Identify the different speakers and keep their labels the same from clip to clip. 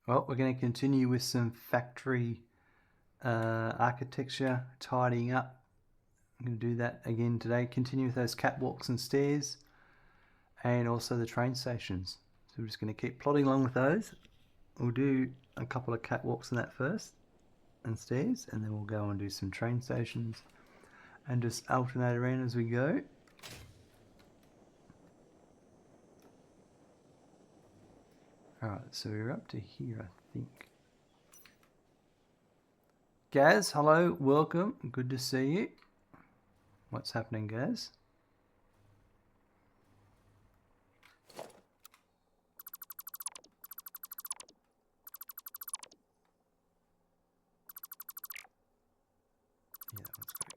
Speaker 1: Well, we're going to continue with some factory architecture, tidying up. I'm going to do that again today. Continue with those catwalks and stairs, and also the train stations. So we're just going to keep plodding along with those. We'll do a couple of catwalks in that first, and stairs, and then we'll go and do some train stations, and just alternate around as we go. Alright, so we're up to here, I think. Gaz, hello, welcome, good to see you. What's happening, Gaz? Yeah, that's got to go.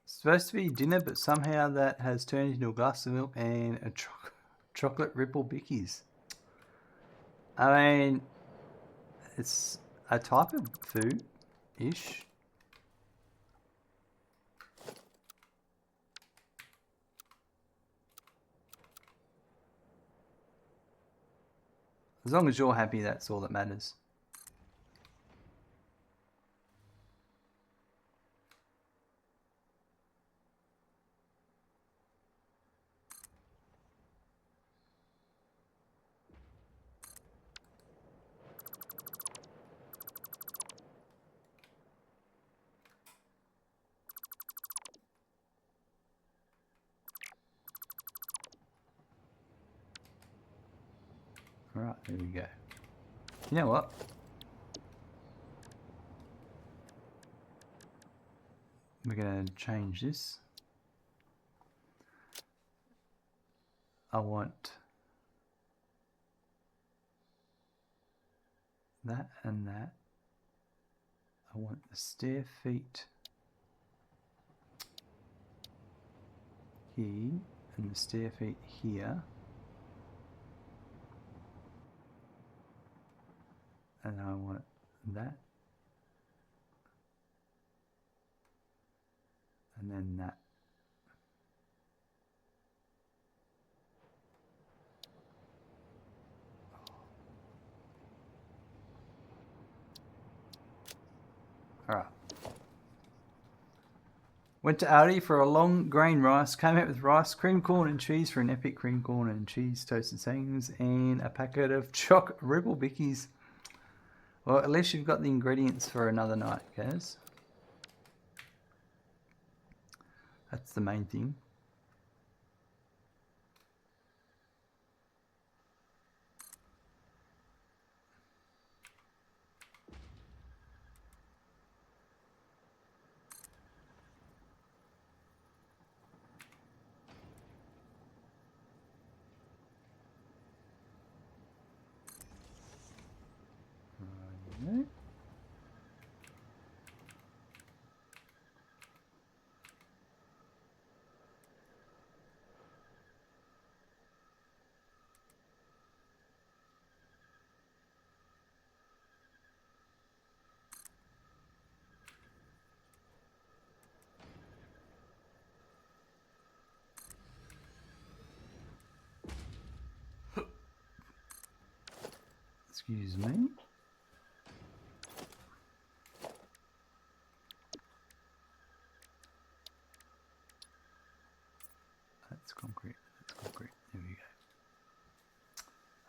Speaker 1: It's supposed to be dinner, but somehow that has turned into a glass of milk and a chocolate ripple bickies. I mean, it's a type of food-ish. As long as you're happy, that's all that matters. Alright, there we go. You know what? We're going to change this. I want that and that. I want the stair feet here and the stair feet here. And I want that. And then that. Alright. Went to Aldi for a long grain rice, came out with rice, cream corn and cheese for an epic cream corn and cheese toasted things, and a packet of choc ripple bickies. Well, at least you've got the ingredients for another night, guys. That's the main thing. Right. Excuse me. That's concrete. That's concrete. There we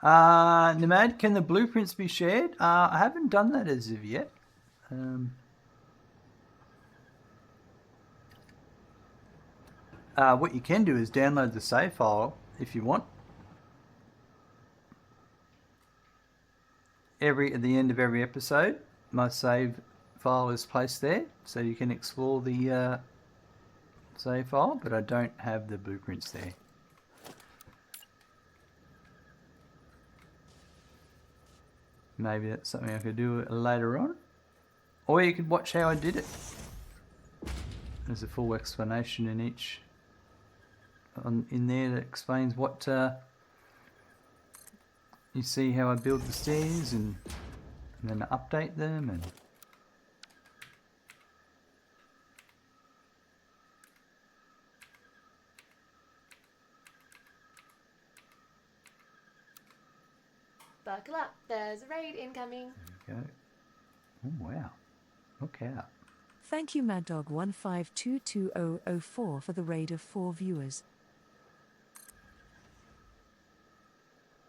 Speaker 1: go. Nomad, can the blueprints be shared? I haven't done that as of yet. What you can do is download the save file if you want. At the end of every episode, my save file is placed there, so you can explore the save file, but I don't have the blueprints there. Maybe that's something I could do later on. Or you could watch how I did it. There's a full explanation in each in there that explains what you see how I build the stairs and and then update them and
Speaker 2: Buckle up, there's a raid incoming.
Speaker 1: there we go. Oh wow, look out.
Speaker 3: Thank you Mad Dog 15220004 for the raid of 4 viewers.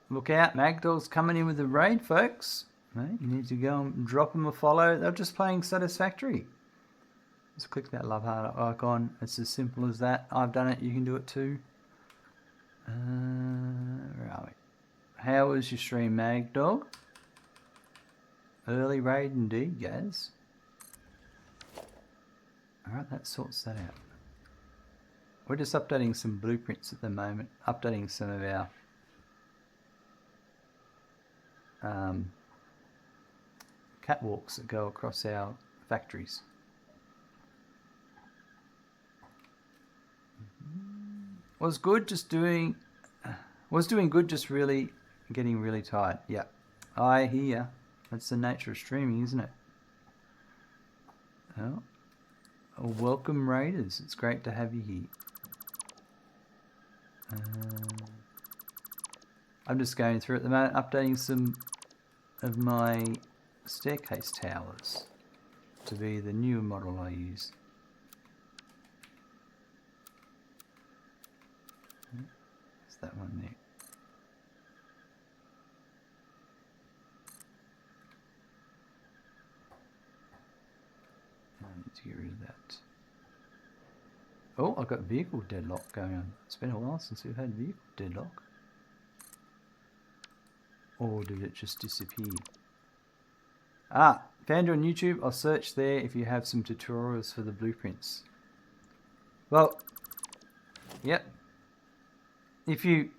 Speaker 1: Look out, Magdal's coming in with the raid, folks. Right, you need to go and drop them a follow. They're just playing Satisfactory. Just click that love heart icon. It's as simple as that. I've done it. You can do it too. Where are we? How was your stream, Magdog? Early raid indeed, Gaz. Alright, that sorts that out. We're just updating some blueprints at the moment. Updating some of our catwalks that go across our factories. Was doing good, just really getting really tired. Yeah, I hear. That's the nature of streaming, isn't it? Oh, welcome raiders. It's great to have you here. I'm just going through at the moment, updating some of my staircase towers to be the newer model I use. There's that one there. I need to get rid of that. Oh, I've got vehicle deadlock going on. It's been a while since we've had vehicle deadlock. Or did it just disappear? Ah, found you on YouTube. I'll search there if you have some tutorials for the blueprints. Well, yep. If you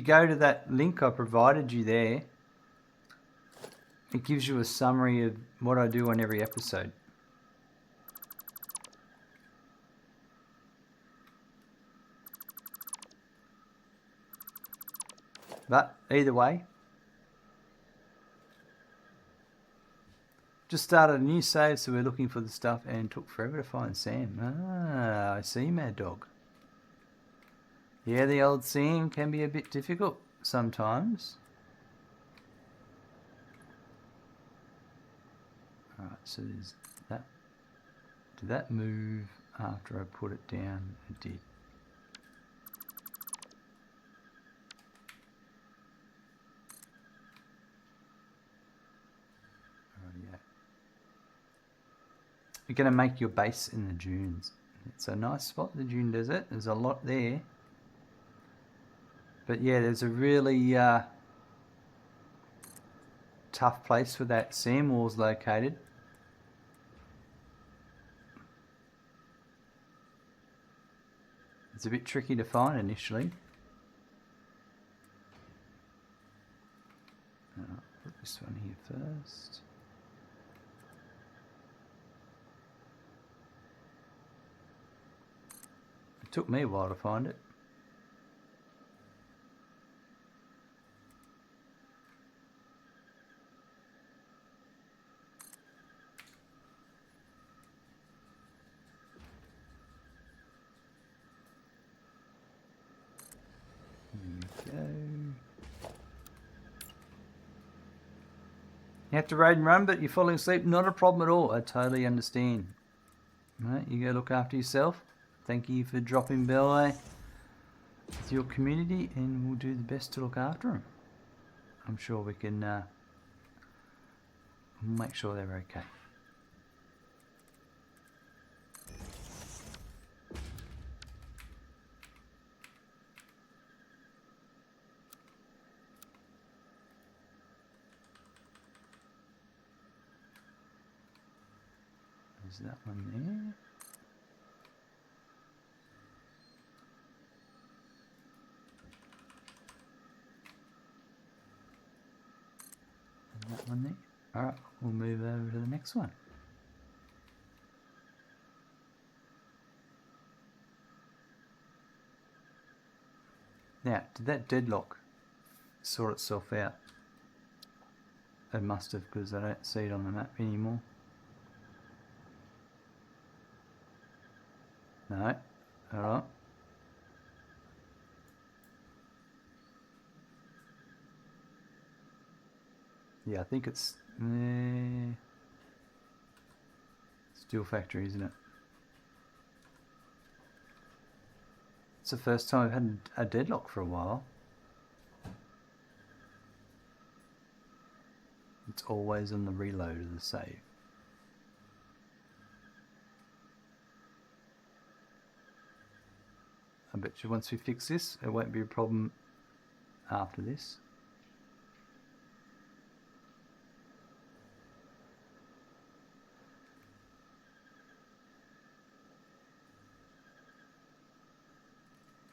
Speaker 1: go to that link I provided you there, it gives you a summary of what I do on every episode. But either way, just started a new save, so we're looking for the stuff and took forever to find Sam. Ah, I see, Mad Dog. Yeah, the old Sam can be a bit difficult sometimes. Alright, so there's that. Did that move after I put it down? It did. You're going to make your base in the dunes. It's a nice spot, the Dune Desert. There's a lot there. But yeah, there's a really tough place where that sand wall's located. It's a bit tricky to find initially. I'll put this one here first. It took me a while to find it. There we go. You have to raid and run, but you're falling asleep. Not a problem at all. I totally understand. Right, you go look after yourself. Thank you for dropping by with your community, and we'll do the best to look after them. I'm sure we can make sure they're okay. There's that one there. That one there. Alright, we'll move over to the next one. Now, did that deadlock sort itself out? I must have, because I don't see it on the map anymore. No. Alright. Yeah, I think it's Steel Factory, isn't it? It's the first time I've had a deadlock for a while. It's always on the reload of the save. I bet you once we fix this, it won't be a problem after this.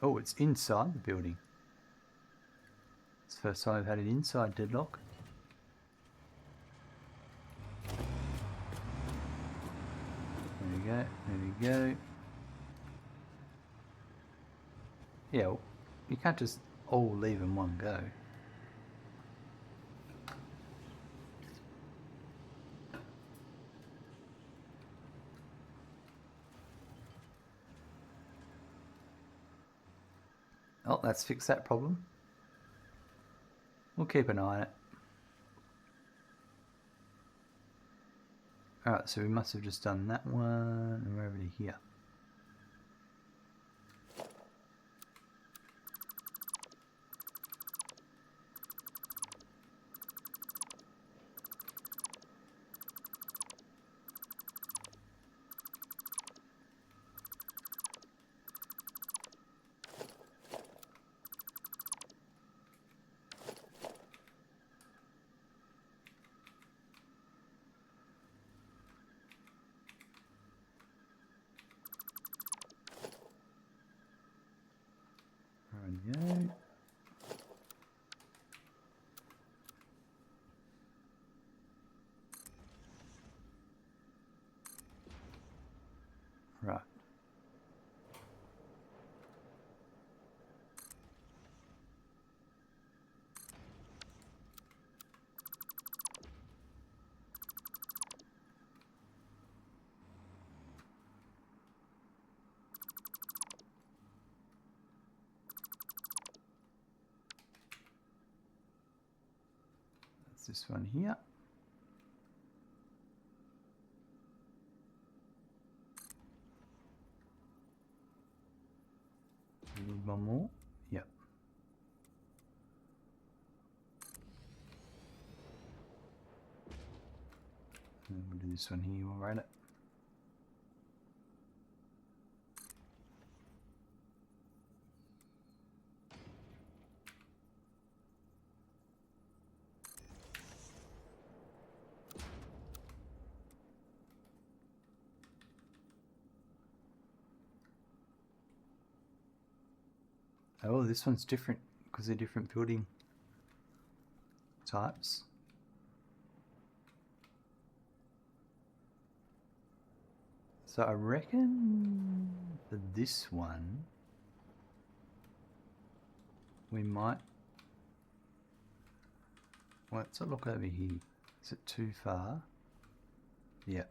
Speaker 1: Oh, it's inside the building. It's the first time I've had an inside deadlock. There we go, there we go. Yeah, well, you can't just all leave in one go. Oh, let's fix that problem. We'll keep an eye on it. Alright, so we must have just done that one, and we're over to here. Go. Right. That's this one here. We need one more. Yep. And we'll do this one here, we'll write it. Oh, this one's different because they're different building types. So I reckon for this one, we might... Let's look over here. Is it too far? Yeah.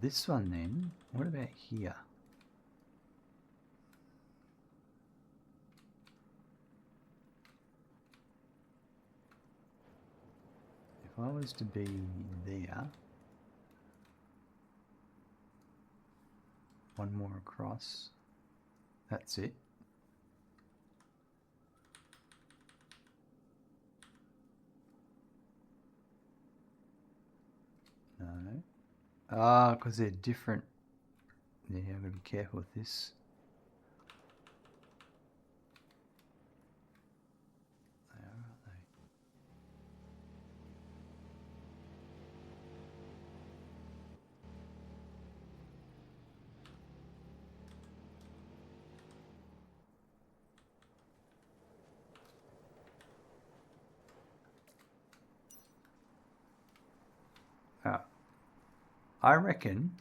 Speaker 1: This one then, what about here? If I was to be there, one more across, that's it. No. Ah, because they're different. Yeah, I've got to be careful with this. They are, aren't they? I reckon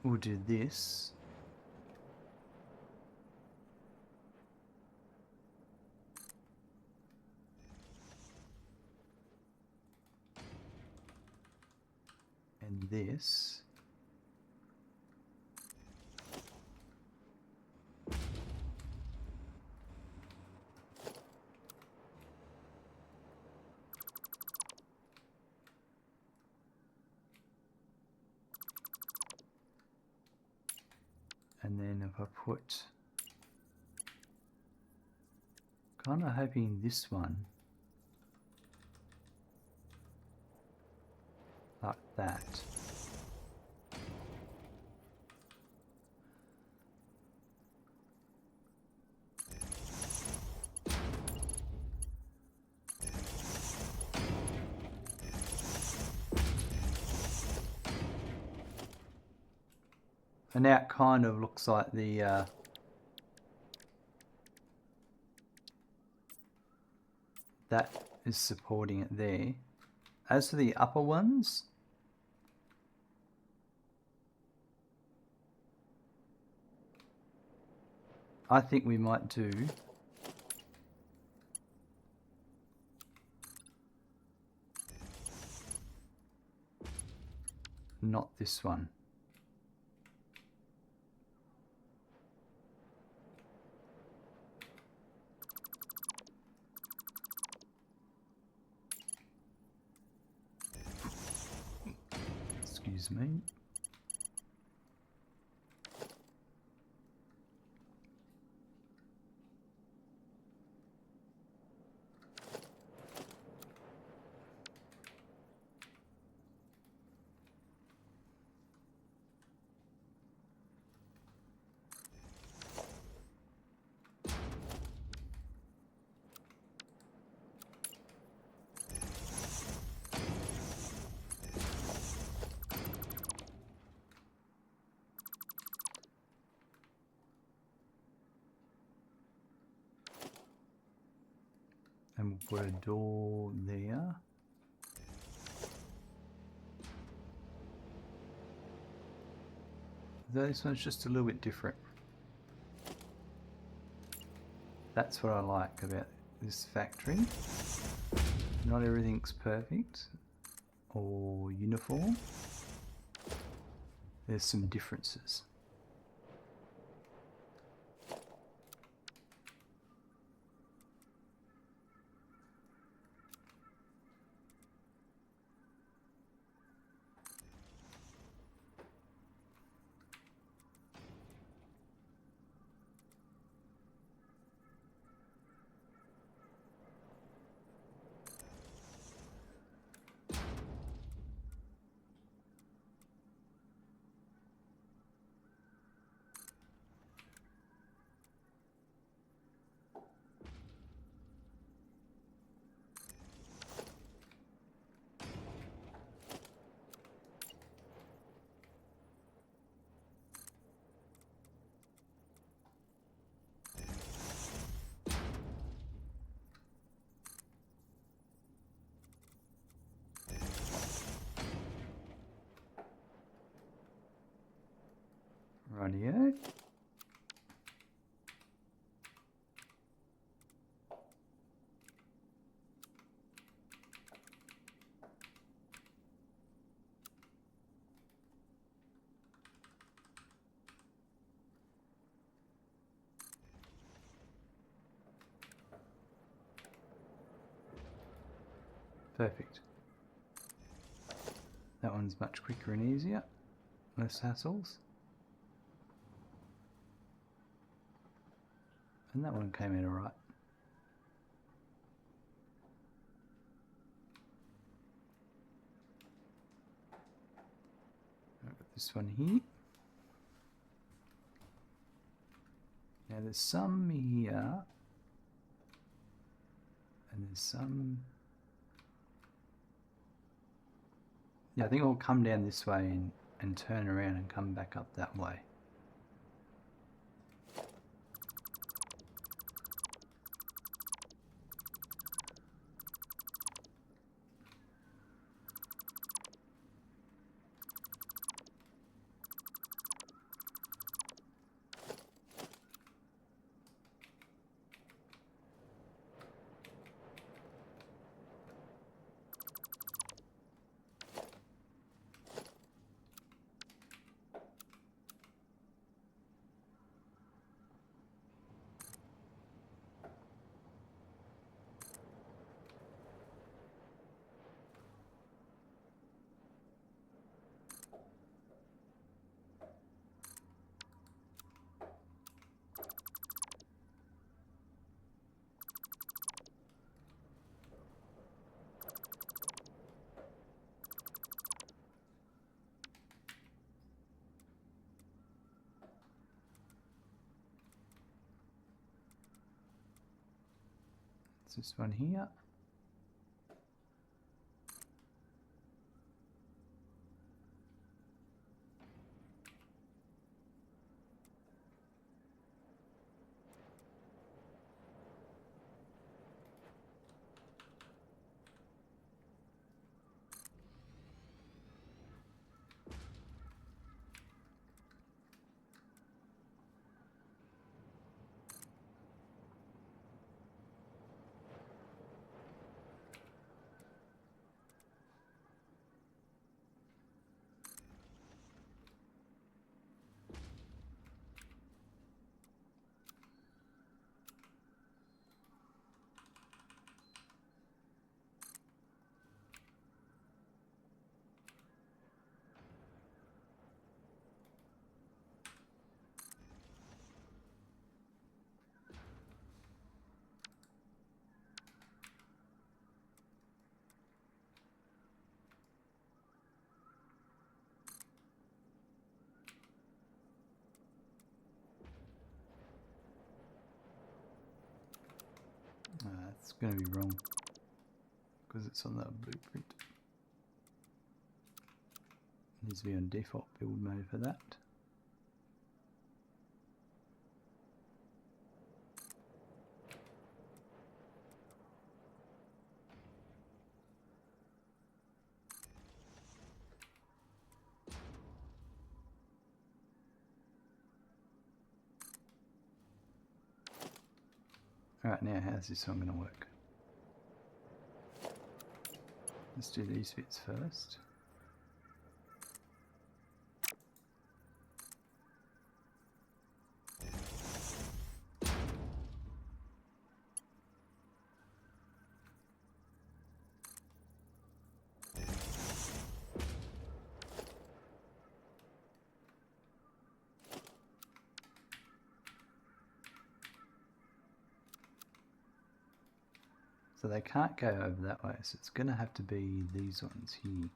Speaker 1: we'll do this. And this. And then if I put, kind of hoping this one, like that. And now it kind of looks like the that is supporting it there. As for the upper ones, I think we might do not this one. Excuse me. And we'll put a door there. This one's just a little bit different. That's what I like about this factory. Not everything's perfect or uniform. There's some differences. Rightio. Perfect. That one's much quicker and easier. Less hassles. And that one came out alright. I've got this one here. Now there's some here. And there's some... Yeah, I think I'll come down this way and turn around and come back up that way. It's this one here. It's going to be wrong because it's on the blueprint. It needs to be on default build mode for that. Alright, now how's this one going to work? Let's do these bits first. So they can't go over that way, so it's going to have to be these ones here.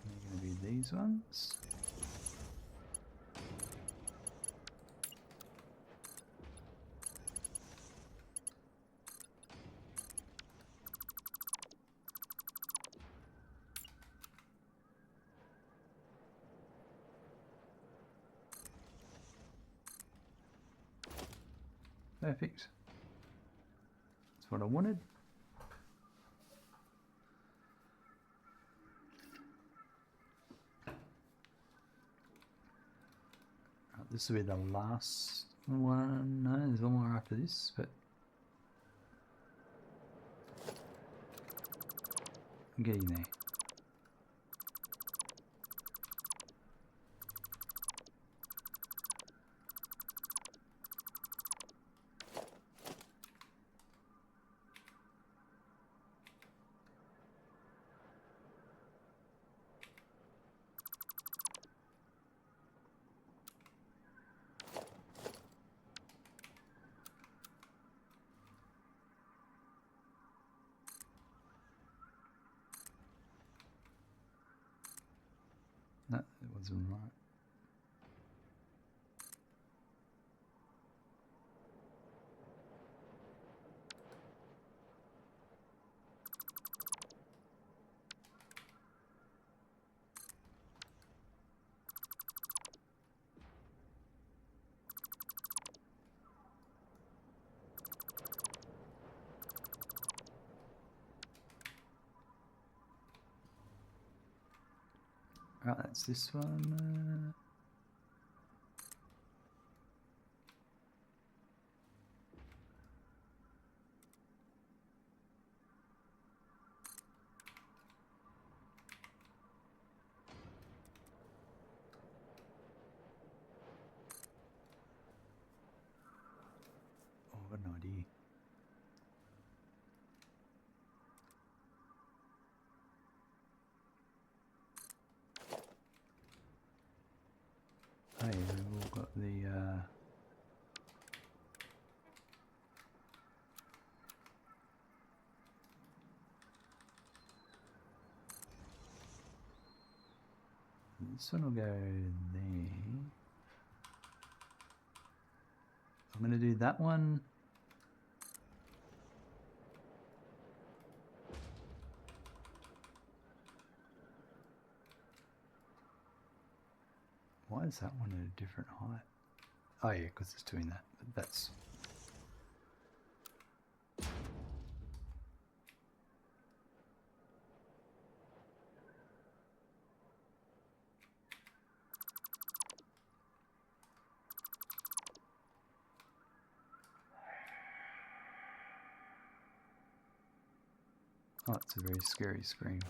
Speaker 1: They're going to be these ones. Perfect. That's what I wanted. Right, this will be the last one. No, there's one more after this, but I'm getting there. No, it wasn't right. Right, that's this one. Oh, I've got an idea. Hey, we've all got the This one will go there. I'm going to do that one. Why is that one at a different height? Oh yeah, because it's doing that. That's... Oh, it's a very scary scream.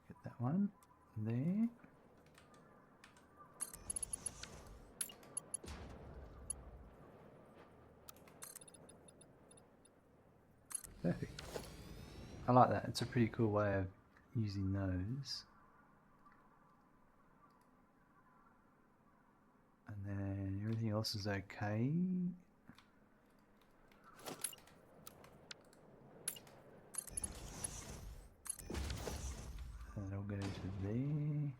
Speaker 1: Get that one there. Perfect. I like that. It's a pretty cool way of using those. And then everything else is okay. That'll go to there.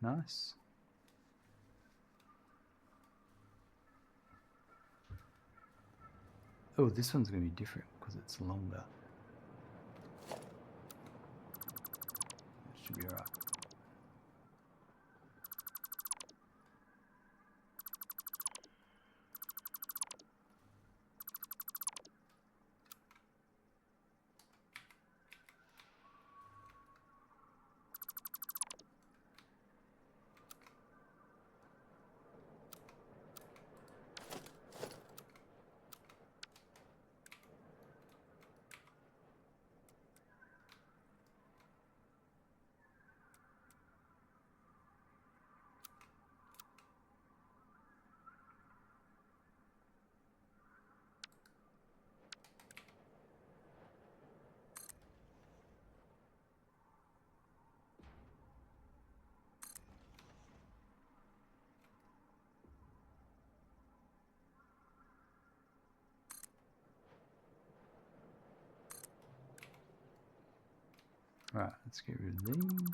Speaker 1: Nice. Oh, this one's going to be different because it's longer. That should be alright. Right, let's get rid of these.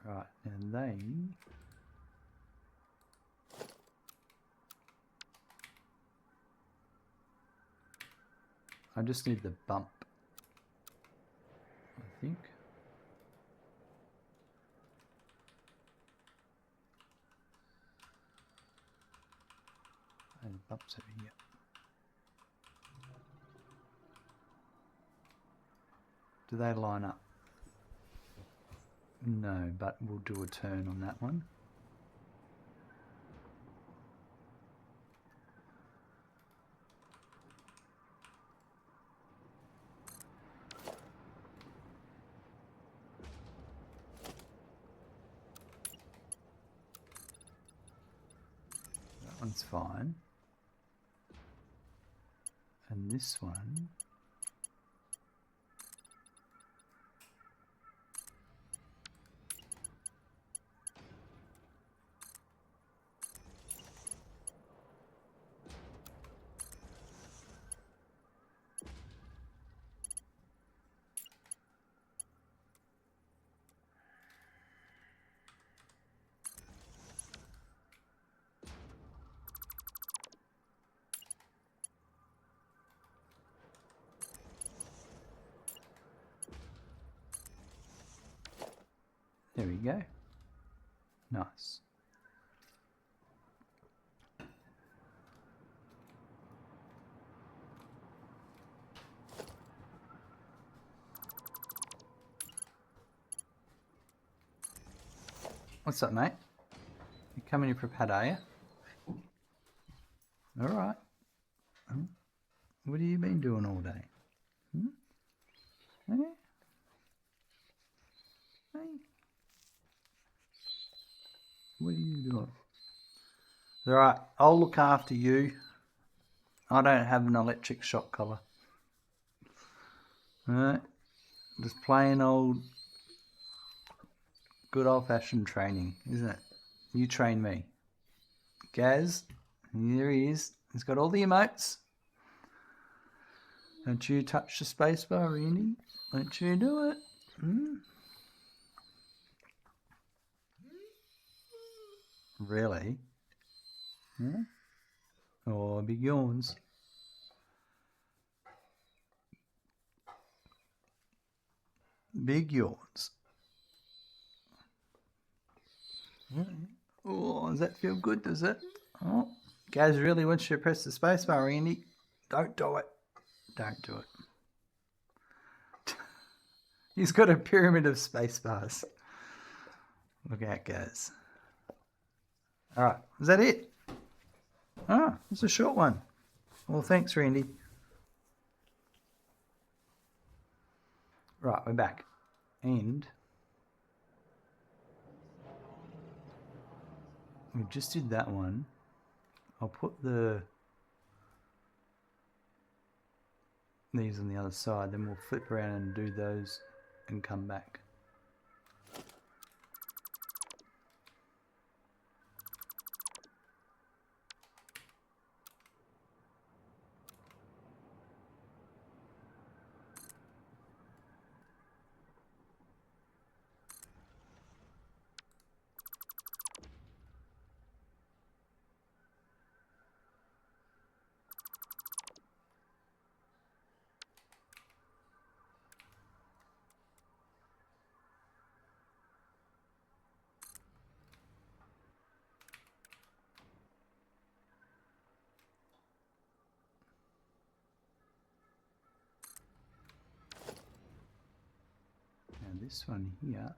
Speaker 1: Right, and then I just need the bump, I think. And bumps over here. Do they line up? No, but we'll do a turn on that one. That one's fine. And this one, There we go. Nice. What's up, mate? You coming in for a pad, are you? Alright. What have you been doing all day? Hey? Hey? What are you doing? Alright, I'll look after you. I don't have an electric shock collar. Alright? Just plain old good old fashioned training, isn't it? You train me. Gaz, here he is. He's got all the emotes. Don't you touch the spacebar, Randy. Don't you do it. Really? Yeah? Oh, big yawns. Big yawns. Oh, does that feel good, does it? Oh, Gaz really wants you to press the spacebar, Randy. Don't do it. Don't do it. He's got a pyramid of spacebars. Look out, Gaz. Alright, is that it? Oh, it's a short one. Well, thanks, Randy. Right, we're back. And we just did that one. I'll put these on the other side, then we'll flip around and do those and come back. Now this one here,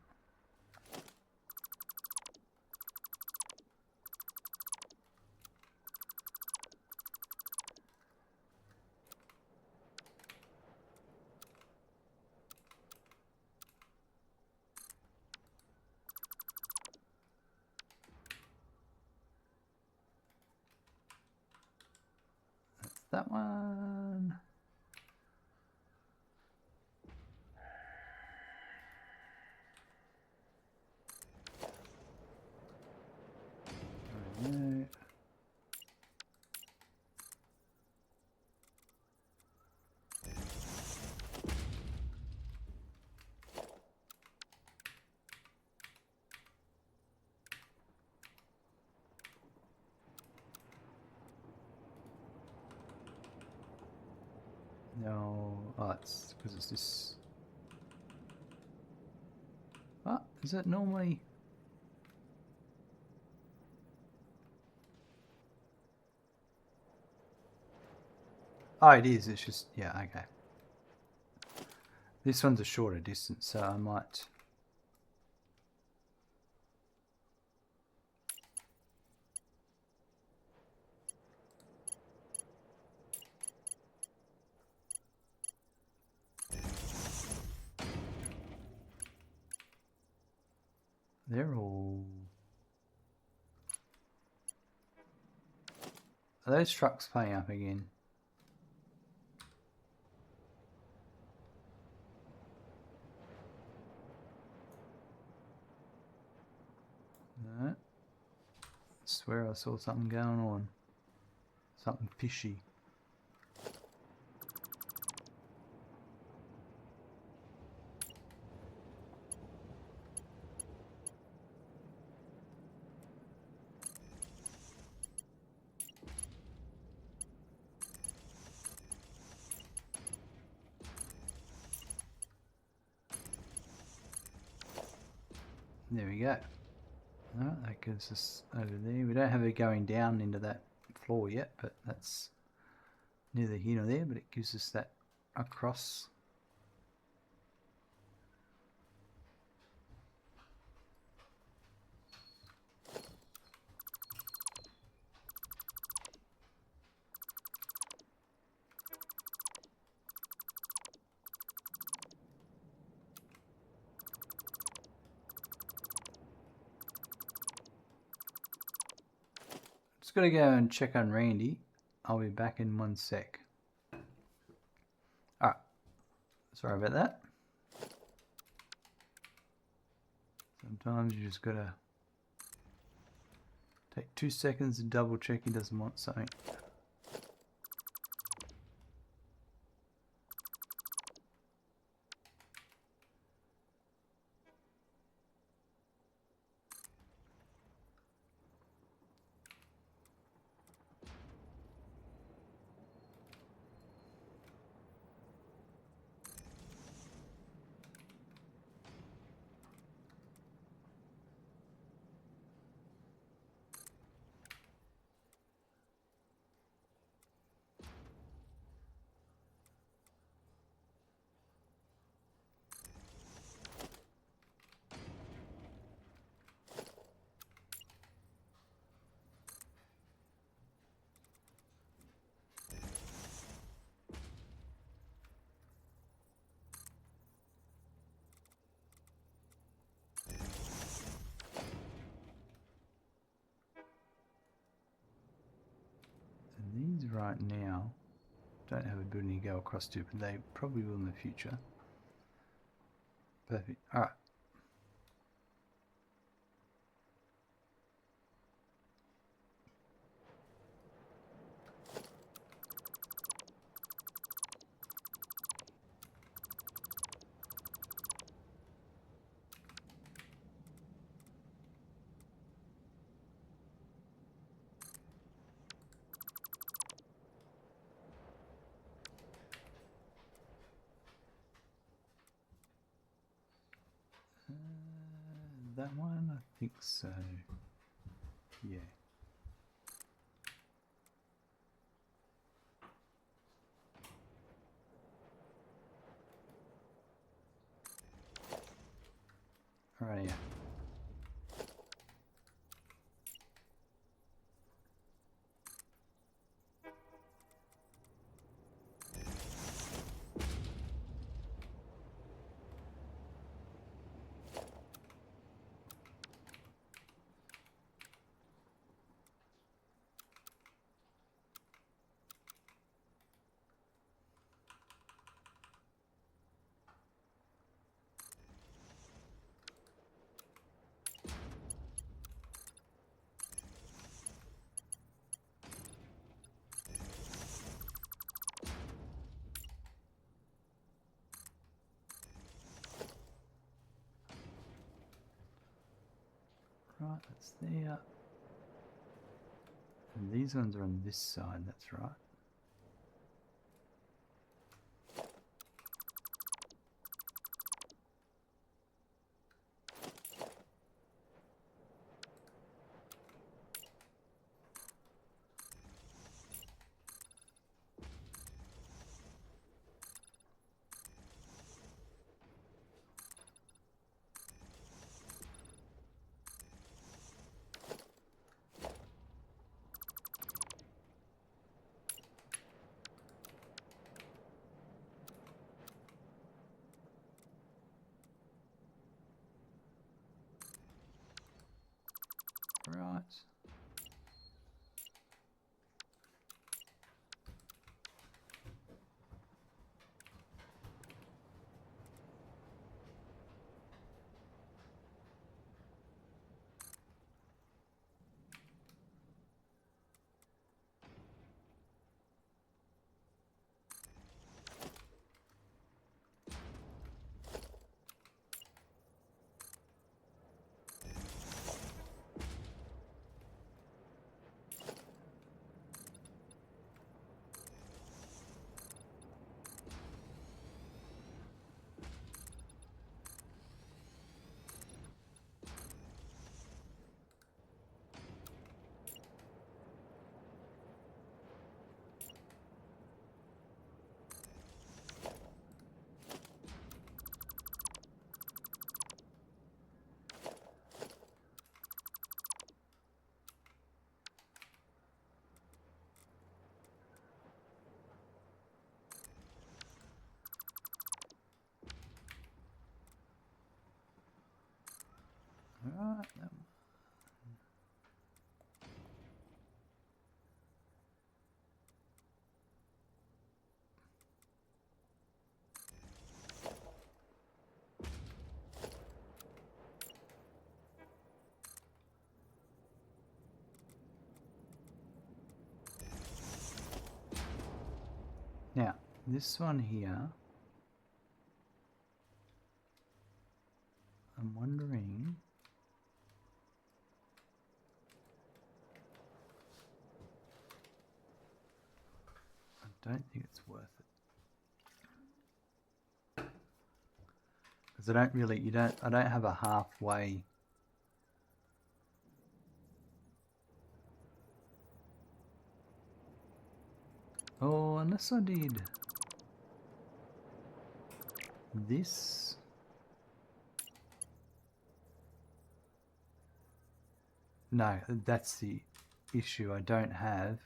Speaker 1: that's that one. Right. No, oh, it's because it's this. What is it normally? Oh, it is. It's just, yeah, okay. This one's a shorter distance, so I might. They're all. Are those trucks playing up again? No. I swear I saw something going on. Something fishy. There we go. Alright, that gives us over there. We don't have it going down into that floor yet, but that's neither here nor there, but it gives us that across. Just got to go and check on Randy. I'll be back in 1 sec. Alright, sorry about that. Sometimes you just gotta take 2 seconds to double check he doesn't want something. These right now don't have a building to go across to, but they probably will in the future. Perfect. Alright. That one, I think so. Yeah. Alright, yeah. Right, that's there. And these ones are on this side, that's right. Alright. Now, this one here, I'm wondering, I don't think it's worth it. Because I don't really, I don't have a halfway. Oh, unless I did this. No, that's the issue. I don't have.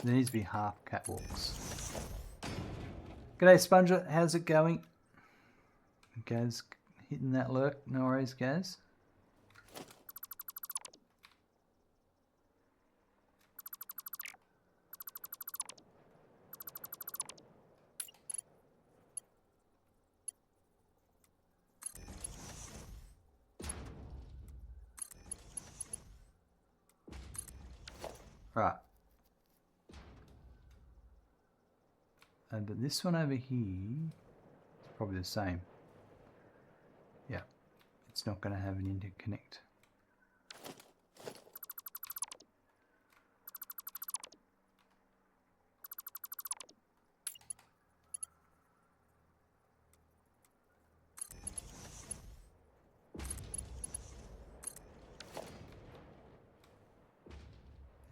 Speaker 1: There needs to be half catwalks. G'day, Sponger. How's it going? Gaz hitting that lurk. No worries, Gaz. Right. But this one over here is probably the same. Yeah, it's not going to have an interconnect.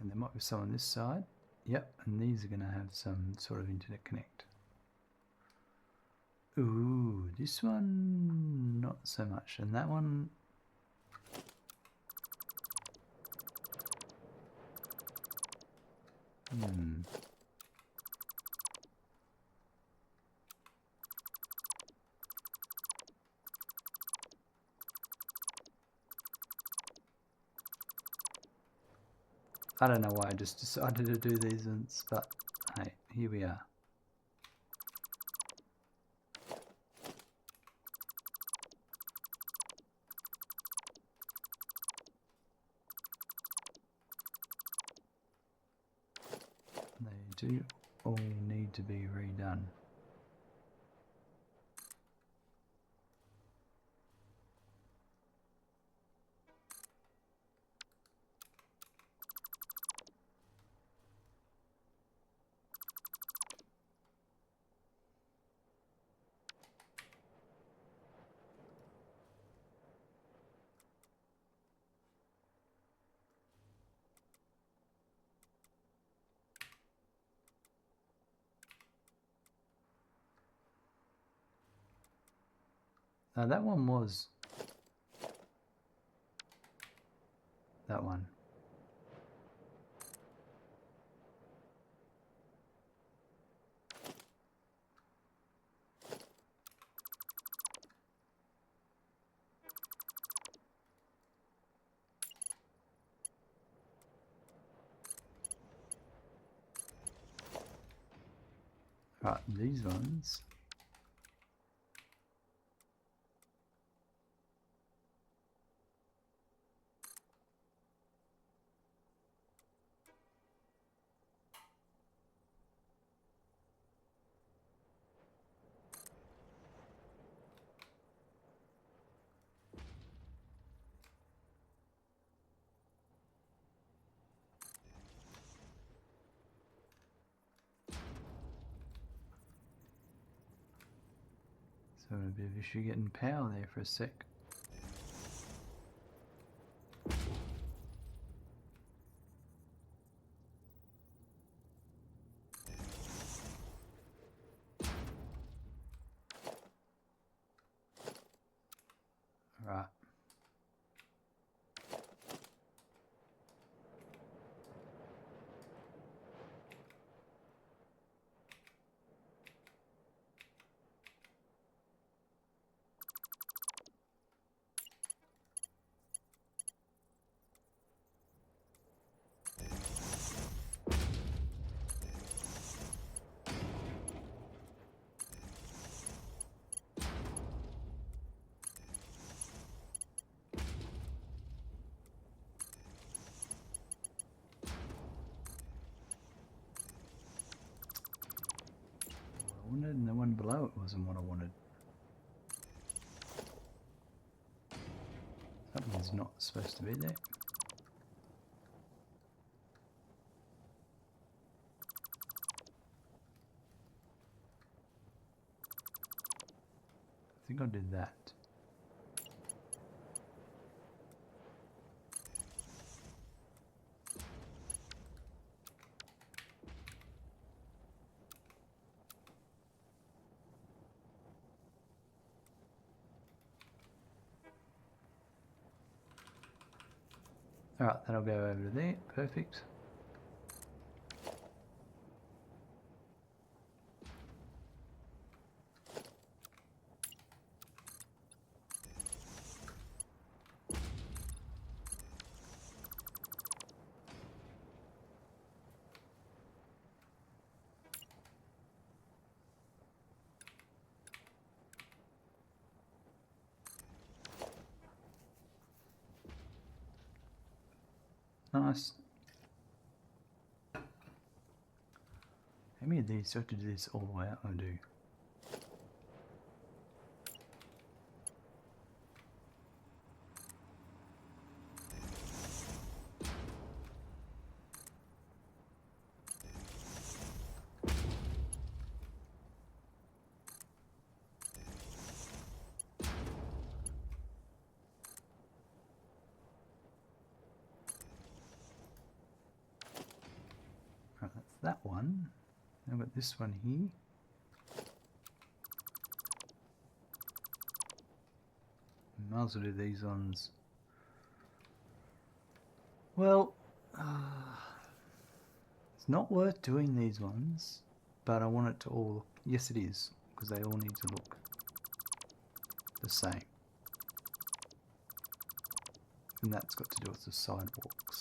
Speaker 1: And there might be some on this side. Yep, and these are going to have some sort of interconnect. Ooh, this one not so much, and that one I don't know why I just decided to do these ones, but hey, here we are. They do all need to be redone. Now that one was that one. Right, these ones. So a bit of issue getting power there for a sec. Right. wanted, and the one below it wasn't what I wanted. Something's not supposed to be there. I think I did that. Alright, that'll go over to there. Perfect. Nice. How many of these do I have to do this all the way out? I do. Right, that's that one. I've got this one here. Might as well do these ones. Well, it's not worth doing these ones, but I want it to all. Yes, it is, because they all need to look the same. And that's got to do with the sidewalks.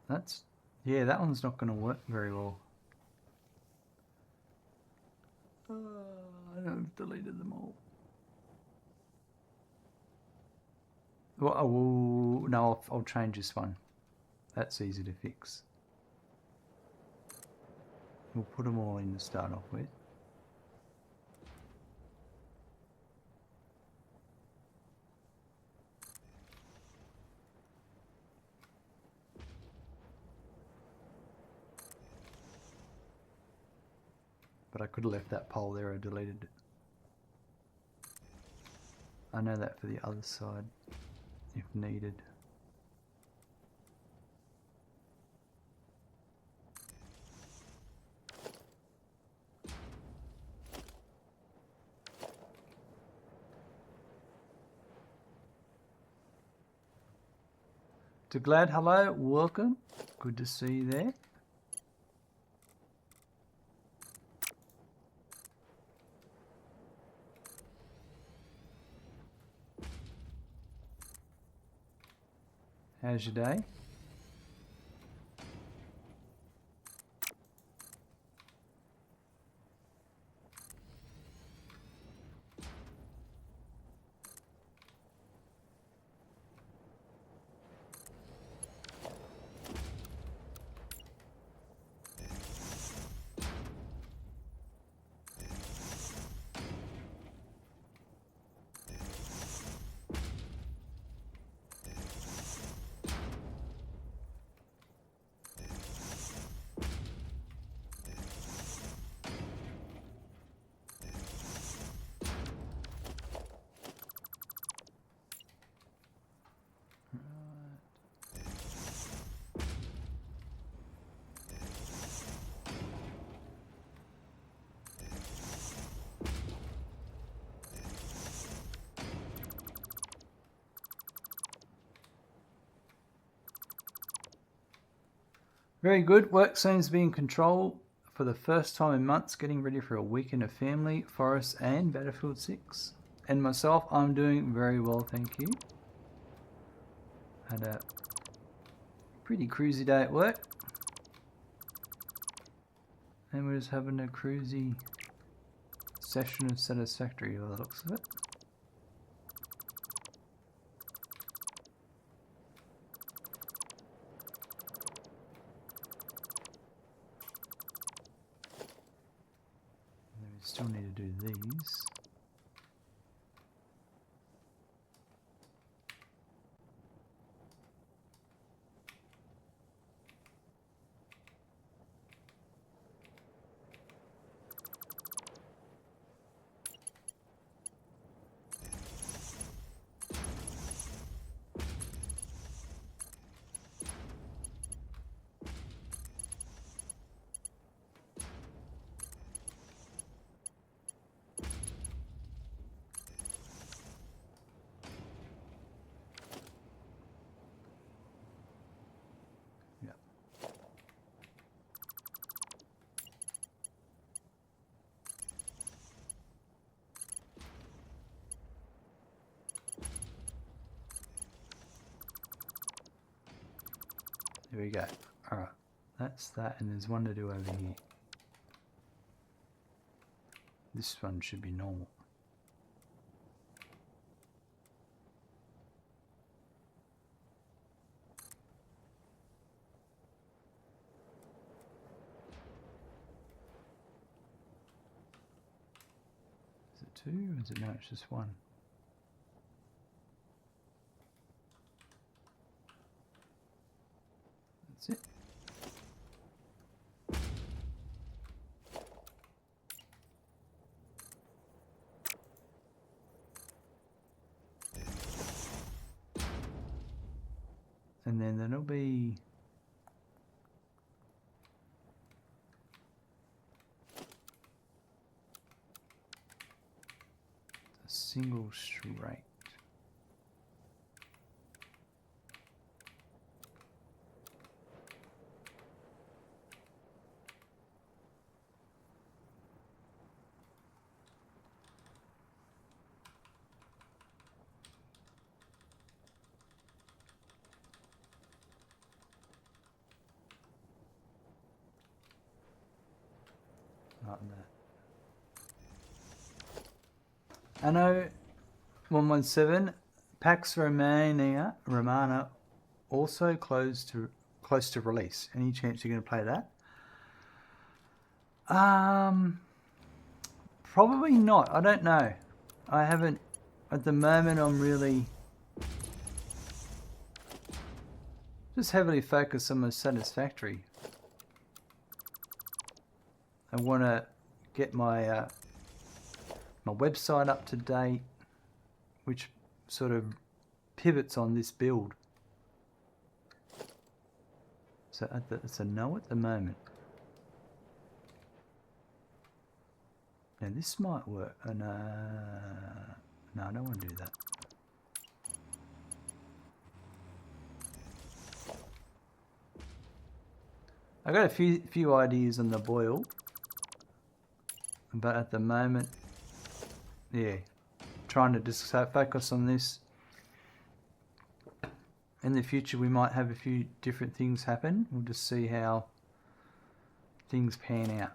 Speaker 1: That's, yeah, that one's not going to work very well. I've deleted them all. Well, no, I'll change this one. That's easy to fix. We'll put them all in to start off with. But I could have left that pole there, I deleted it. I know that for the other side, if needed. To Glad, hello, welcome. Good to see you there. How's your day? Very good. Work seems to be in control for the first time in months, getting ready for a weekend of family, forest and Battlefield 6. And myself, I'm doing very well, thank you. Had a pretty cruisy day at work. And we're just having a cruisy session of Satisfactory by the looks of it. And then we still need to do these. There we go. Alright, that's that, and there's one to do over here. This one should be normal. Is it two, or is it no, it's just one? That's it. And then there'll be a single straight. Like that. I know 117 Pax Romana also close to release. Any chance you're going to play that? Probably not. I don't know. I haven't at the moment. I'm really just heavily focused on my Satisfactory. I want to get my my website up to date, which sort of pivots on this build. So it's a no at the moment. Now this might work. No, I don't want to do that. I got a few ideas on the boil, but at the moment, yeah, trying to just focus on this. In the future, we might have a few different things happen. We'll just see how things pan out.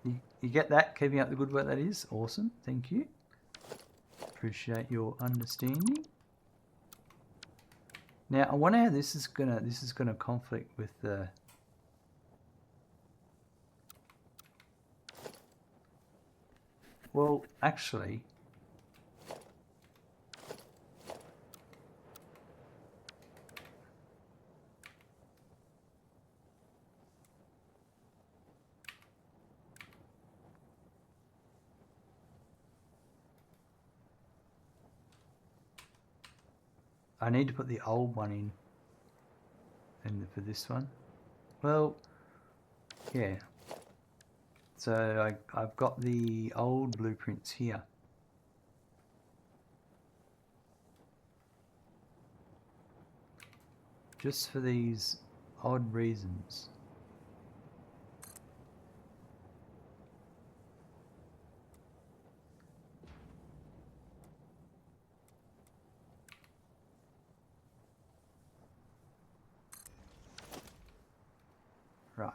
Speaker 1: You get that? Keeping up the good work, that is awesome. Thank you. Appreciate your understanding. Now I wonder how this is gonna conflict with the. Well, actually. I need to put the old one in, and for this one, well, yeah. So I've got the old blueprints here. just for these odd reasons. Right.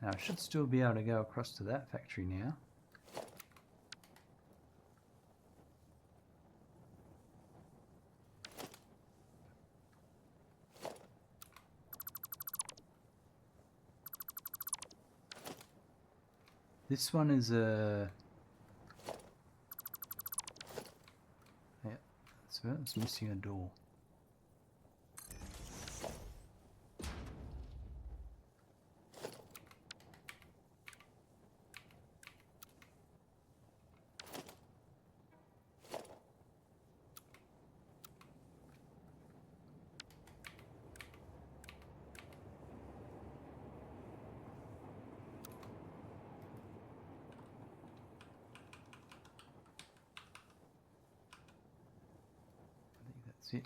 Speaker 1: Now I should still be able to go across to that factory now. This one is a... yeah, it's missing a door. That's it.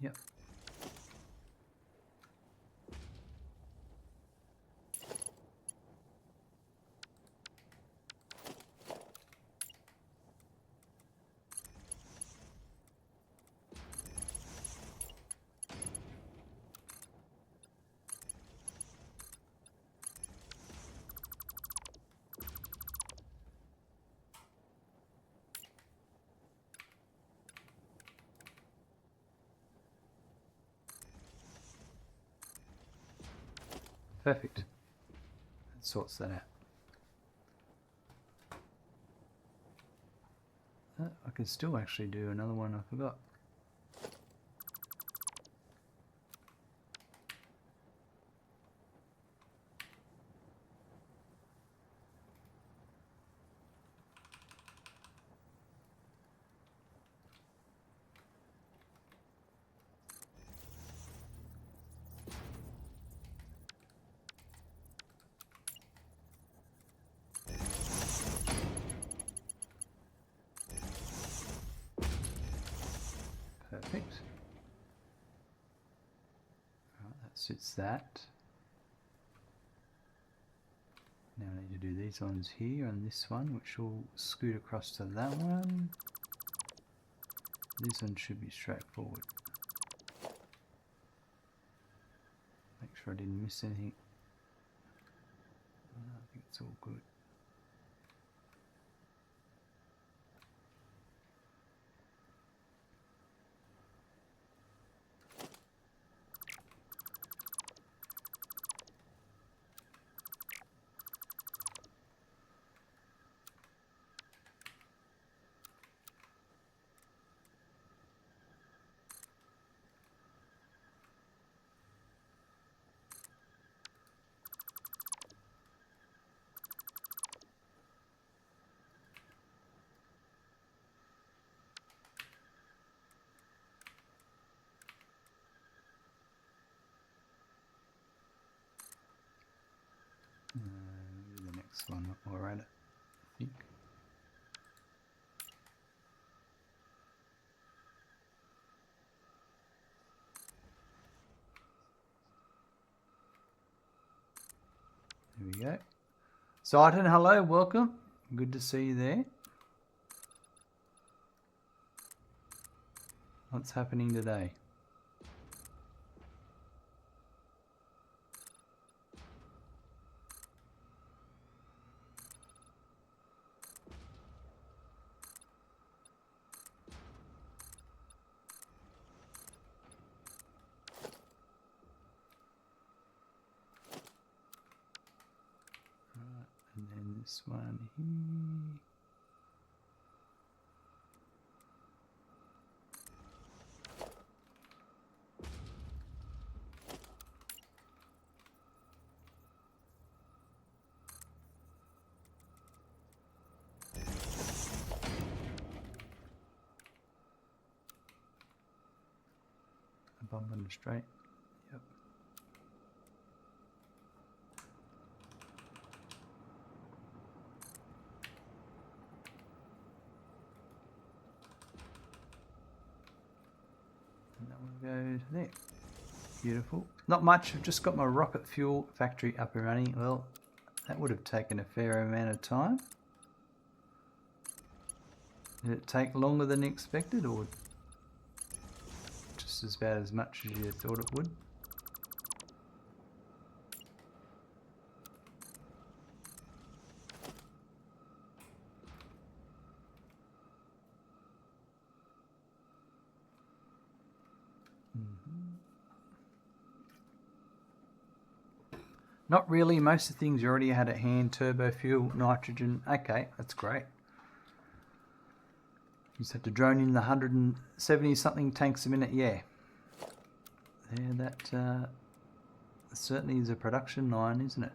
Speaker 1: Yep. Perfect. That sorts that out. I can still actually do another one I forgot. Perfect. Right, that suits that. Now I need to do these ones here and this one, which will scoot across to that one. This one should be straightforward. Make sure I didn't miss anything. I think it's all good. The next one, alright, I think. There we go. Sarton, hello, welcome. Good to see you there. What's happening today? this one here. A bump on the straight. Yep. And that one goes there. Beautiful. Not much. I've just got my rocket fuel factory up and running. Well, that would have taken a fair amount of time. Did it take longer than expected, or just as about as much as you thought it would? Not really. Most of the things you already had at hand. Turbo fuel, nitrogen. Okay, that's great. You just have to drone in the 170 something tanks a minute. Yeah. There, that certainly is a production line, isn't it?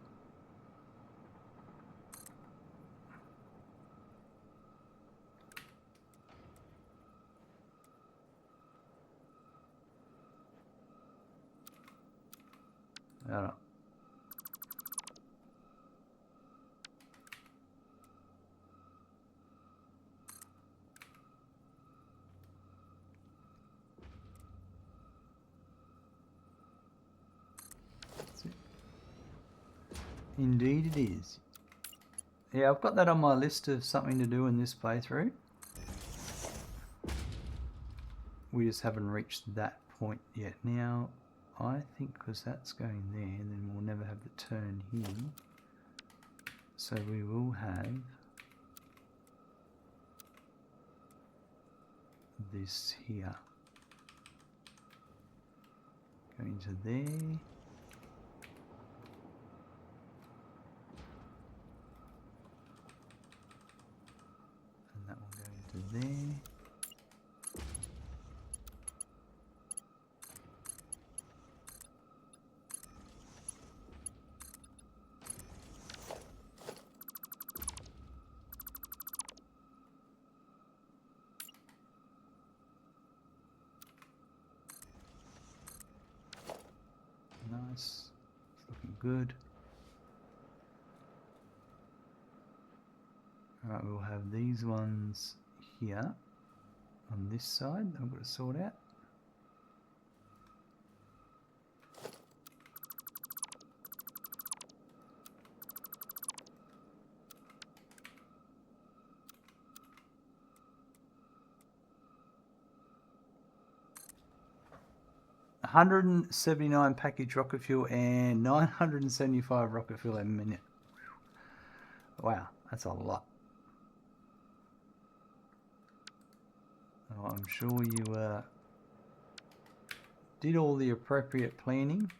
Speaker 1: I don't know. Indeed it is. Yeah, I've got that on my list of something to do in this playthrough. We just haven't reached that point yet. Now, I think because that's going there, then we'll never have the turn here. So we will have this here. Going to there. That will go into there. Nice. It's looking good. Alright, we'll have these ones here on this side. I've got to sort out. $179 package rocket fuel and 975 rocket fuel a minute. Wow, that's a lot. Oh, I'm sure you did all the appropriate planning.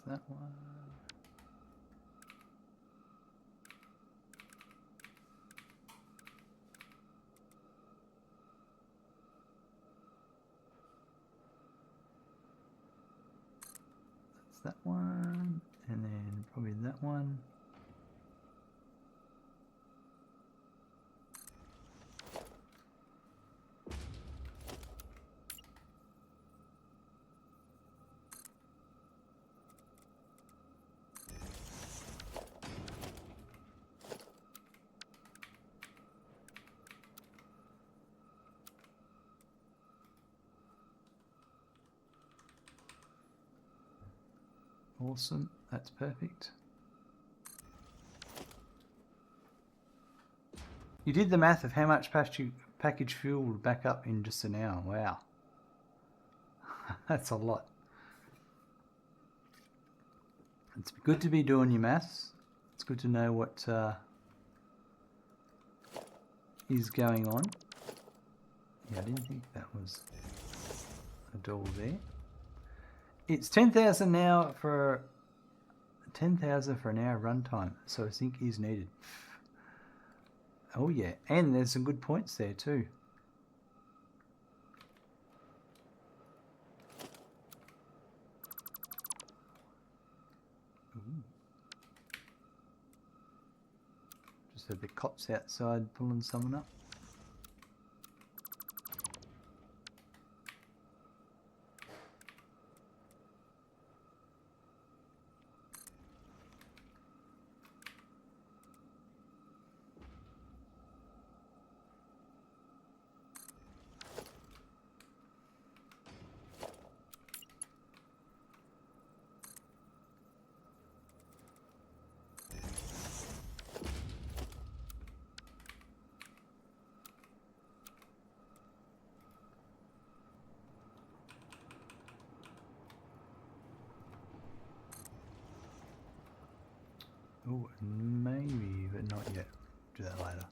Speaker 1: There's that one. That one, and then probably that one. Awesome, that's perfect. You did the math of how much package fuel would back up in just an hour. Wow. That's a lot. It's good to be doing your maths. It's good to know what is going on. Yeah, I didn't think that was a door there. It's 10,000 now for 10,000 for an hour runtime, so I think is needed. Oh yeah, and there's some good points there too. Ooh. Just had the cops outside pulling someone up. Oh, maybe, but not yet. Do that later.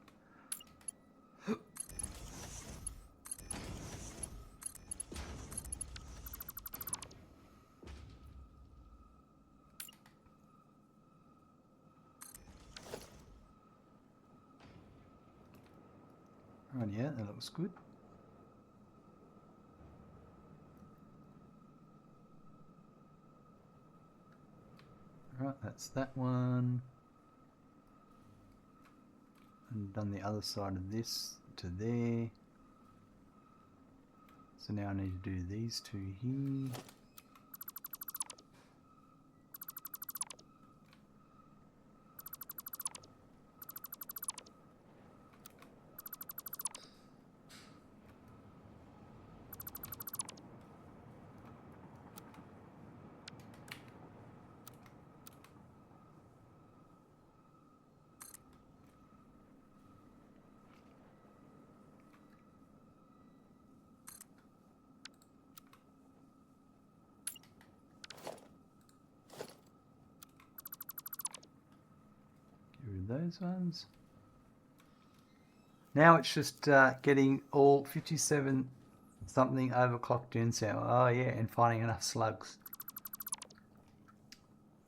Speaker 1: Right, yeah, that looks good. Right, that's that one. And done the other side of this to there. So now I need to do these two here. Those ones. Now it's just getting all 57 something overclocked in. So, oh yeah, and finding enough slugs.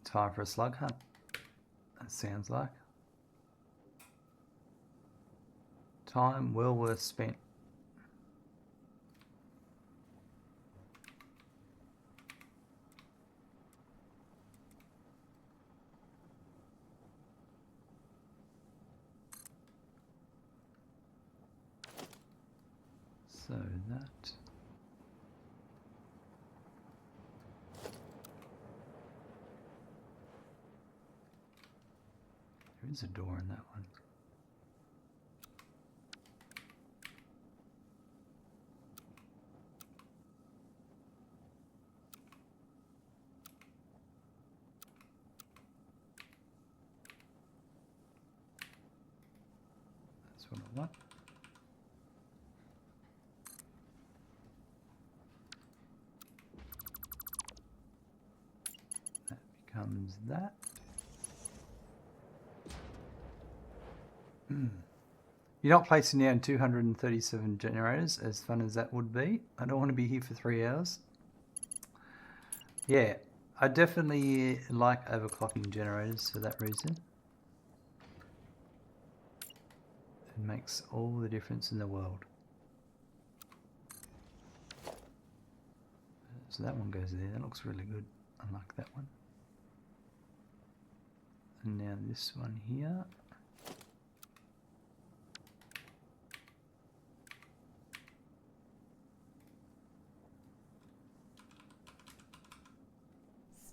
Speaker 1: Time for a slug hunt. That sounds like. Time well worth spent. So that. There is a door in that one. That's what I want. That becomes that. You're not placing down 237 generators, as fun as that would be. I don't want to be here for 3 hours. Yeah, I definitely like overclocking generators for that reason. It makes all the difference in the world. So that one goes there. That looks really good. I like that one. And now this one here.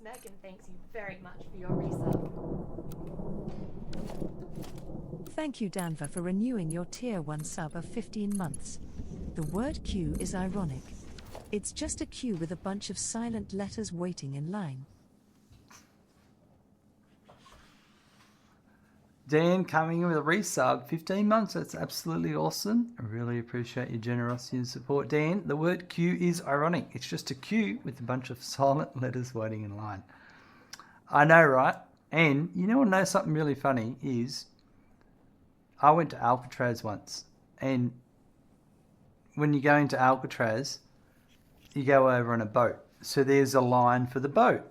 Speaker 2: Megan thanks you very much for your resub.
Speaker 3: Thank you, Danva, for renewing your Tier 1 sub of 15 months. The word queue is ironic. It's just a queue with a bunch of silent letters waiting in line.
Speaker 1: Dan coming in with a resub, 15 months. That's absolutely awesome. I really appreciate your generosity and support. Dan, the word queue is ironic. It's just a queue with a bunch of silent letters waiting in line. I know, right? And you know something really funny is I went to Alcatraz once, and when you go into Alcatraz, you go over on a boat. So there's a line for the boat.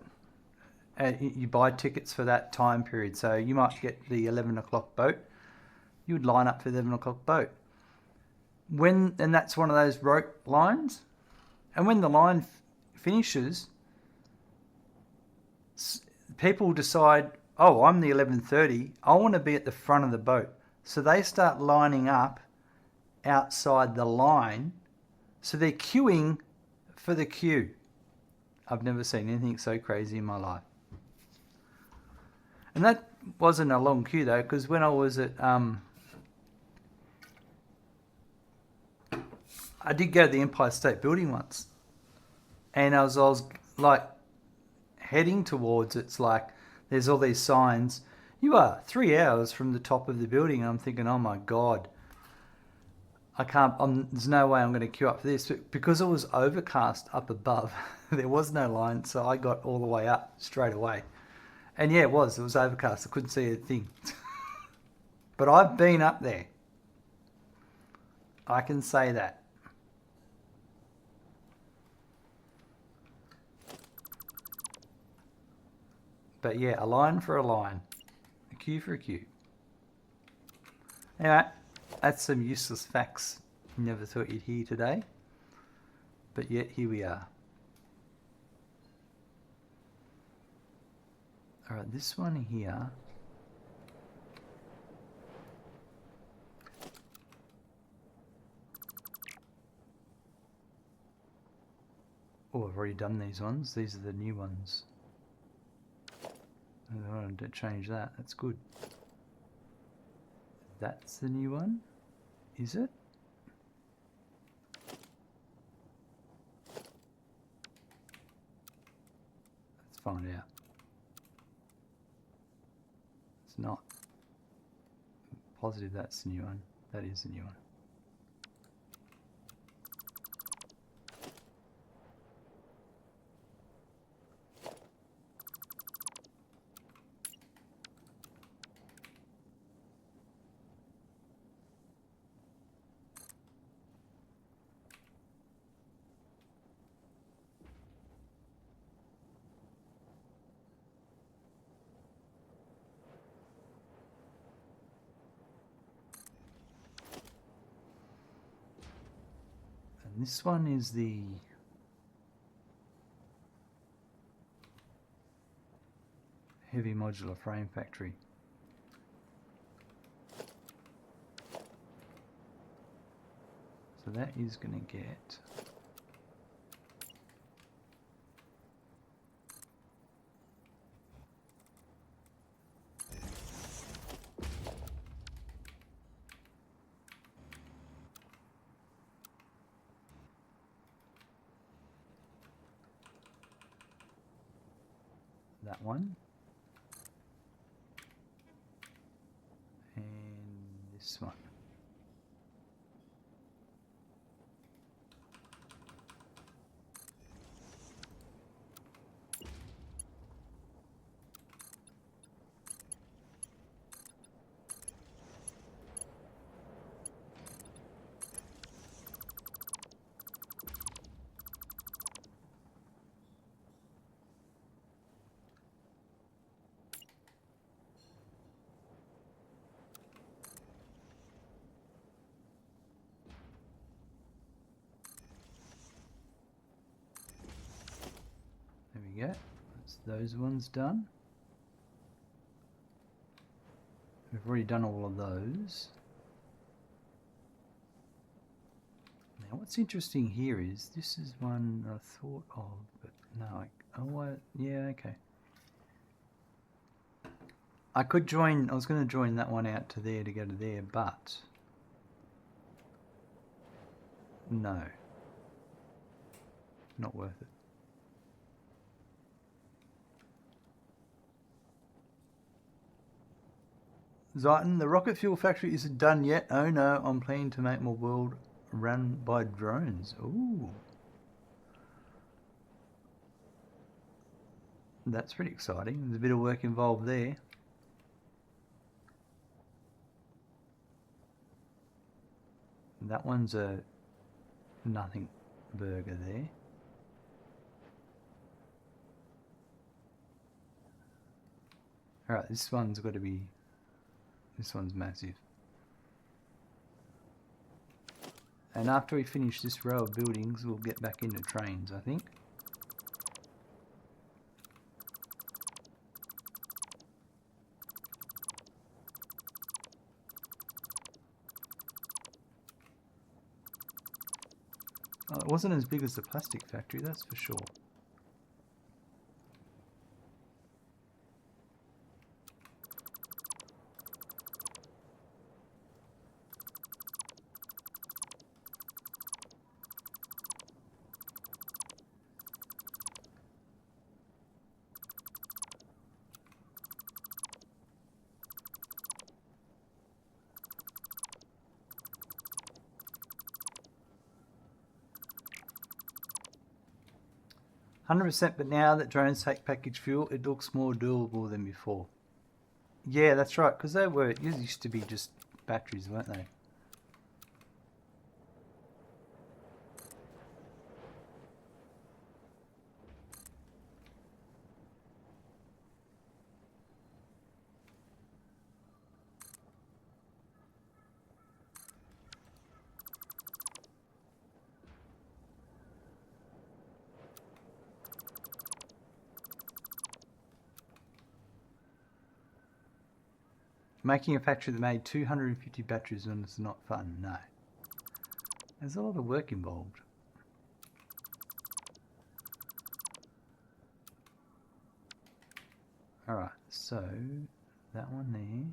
Speaker 1: You buy tickets for that time period. So you might get the 11 o'clock boat. You would line up for the 11 o'clock boat. And that's one of those rope lines. And when the line finishes, people decide, oh, I'm the 11:30. I want to be at the front of the boat. So they start lining up outside the line. So they're queuing for the queue. I've never seen anything so crazy in my life. And that wasn't a long queue though, because when I was at I did go to the Empire State Building once, and I was like heading towards it's like there's all these signs. You are 3 hours from the top of the building, and I'm thinking, oh my god, I can't. There's no way I'm going to queue up for this. But because it was overcast up above, there was no line, so I got all the way up straight away. And yeah, it was overcast. I couldn't see a thing. But I've been up there. I can say that. But yeah, a line for a line. A queue for a queue. Anyway, that's some useless facts you never thought you'd hear today. But yet, here we are. Alright, this one here. Oh, I've already done these ones. These are the new ones. I don't change that. That's good. That's the new one? Is it? Let's find out. It's not. I'm positive that's the new one. That is the new one. And this one is the heavy modular frame factory. So that is going to get that one, and this one. There we go. That's those ones done. We've already done all of those. Now what's interesting here is this is one I thought of, but no, yeah, okay. I was going to join that one out to there to go to there, but no, not worth it. Zayton, the rocket fuel factory isn't done yet. Oh no, I'm planning to make my world run by drones. Ooh. That's pretty exciting. There's a bit of work involved there. That one's a nothing burger there. Alright, this one's got to be... This one's massive. And after we finish this row of buildings, we'll get back into trains, I think. Oh, it wasn't as big as the plastic factory, that's for sure. %, but now that drones take packaged fuel, it looks more doable than before. Yeah, that's right, because they used to be just batteries, weren't they? Making a factory that made 250 batteries when it's not fun, no. There's a lot of work involved. Alright, so that one there.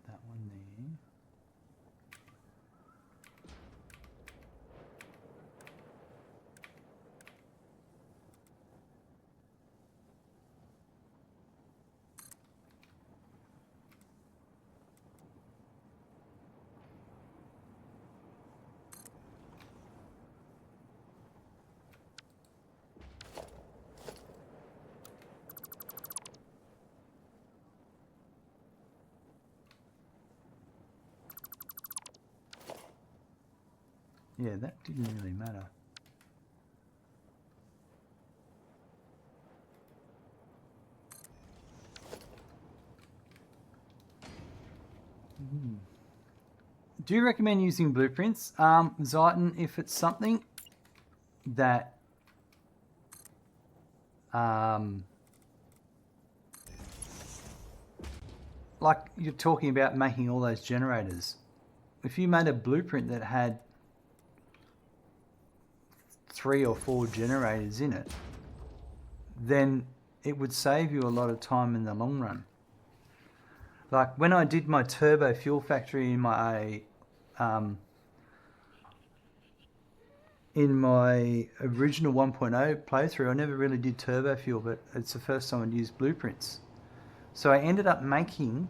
Speaker 1: That one there. Yeah, that didn't really matter. Do you recommend using blueprints? Zayton, if it's something that like you're talking about making all those generators. If you made a blueprint that had 3 or 4 generators in it, then it would save you a lot of time in the long run. Like when I did my turbo fuel factory in my original 1.0 playthrough, I never really did turbo fuel, but it's the first time I'd used blueprints. So I ended up making,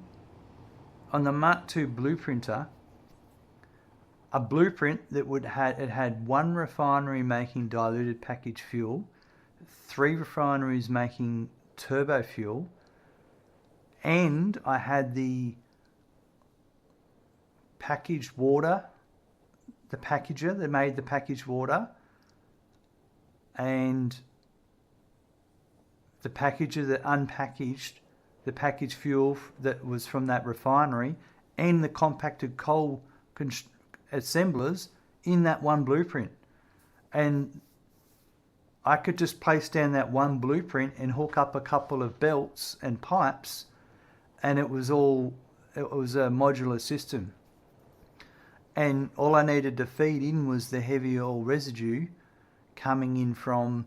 Speaker 1: on the Mark II blueprinter, a blueprint that had 1 refinery making diluted packaged fuel, 3 refineries making turbo fuel, and I had the packaged water, the packager that made the packaged water, and the packager that unpackaged the packaged fuel that was from that refinery, and the compacted coal assemblers in that one blueprint. And I could just place down that one blueprint and hook up a couple of belts and pipes, and it was a modular system. And all I needed to feed in was the heavy oil residue coming in from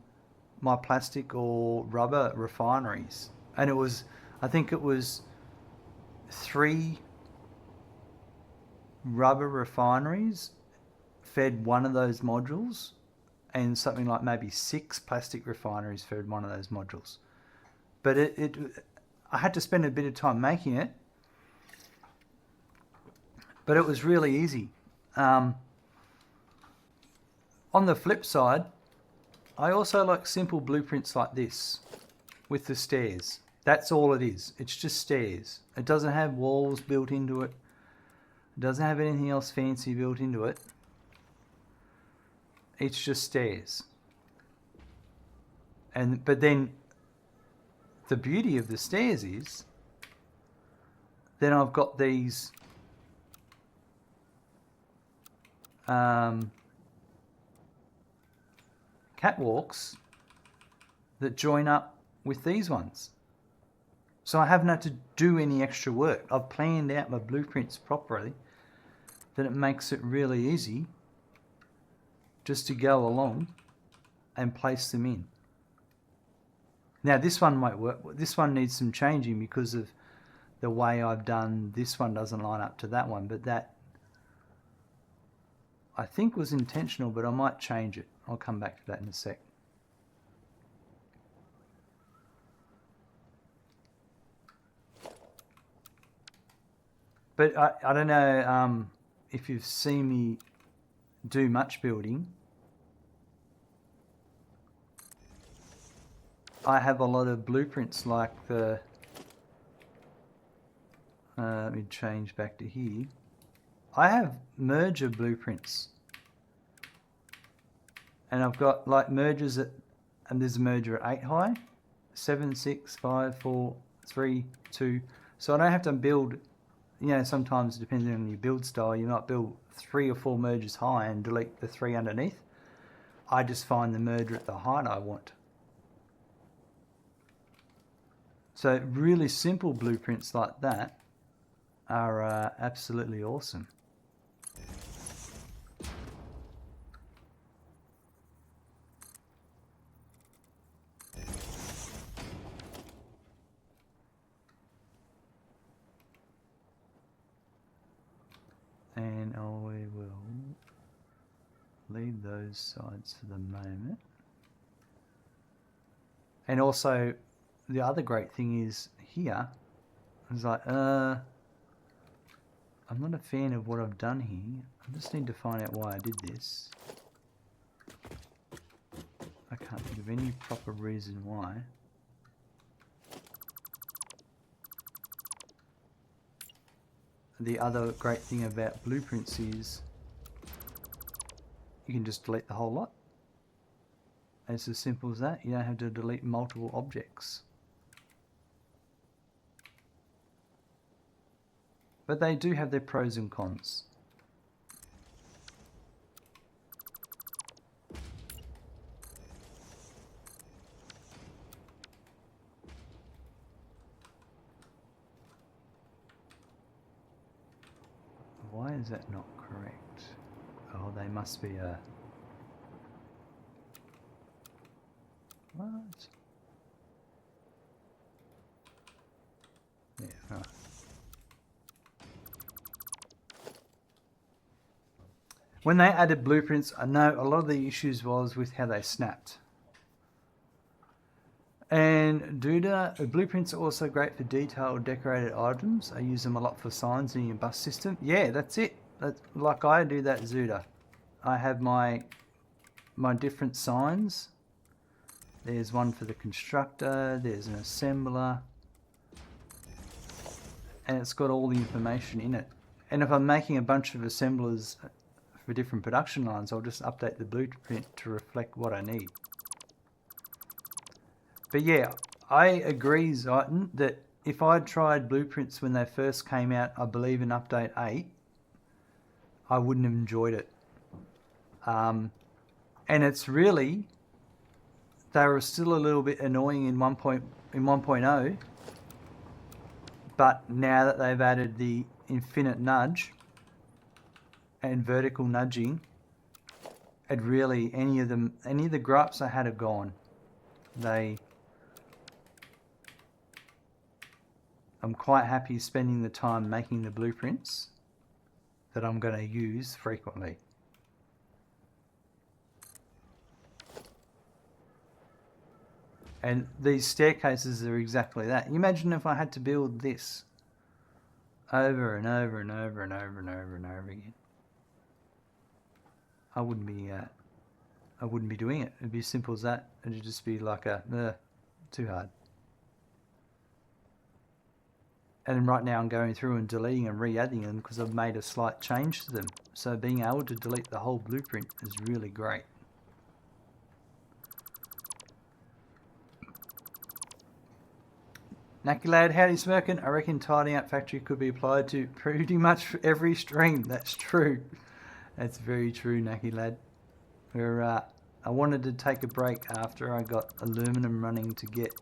Speaker 1: my plastic or rubber refineries. And I think it was 3 rubber refineries fed one of those modules, and something like maybe 6 plastic refineries fed one of those modules. But I had to spend a bit of time making it, but it was really easy. On the flip side, I also like simple blueprints like this with the stairs. That's all it is. It's just stairs. It doesn't have walls built into it. It doesn't have anything else fancy built into it. It's just stairs. But then the beauty of the stairs is then I've got these catwalks that join up with these ones. So I haven't had to do any extra work. I've planned out my blueprints properly, that it makes it really easy just to go along and place them in. Now this one might work. This one needs some changing because of the way I've done. This one doesn't line up to that one, but that I think was intentional, but I might change it. I'll come back to that in a sec. But I don't know if you've seen me do much building. I have a lot of blueprints like the... let me change back to here. I have merger blueprints. And I've got like mergers at... And there's a merger at 8 high. 7, 6, 5, 4, 3, 2. So I don't have to build... You know, sometimes depending on your build style, you might build 3 or 4 mergers high and delete the 3 underneath. I just find the merger at the height I want. So really simple blueprints like that are absolutely awesome. And I will leave those sides for the moment. And also, the other great thing is here, I was like, I'm not a fan of what I've done here. I just need to find out why I did this. I can't think of any proper reason why. The other great thing about blueprints is you can just delete the whole lot. It's as simple as that. You don't have to delete multiple objects. But they do have their pros and cons. Why is that not correct? Oh, they must be a... What? Yeah, right. When they added blueprints, I know a lot of the issues was with how they snapped. And blueprints are also great for detailed decorated items. I use them a lot for signs in your bus system. Yeah, that's it. Like I do that, Zuda. I have my different signs. There's one for the constructor, there's an assembler, and it's got all the information in it. And if I'm making a bunch of assemblers for different production lines, I'll just update the blueprint to reflect what I need. But yeah, I agree, Zayton, that if I'd tried blueprints when they first came out, I believe in update 8, I wouldn't have enjoyed it. And it's really, they were still a little bit annoying in 1.0, but now that they've added the infinite nudge and vertical nudging, it really, any of the gripes I had are gone. I'm quite happy spending the time making the blueprints that I'm going to use frequently. And these staircases are exactly that. You imagine if I had to build this over and over and over and over and over and over again. I wouldn't be doing it. It'd be as simple as that. It'd just be like too hard. And right now I'm going through and deleting and re-adding them because I've made a slight change to them. So being able to delete the whole blueprint is really great. Nacky Lad, howdy smirking. I reckon tidying up factory could be applied to pretty much every stream. That's true. That's very true, Nacky Lad. I wanted to take a break after I got aluminum running to get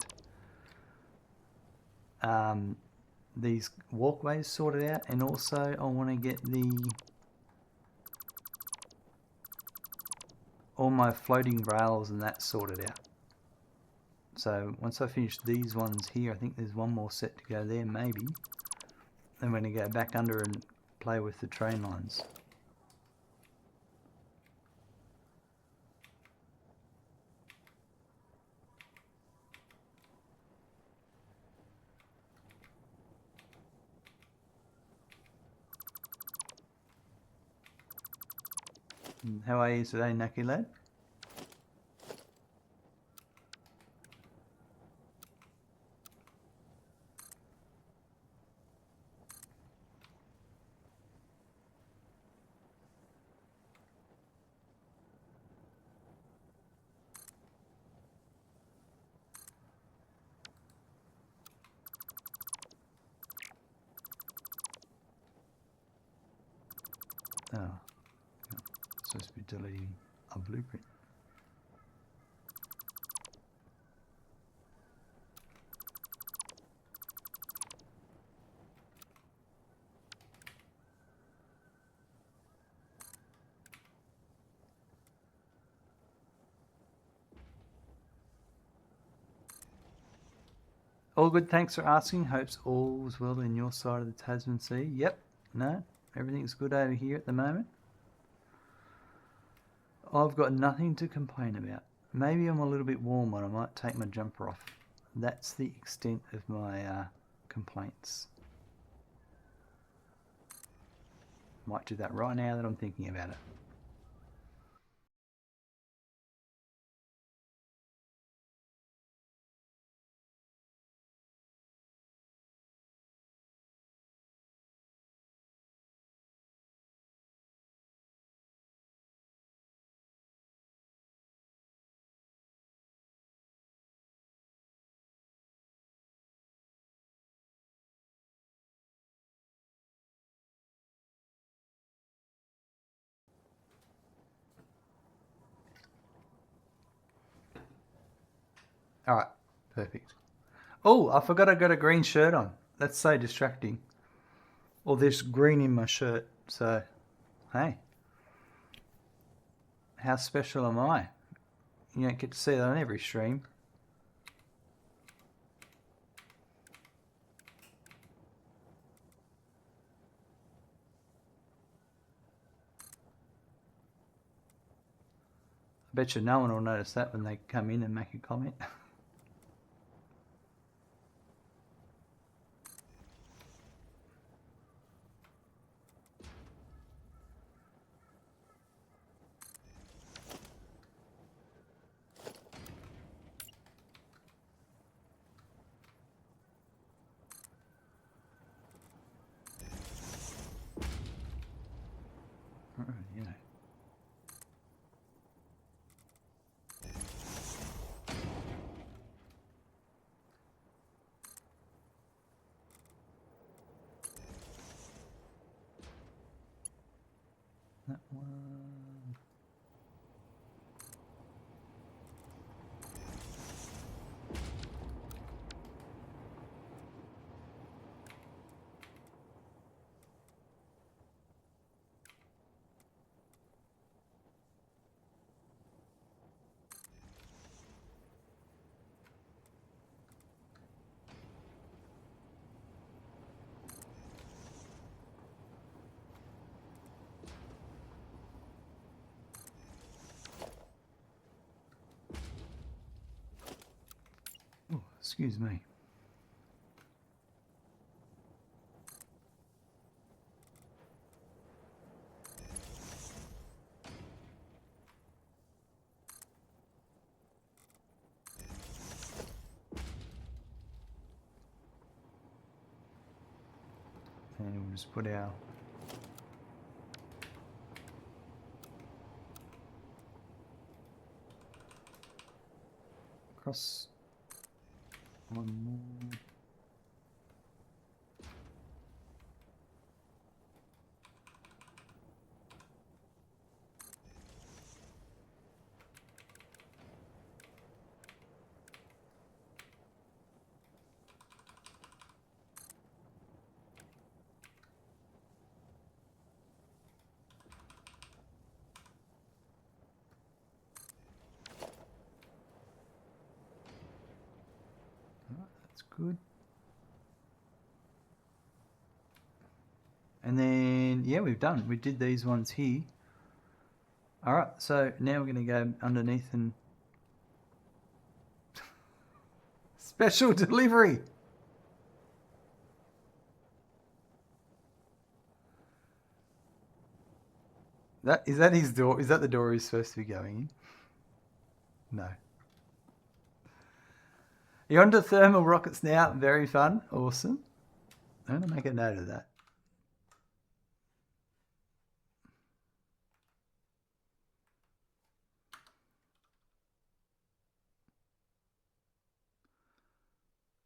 Speaker 1: these walkways sorted out, and also I want to get all my floating rails and that sorted out. So once I finish these ones here, I think there's one more set to go there maybe. I'm going to go back under and play with the train lines. How are you today, Nacky Lad? Oh, yeah. Supposed to be deleting a blueprint. All good, thanks for asking. Hopes all's well in your side of the Tasman Sea. Yep, no, everything's good over here at the moment. I've got nothing to complain about. Maybe I'm a little bit warm and I might take my jumper off. That's the extent of my complaints. Might do that right now that I'm thinking about it. Alright, perfect. Oh, I forgot I got a green shirt on. That's so distracting. Or there's green in my shirt, so hey. How special am I? You don't get to see that on every stream. I bet you no one will notice that when they come in and make a comment. You know. That one. Excuse me. And we'll just put our across one more. That's good. And then, yeah, we did these ones here. All right, so now we're going to go underneath and special delivery. Is that his door? Is that the door he's supposed to be going in? No. You're onto thermal rockets now. Very fun. Awesome. I'm going to make a note of that.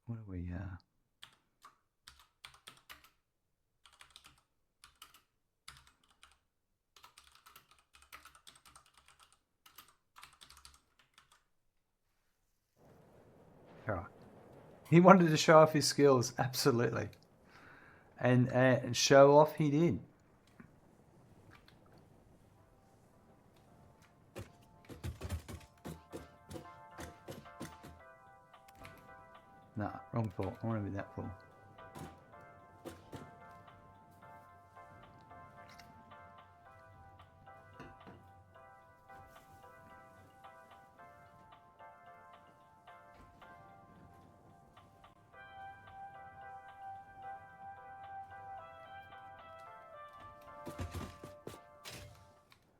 Speaker 1: What are we? All right. He wanted to show off his skills, absolutely, and show off he did. Nah, wrong full. I want to be that full.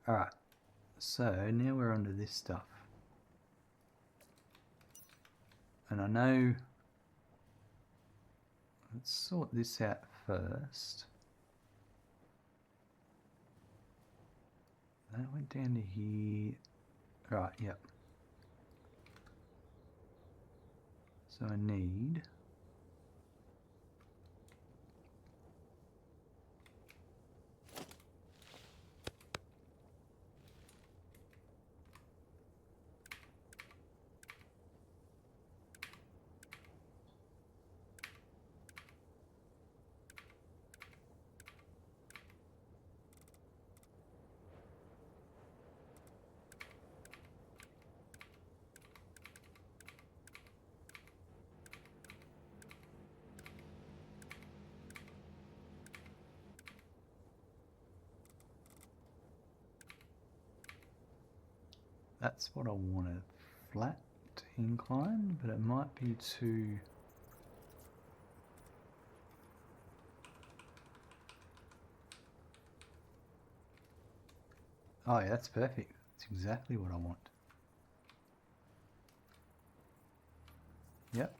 Speaker 1: All right, so now we're onto this stuff. And I know, let's sort this out first. That went down to here. Right, yep. So I need that's what I wanted. Flat incline, but it might be too... Oh yeah, that's perfect. That's exactly what I want. Yep.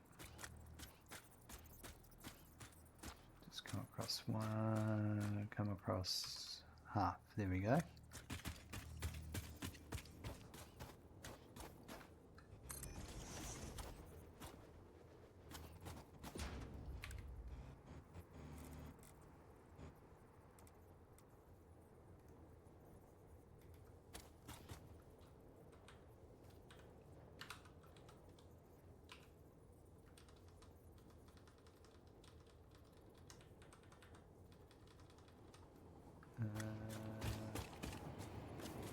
Speaker 1: Just come across one, come across half. There we go.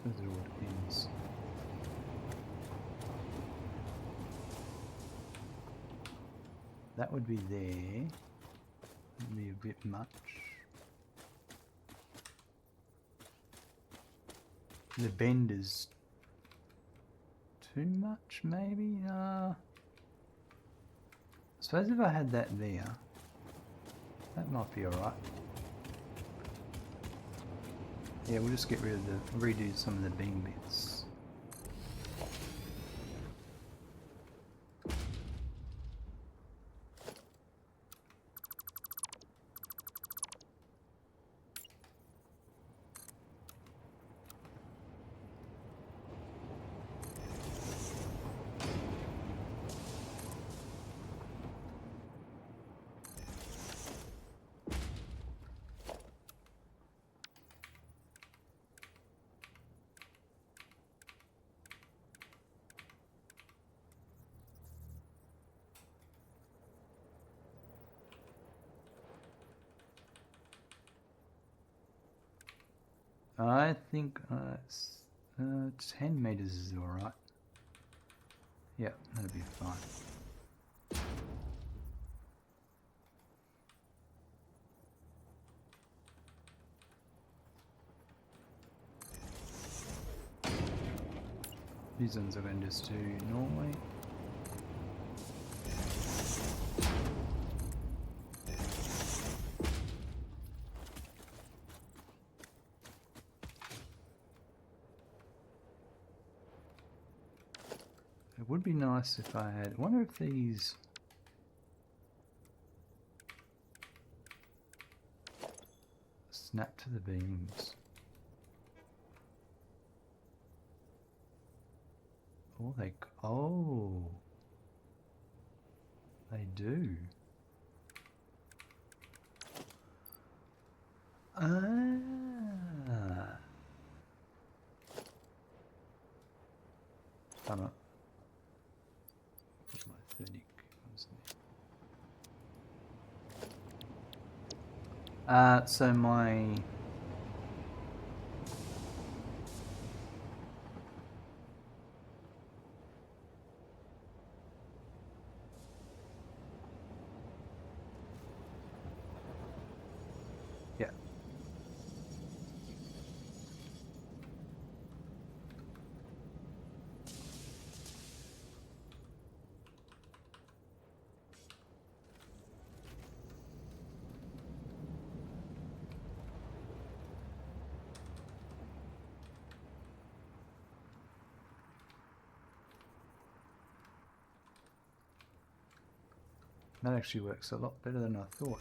Speaker 1: Those are all pins. That would be there. Would be a bit much. The bend is too much, maybe? suppose if I had that there, that might be alright. Yeah, we'll just get rid of redo some of the beam bits. I think 10 meters is alright. Yeah, that'll be fine. These ones I'm going to just do normally. It would be nice if I had. I wonder if these. Snap to the beams. Oh, oh, they do. Ah. Hold on. Put my 30 coins there. So my. Yeah. That actually works a lot better than I thought.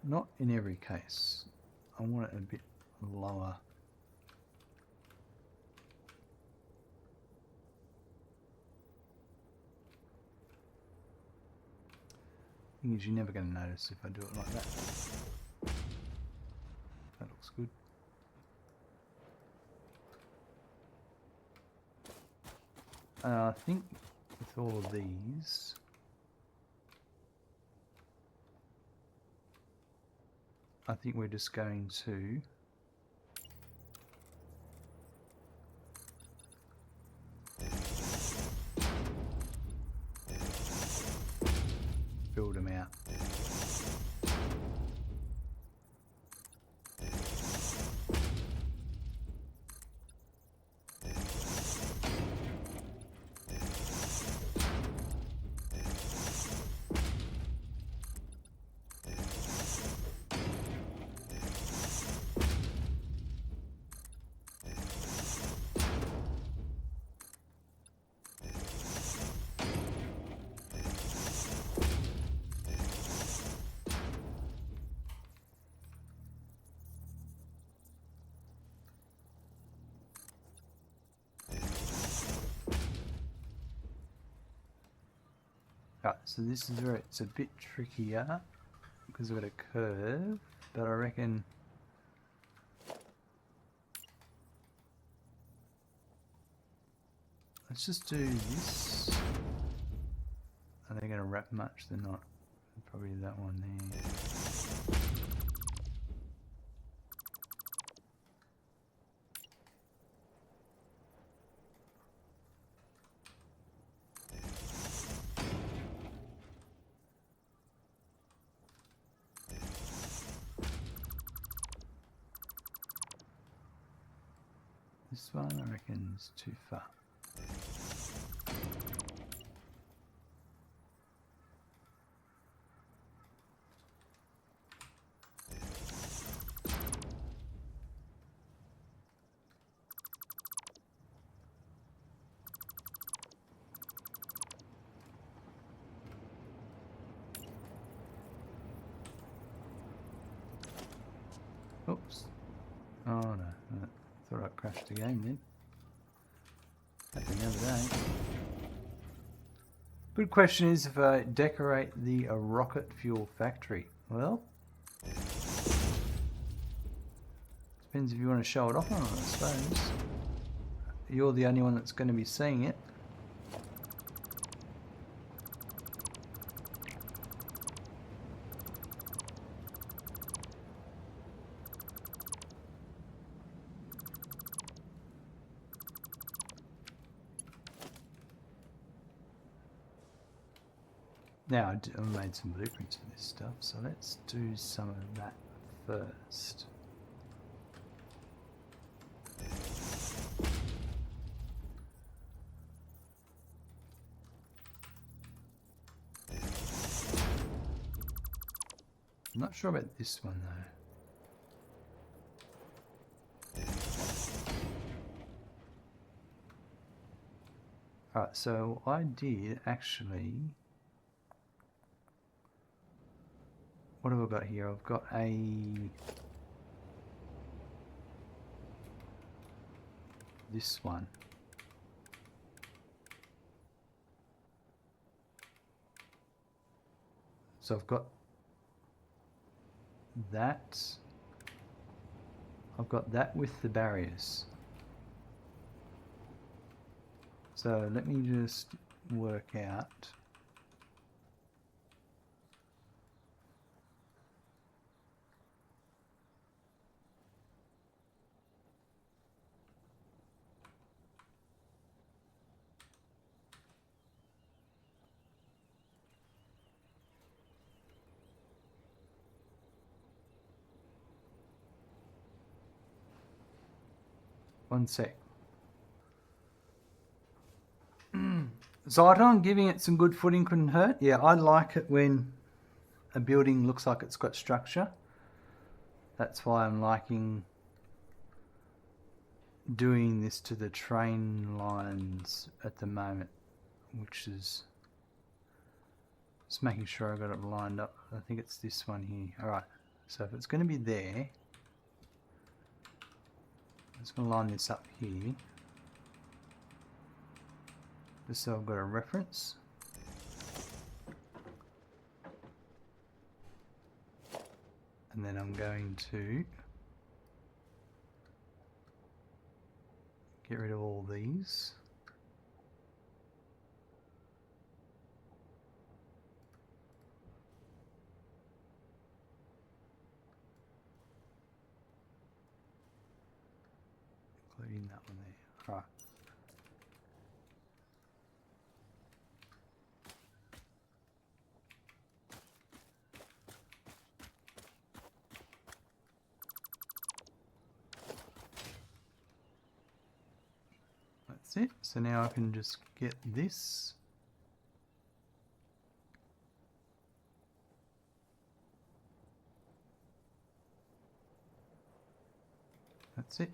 Speaker 1: Not in every case. I want it a bit lower. Thing is, you're never going to notice if I do it like that. That looks good. I think with all of these, I think we're just going to build them out. Right, so this is where it's a bit trickier because we've got a curve, but I reckon let's just do this. Are they going to wrap much? They're not. Probably that one there. This one I reckon is too far. Oops. Oh no, I thought I crashed the game then. Happened the other day. Good question is if I decorate the rocket fuel factory. Well, depends if you want to show it off or not, I suppose. You're the only one that's going to be seeing it. Now, I made some blueprints for this stuff, so let's do some of that first. I'm not sure about this one though. Alright, so I did actually... What have I got here? I've got this one. So I've got that. I've got that with the barriers. So let me just work out. One sec. So I thought giving it some good footing couldn't hurt. Yeah, I like it when a building looks like it's got structure. That's why I'm liking doing this to the train lines at the moment, which is just making sure I got it lined up. I think it's this one here. Alright, so if it's going to be there, I'm just going to line this up here, just so I've got a reference. And then I'm going to get rid of all these. Including that one there. Right. That's it. So now I can just get this. That's it.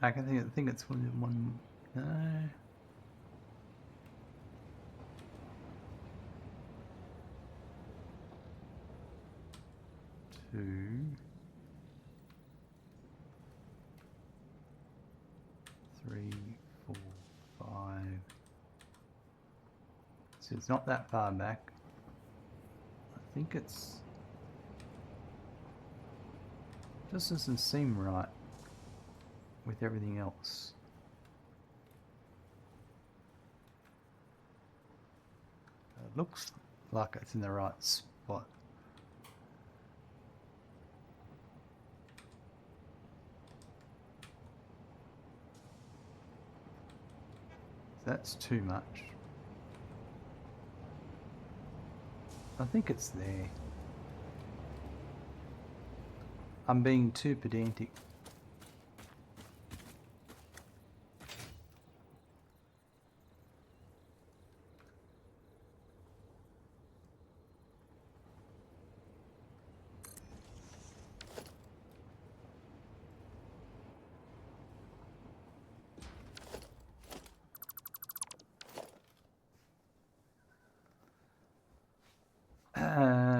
Speaker 1: I think it's one. No. 2, 3, 4, 5. So it's not that far back. I think it's just doesn't seem right with everything else. It looks like it's in the right spot. That's too much. I think it's there. I'm being too pedantic.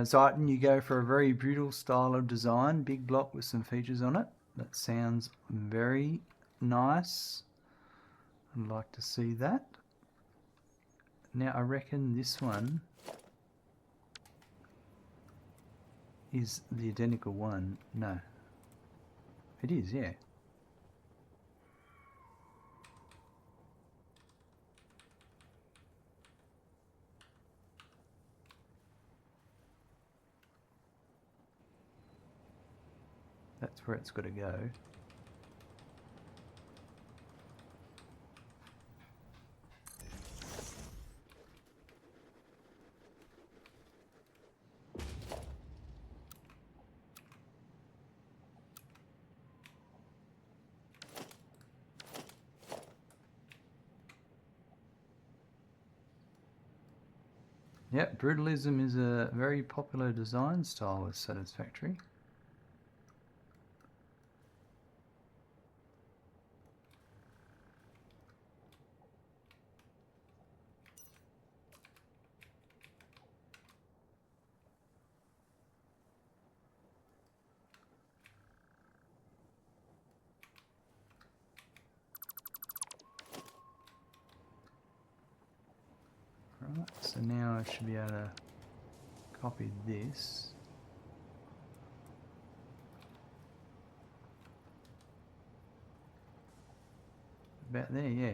Speaker 1: Zeiton, you go for a very brutal style of design, big block with some features on it. That sounds very nice. I'd like to see that. Now I reckon this one is the identical one. No. It is, yeah. That's where it's got to go. Yep, brutalism is a very popular design style with Satisfactory. Right, so now I should be able to copy this. About there, yeah.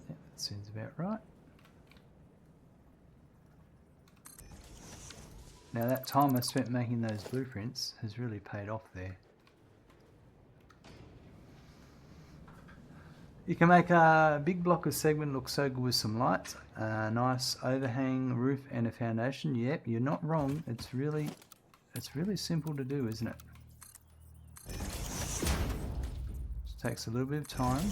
Speaker 1: That seems about right. Now that time I spent making those blueprints has really paid off there. You can make a big block of segment look so good with some lights, a nice overhang roof and a foundation. Yep, you're not wrong. It's really simple to do, isn't it? Just takes a little bit of time.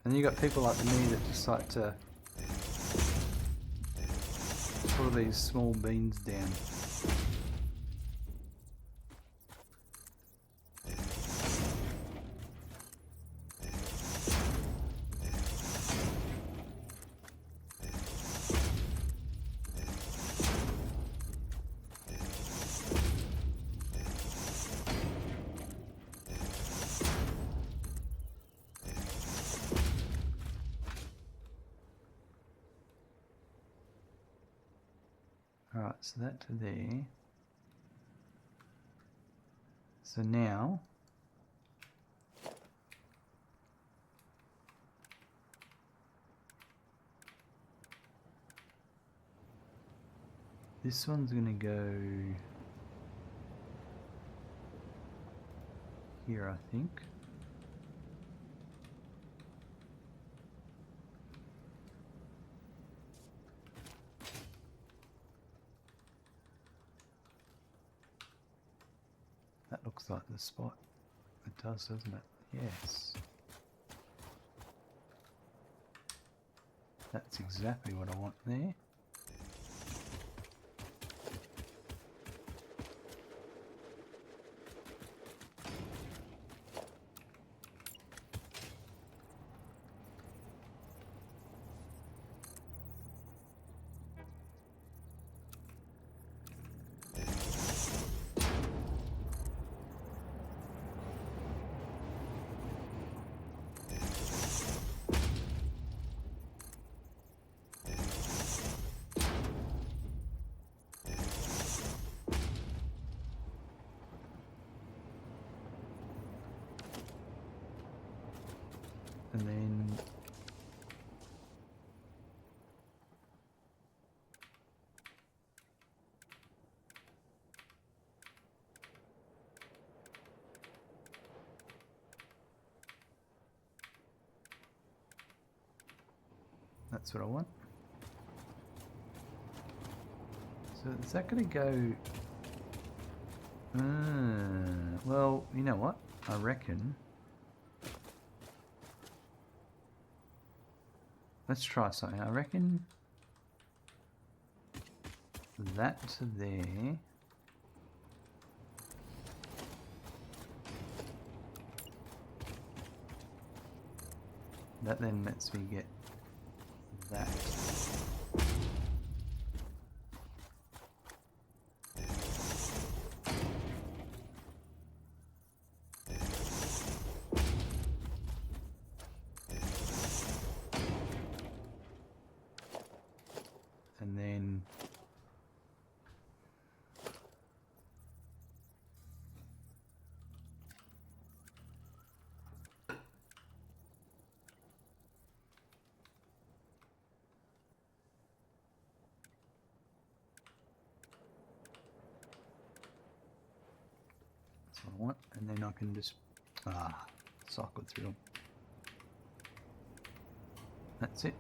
Speaker 1: And you got people like me that just like to put all these small beans down. Alright, so that to there. So now this one's gonna go here, I think. That looks like the spot. It does, doesn't it? Yes. That's exactly what I want there. That's what I want. So is that going to go... well, you know what? I reckon... Let's try something. I reckon... that to there... That then lets me get that. And then that's what I want, and then I can just cycle through them. That's it.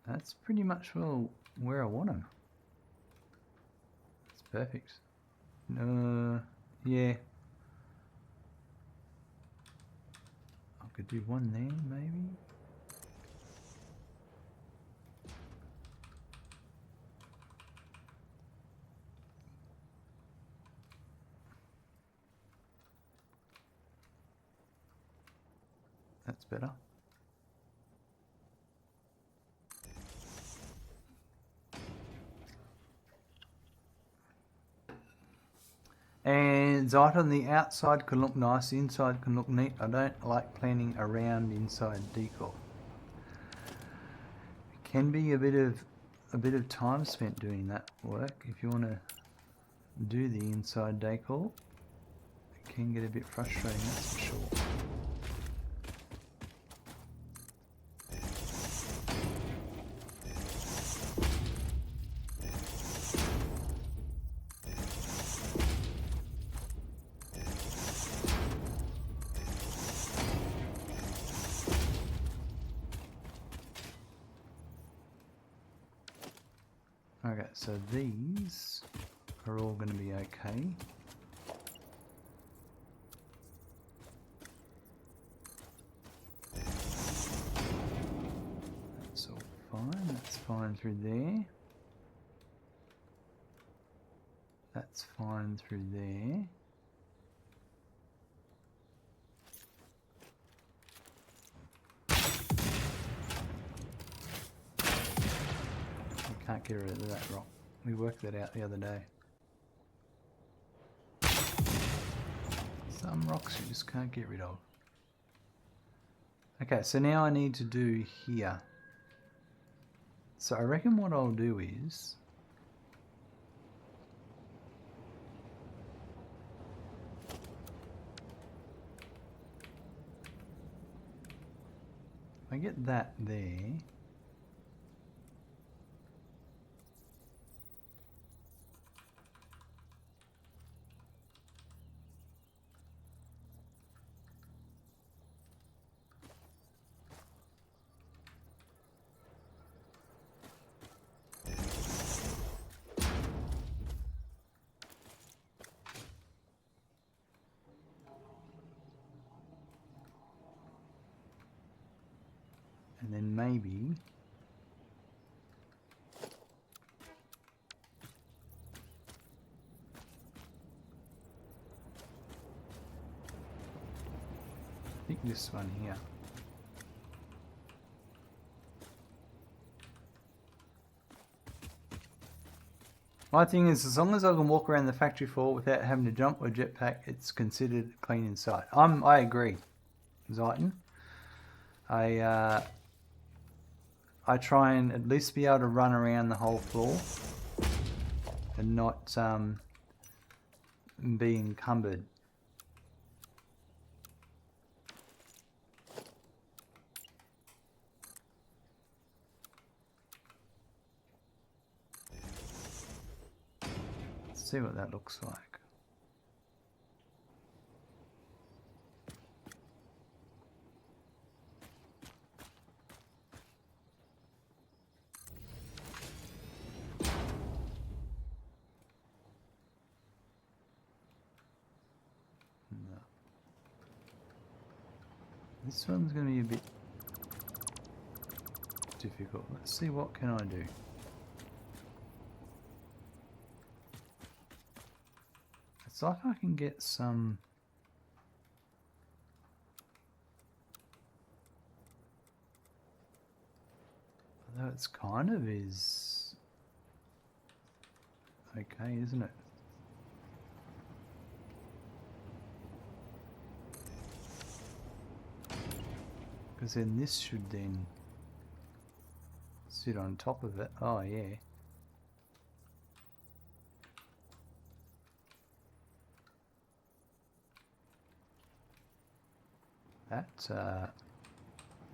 Speaker 1: That's pretty much well where I want them. That's perfect. Yeah. I could do one there, maybe. That's better. And Zite on the outside can look nice, the inside can look neat. I don't like planning around inside decor. It can be a bit of time spent doing that work. If you want to do the inside decor, it can get a bit frustrating, that's for sure. Okay, so these are all going to be okay. That's all fine. That's fine through there. That's fine through there. Can't get rid of that rock. We worked that out the other day. Some rocks you just can't get rid of. Okay, so now I need to do here. So I reckon what I'll do is... if I get that there... and then maybe I think this one here. My thing is, as long as I can walk around the factory floor without having to jump or jetpack, it's considered clean inside. I agree, Zayton. I try and at least be able to run around the whole floor and not be encumbered. see what that looks like. No. This one's going to be a bit difficult. Let's see, what can I do? It's like I can get some... Although it's kind of is... okay, isn't it? Because then this should then sit on top of it. Oh yeah. That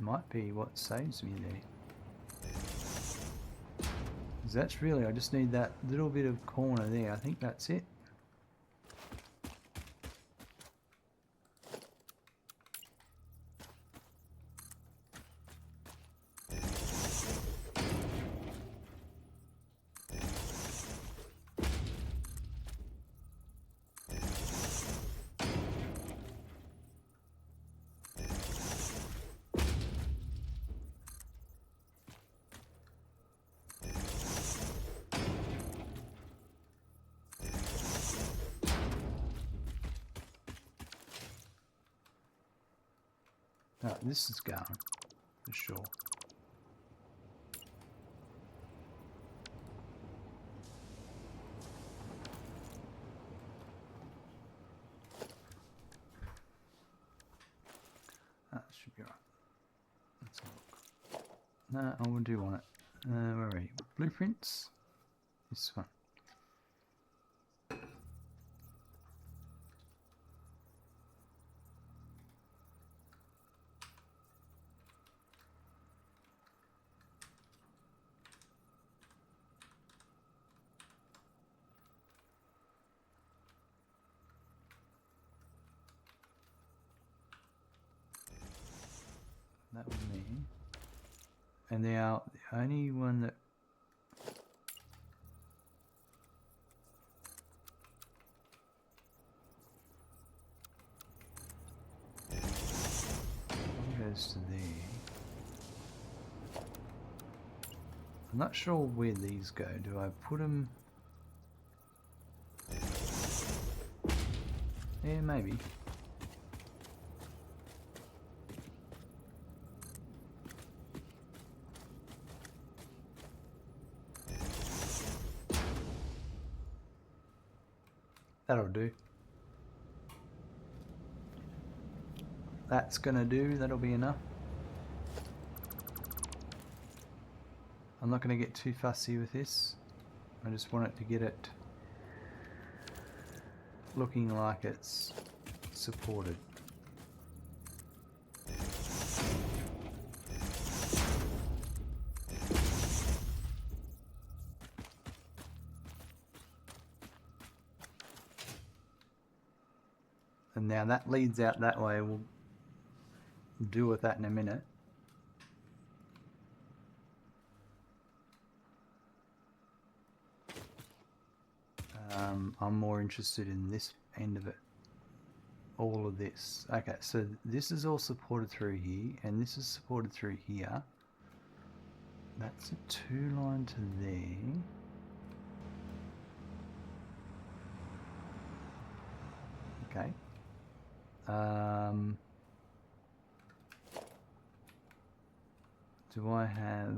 Speaker 1: might be what saves me there. 'Cause that's really, I just need that little bit of corner there. I think that's it. No, this is going, for sure. That should be right. Let's have a look. No, I do want it. Where are you? Blueprints? This one. That was me. And now the only one that goes to there. I'm not sure where these go. Do I put them? Yeah, maybe. That'll do. That's gonna do, that'll be enough. I'm not gonna get too fussy with this. I just want it to get it looking like it's supported. And now that leads out that way. We'll deal with that in a minute. I'm more interested in this end of it. All of this. Okay, so this is all supported through here, and this is supported through here. That's a 2-line to there. Okay. Do I have...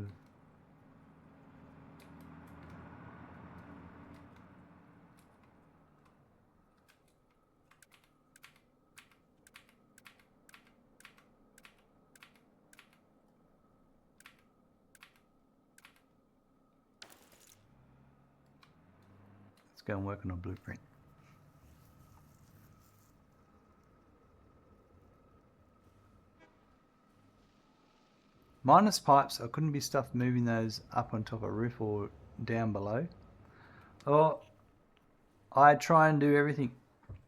Speaker 1: Let's go and work on a blueprint. Minus pipes, I couldn't be stuffed moving those up on top of a roof or down below. Or I try and do everything.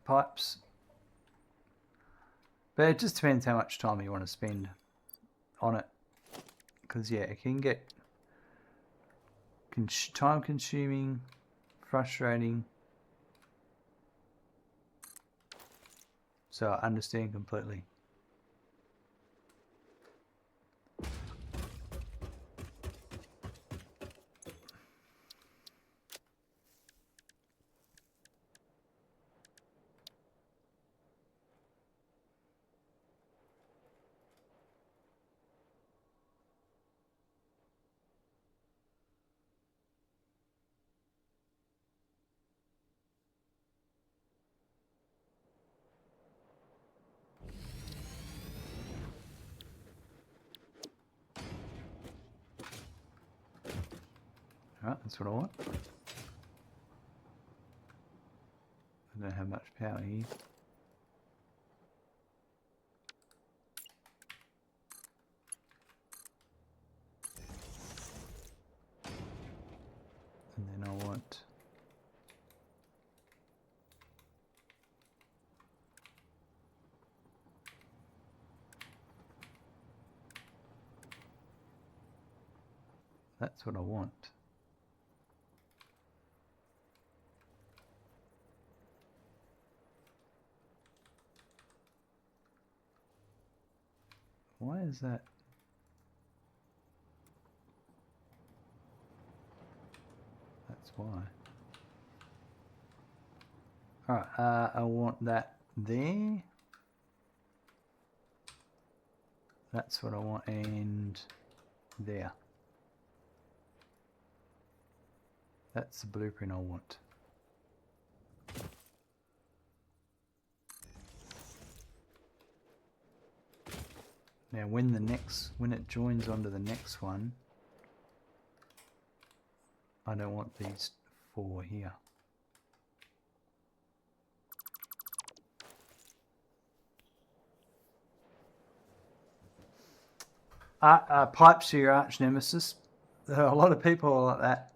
Speaker 1: Pipes. But it just depends how much time you want to spend on it. Because, yeah, it can get time consuming, frustrating. So I understand completely. Alright, that's what I want. I don't have much power here. And then I want that's what I want. Why is that? That's why. Alright, I want that there. That's what I want, and there. That's the blueprint I want. Now when it joins onto the next one, I don't want these 4 here. Pipes are your arch nemesis. There are a lot of people are like that.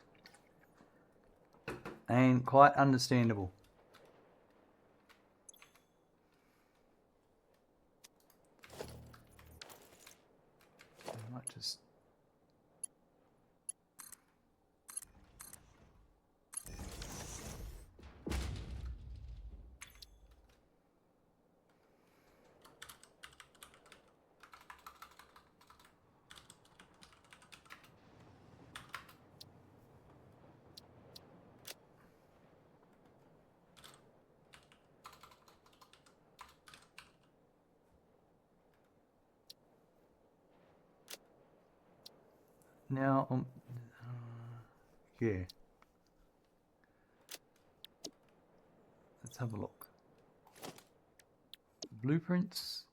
Speaker 1: And quite understandable. I might just... Now, yeah. Let's have a look. Blueprints.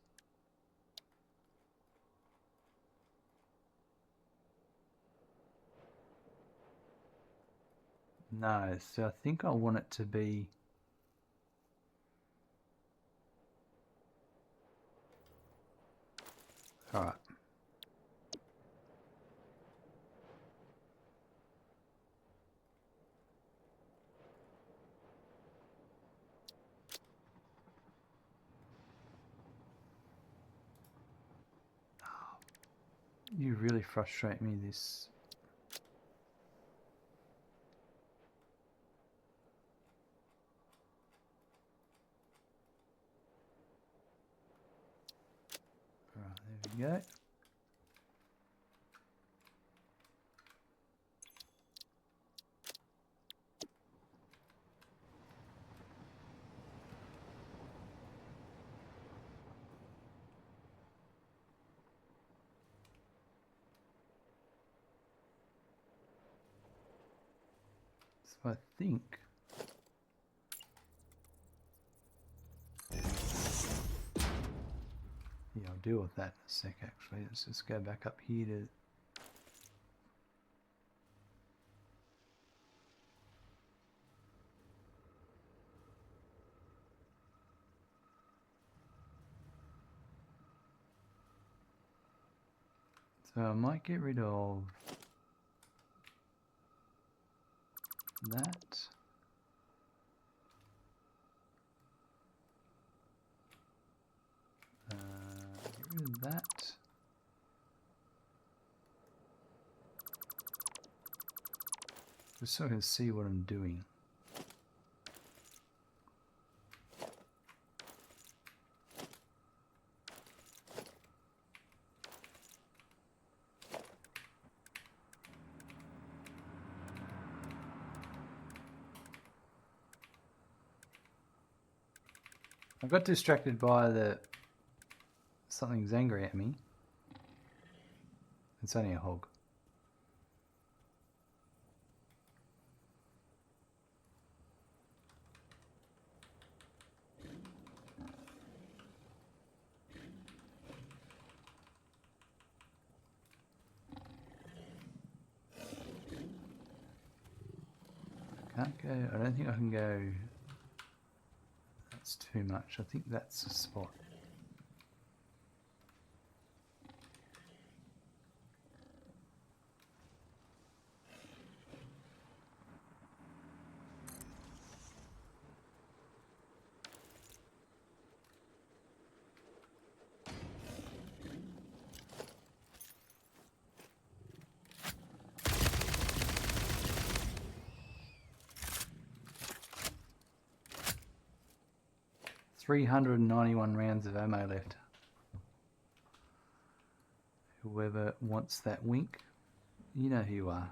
Speaker 1: No, so I think I want it to be... Alright. You really frustrate me, this. Alright, there we go. So I think... Yeah, I'll deal with that in a sec actually. Let's just go back up here to... So I might get rid of that. rid of that. Just so I can see what I'm doing. I got distracted by something's angry at me. It's only a hog. Can't go, I don't think I can go. That's too much. I think that's the spot. $391 rounds of ammo left. Whoever wants that wink, you know who you are.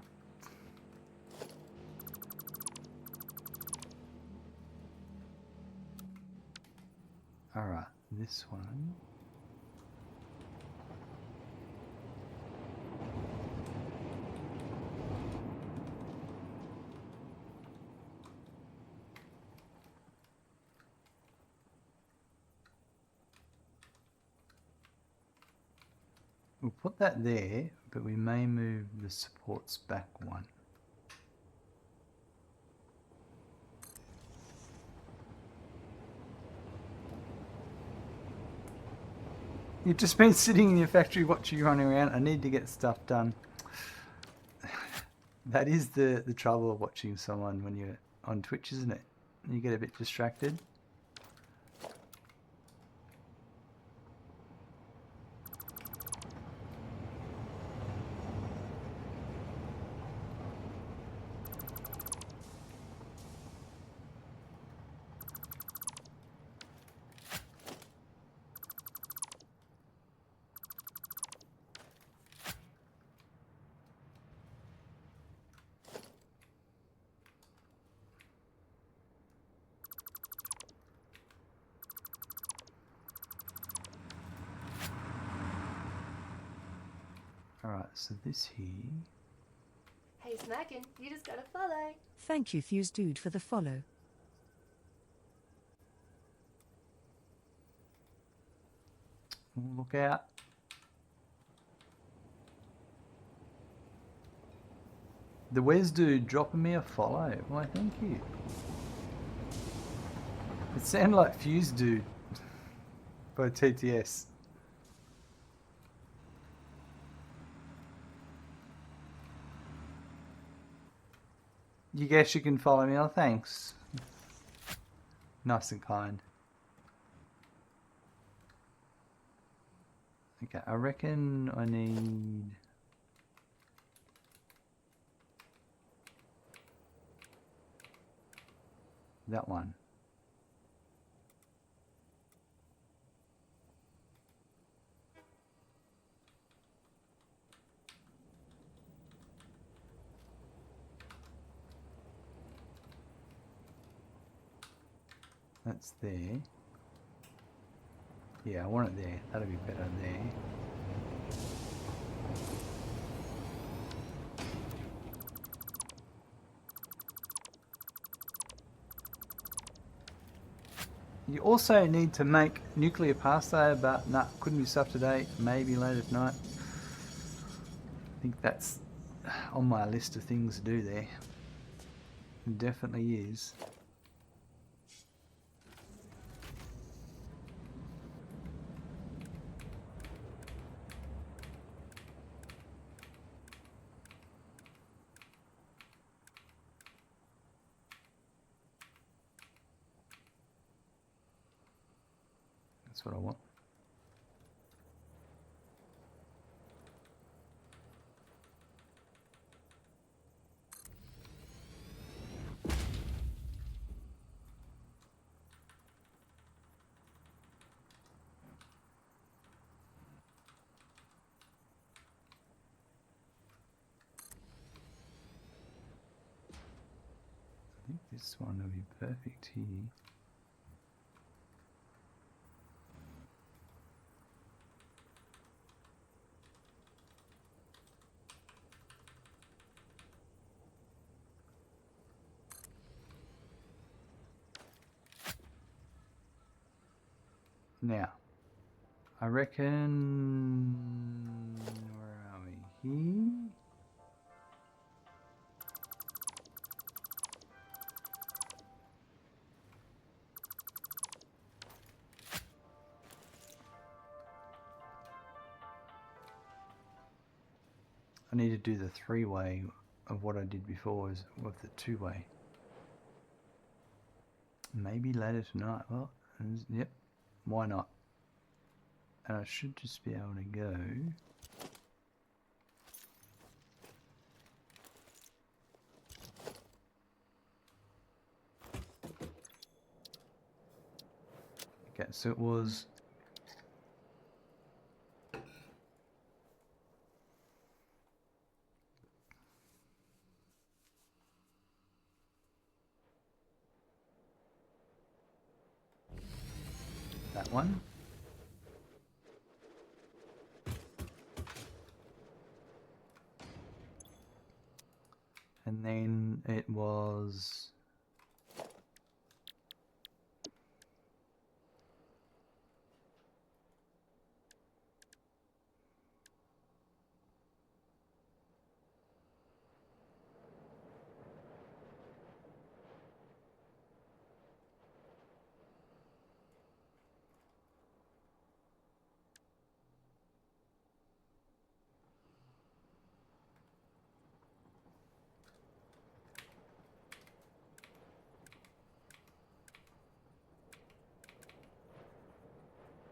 Speaker 1: Alright, this one. We'll put that there, but we may move the supports back one. You've just been sitting in your factory watching you running around. I need to get stuff done. That is the trouble of watching someone when you're on Twitch, isn't it? You get a bit distracted. Alright, so this here.
Speaker 2: Hey Smackin', you just gotta follow.
Speaker 3: Thank you, Fuse Dude, for the follow.
Speaker 1: Look out. The Wes Dude dropping me a follow. Why, thank you. It sounded like Fuse Dude by TTS. You guess you can follow me. Oh, thanks. Nice and kind. Okay, I reckon I need... that one. That's there. Yeah, I want it there. That'll be better there. You also need to make nuclear pasta, but nah, couldn't be stuff today. Maybe later tonight. I think that's on my list of things to do there. It definitely is. That's what I want. This one will be perfect here. Now, I reckon, where are we? Here? I need to do the three-way of what I did before is with the two-way. Maybe later tonight. Well, yep, why not? And I should just be able to go. Okay, so it was that one. And then it was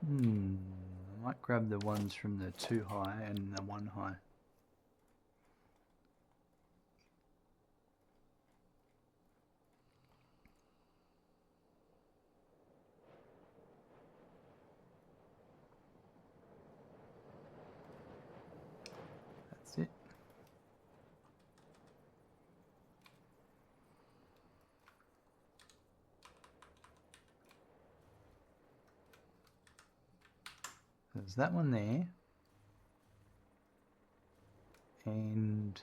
Speaker 1: I might grab the ones from the 2 high and the 1 high. That's it. There's that one there. And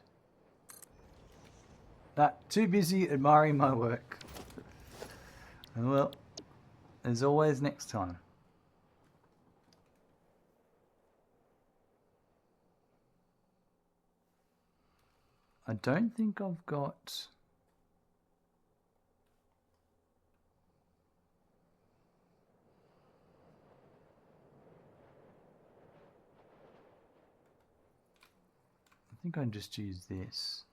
Speaker 1: too busy admiring my work. Well, as always, next time. I don't think I've got... I think I just use this.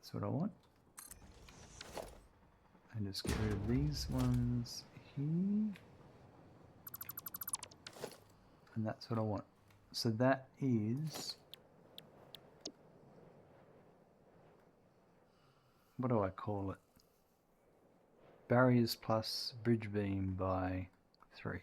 Speaker 1: That's what I want. And just get rid of these ones here. And that's what I want. So that is... what do I call it? Barriers plus bridge beam by 3.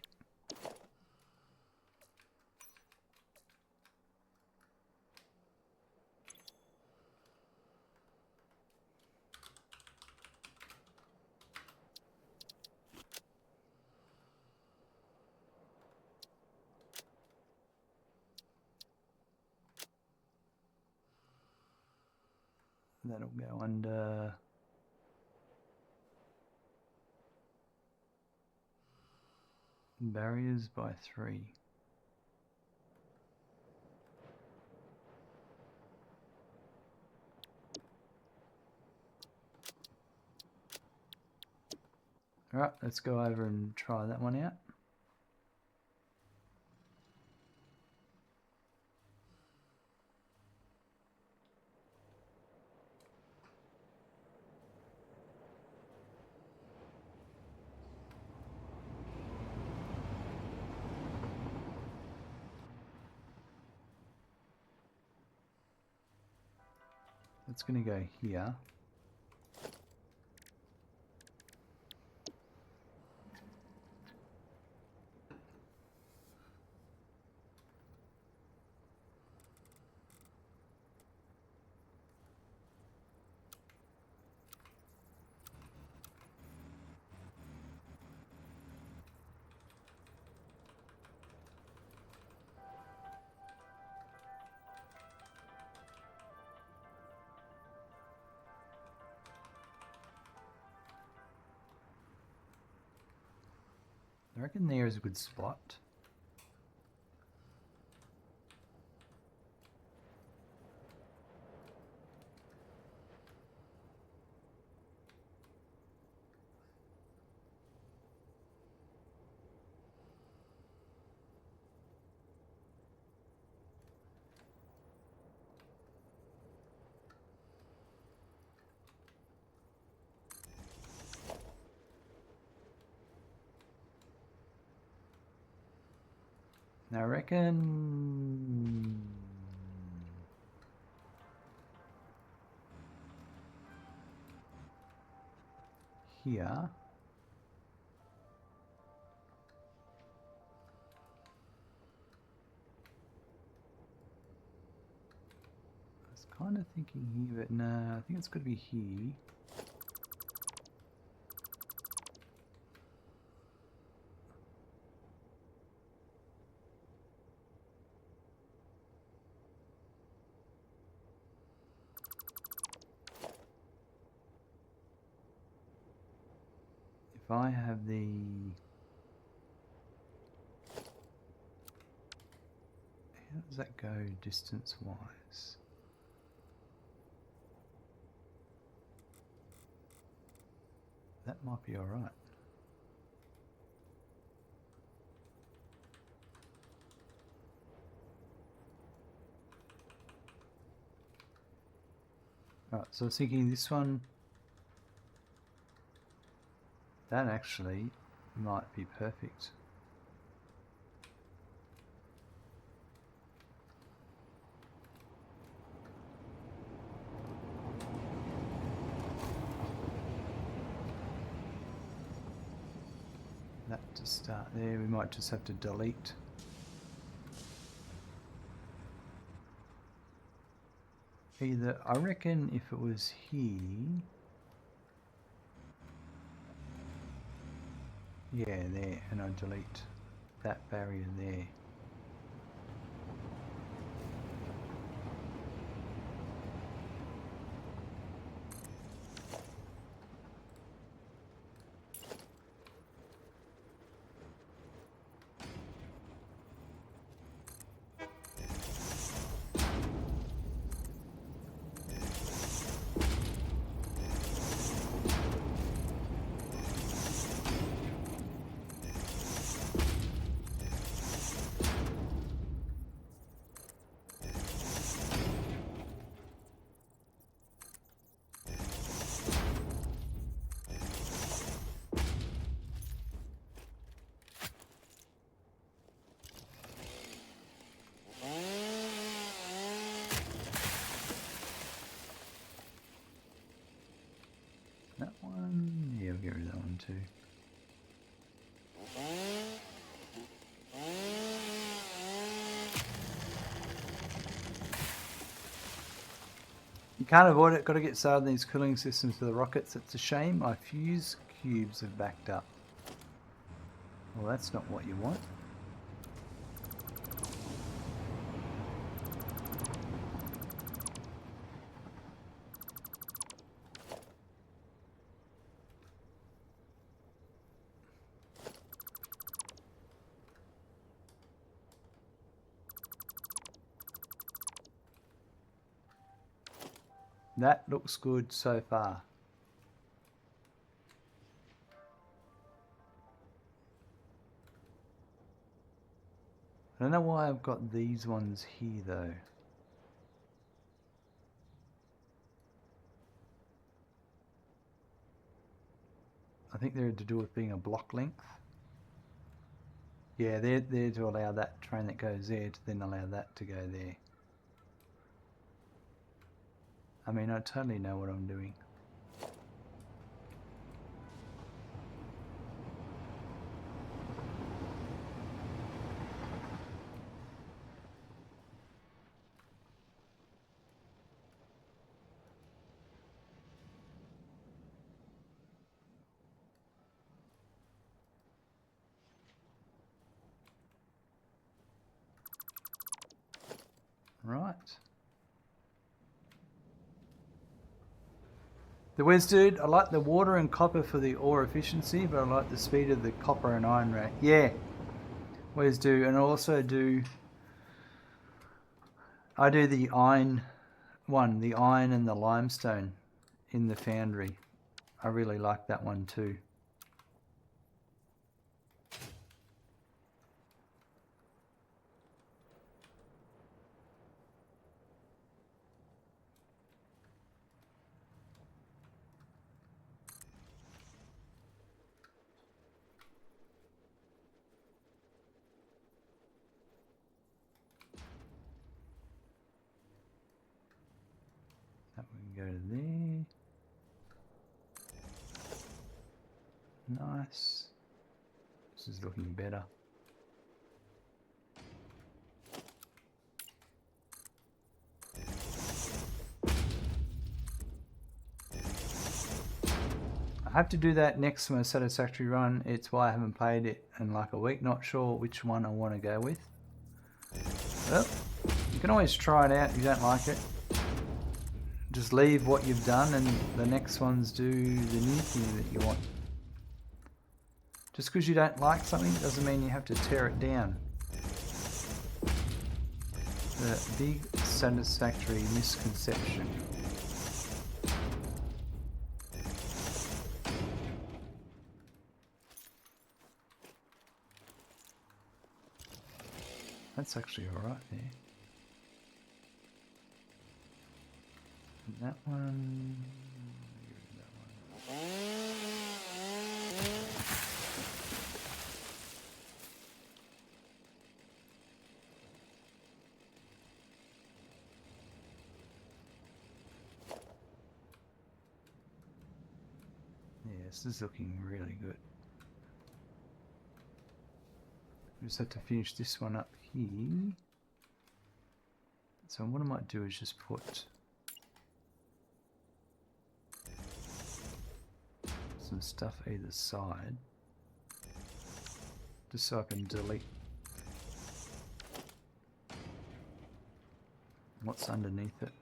Speaker 1: That'll go under barriers by 3. Alright, let's go over and try that one out. It's going to go here. I reckon there is a good spot. Now I reckon here. I was kind of thinking here, but no, I think it's got to be here. If I have the how does that go distance wise? That might be alright. Right, so I was thinking this one, that actually might be perfect. That to start there, we might just have to delete. Either, I reckon if it was here, yeah, there, and I delete that barrier there. That one, yeah, we'll get rid of that one too. You can't avoid it, got to get started on these cooling systems for the rockets. It's a shame my fuse cubes have backed up. Well, that's not what you want. That looks good so far. I don't know why I've got these ones here though. I think they're to do with being a block length. Yeah, they're there to allow that train that goes there to then allow that to go there. I mean, I totally know what I'm doing. Right. The Wes dude, I like the water and copper for the ore efficiency, but I like the speed of the copper and iron rate. Yeah, Wes do, and I also do. I do the iron one, the iron and the limestone in the foundry. I really like that one too. That we can go to there. Nice. This is looking better. I have to do that next to my Satisfactory run. It's why I haven't played it in like a week. Not sure which one I want to go with. Well, you can always try it out if you don't like it. Just leave what you've done and the next ones do the new thing that you want. Just because you don't like something doesn't mean you have to tear it down. The big Satisfactory misconception. That's actually alright there. And that one. That one. Yes, this is looking really good. We just have to finish this one up here. So what I might do is just put some stuff either side, just so I can delete what's underneath it.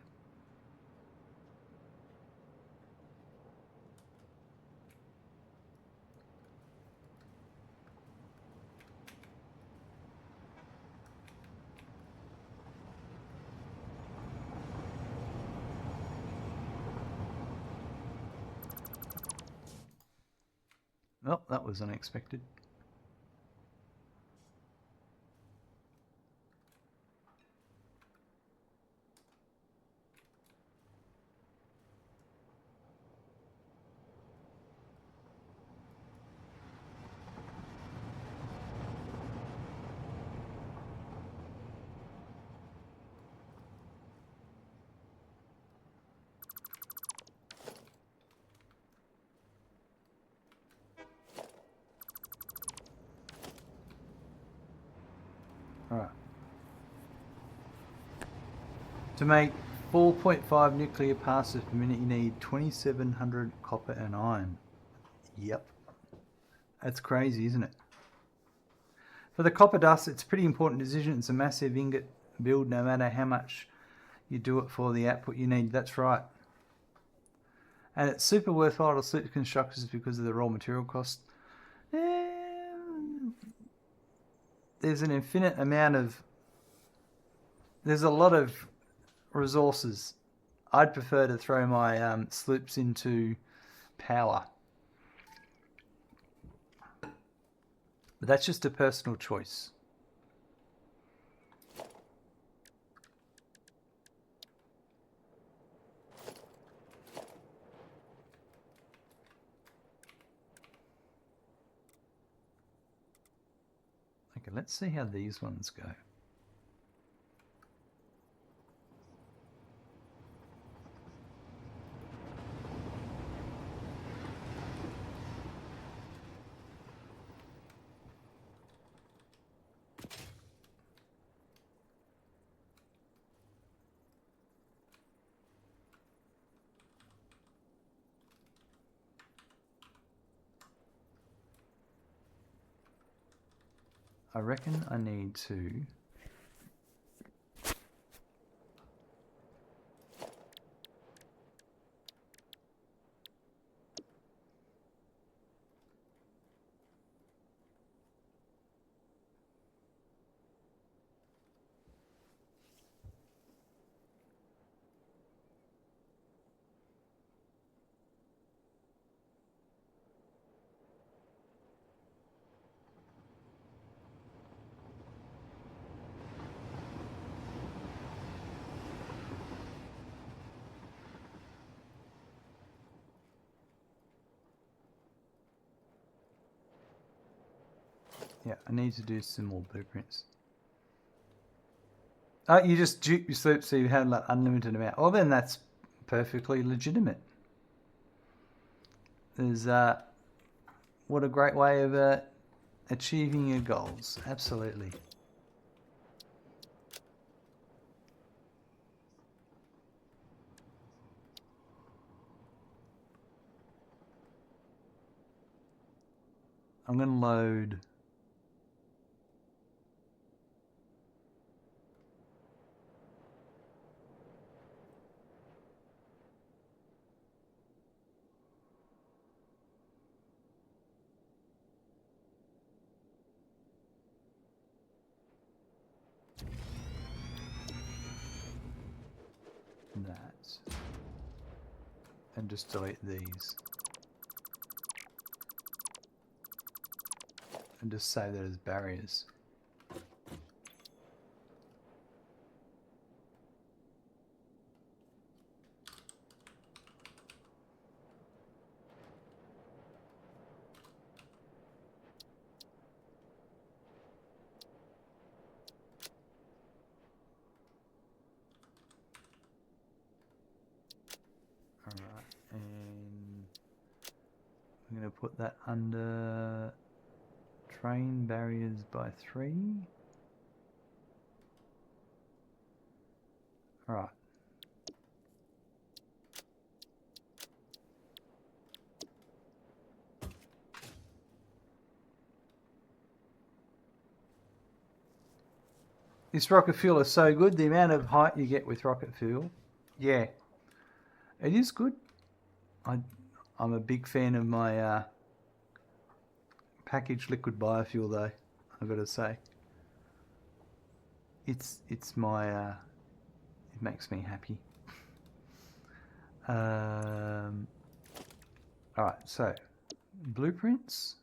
Speaker 1: Well, that was unexpected. Alright. To make 4.5 nuclear passes per minute, you need 2700 copper and iron. Yep. That's crazy, isn't it? For the copper dust, it's a pretty important decision. It's a massive ingot build, no matter how much you do it for the output you need. That's right. And it's super worthwhile to sleep constructors because of the raw material cost. There's an infinite amount of... There's a lot of resources. I'd prefer to throw my sloops into power. But that's just a personal choice. Okay, let's see how these ones go. I reckon I need to... Yeah, I need to do some more blueprints. Oh, you just dupe your sloop so you have like unlimited amount. Well, then that's perfectly legitimate. There's what a great way of achieving your goals. Absolutely. I'm going to load... that. And just delete these. And just save that as barriers. Alright, and I'm going to put that under train barriers by 3. Alright. This rocket fuel is so good, the amount of height you get with rocket fuel. Yeah, it is good. I'm a big fan of my packaged liquid biofuel though, I've got to say. It's my, it makes me happy. Alright, so, blueprints.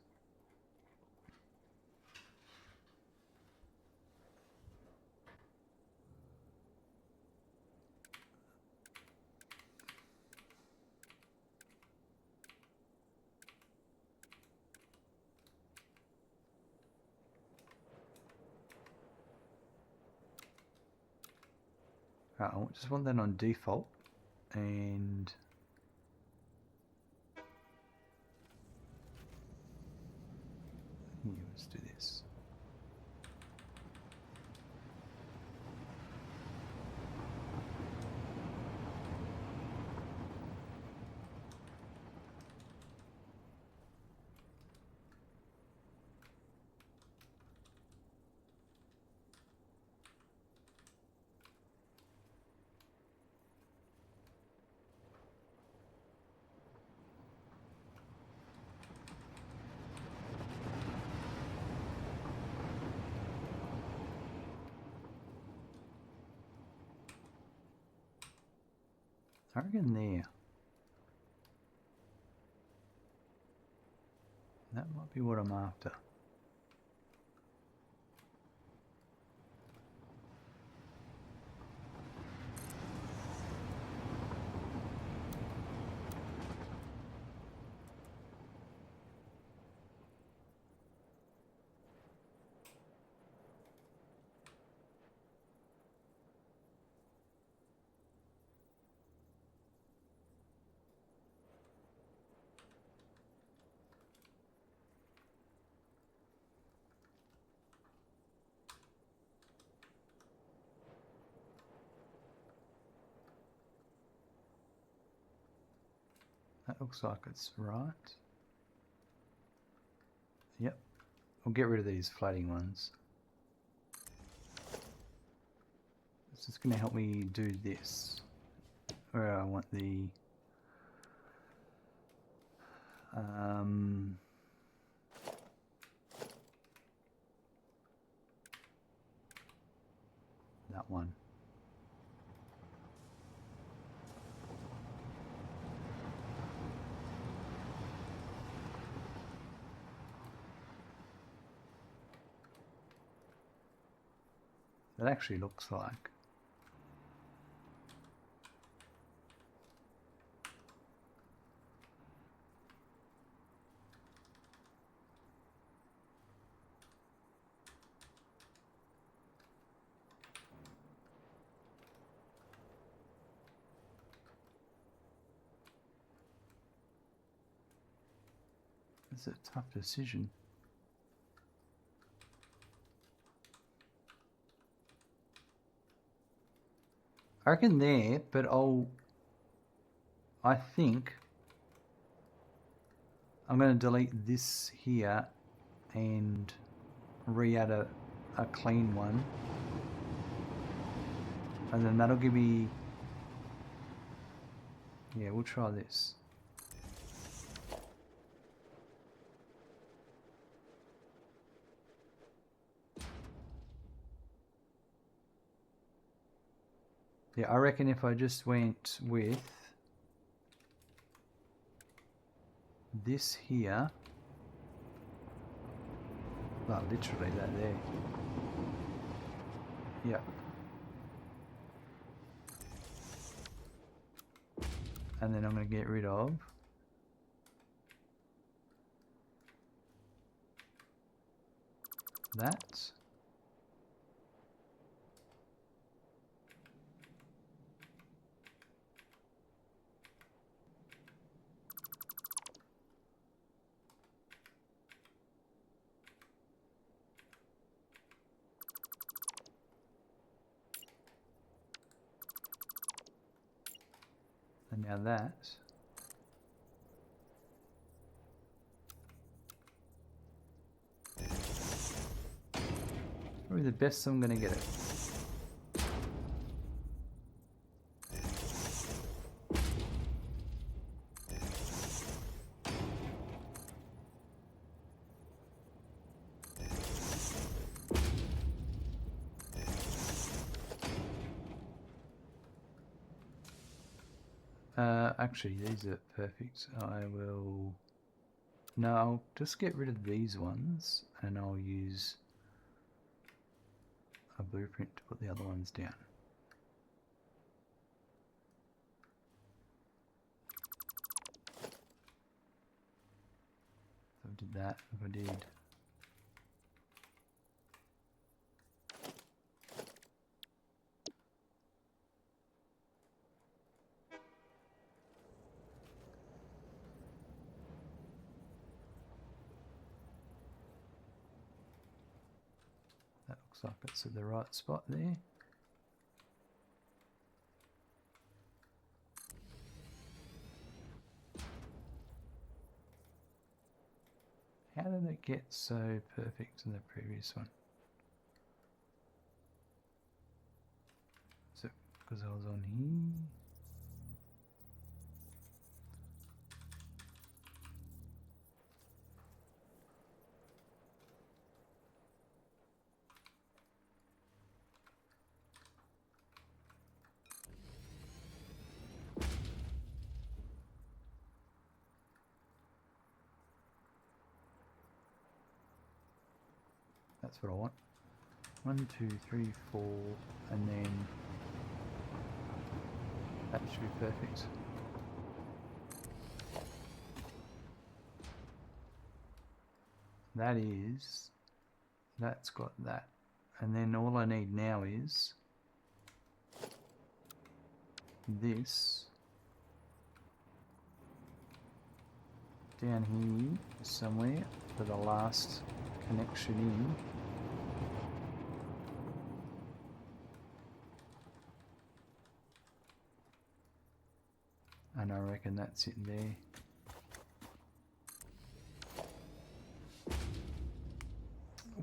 Speaker 1: Right, I just want that on default, and here, let's do this. I reckon there. That might be what I'm after. That looks like it's right. Yep. we'll get rid of these floating ones. It's just going to help me do this. Where I want the that one. That actually looks like. It's a tough decision. I reckon there, but I think I'm going to delete this here and re-add a clean one. And then that'll give me, yeah, we'll try this. Yeah, I reckon if I just went with this here, well, literally that there. Yeah. And then I'm going to get rid of that. And now that. Probably the best I'm going to get it. Actually, these are perfect. I will... No, I'll just get rid of these ones and I'll use a blueprint to put the other ones down. So I did that, if I did... That looks like it's at the right spot there. How did it get so perfect in the previous one? Is it because I was on here? That's what I want. 1, 2, 3, 4, and then that should be perfect. That's got that. And then all I need now is this down here somewhere for the last connection in. And I reckon that's it there.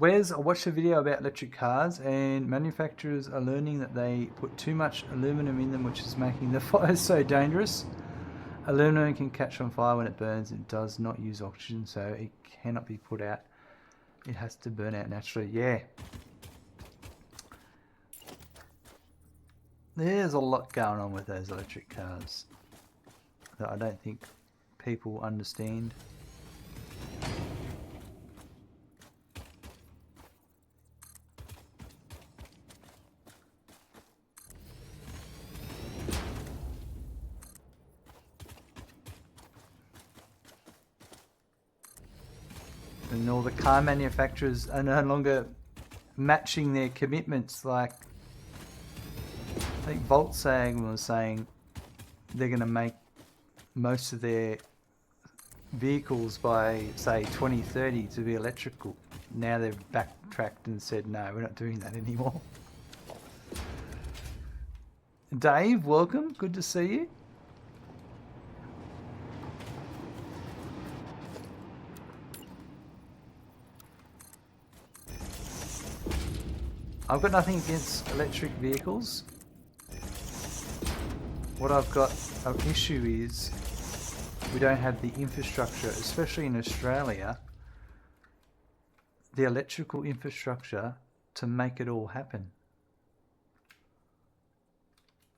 Speaker 1: I watched a video about electric cars, and manufacturers are learning that they put too much aluminum in them, which is making the fire so dangerous. Aluminum can catch on fire when it burns. It does not use oxygen, so it cannot be put out. It has to burn out naturally. Yeah. There's a lot going on with those electric cars that I don't think people understand. And all the car manufacturers are no longer matching their commitments. Like, I think Volkswagen was saying they're going to make most of their vehicles by, say, 2030 to be electrical. Now they've backtracked and said, no, we're not doing that anymore. Dave, welcome. Good to see you. I've got nothing against electric vehicles. What I've got an issue is we don't have the infrastructure, especially in Australia, the electrical infrastructure to make it all happen.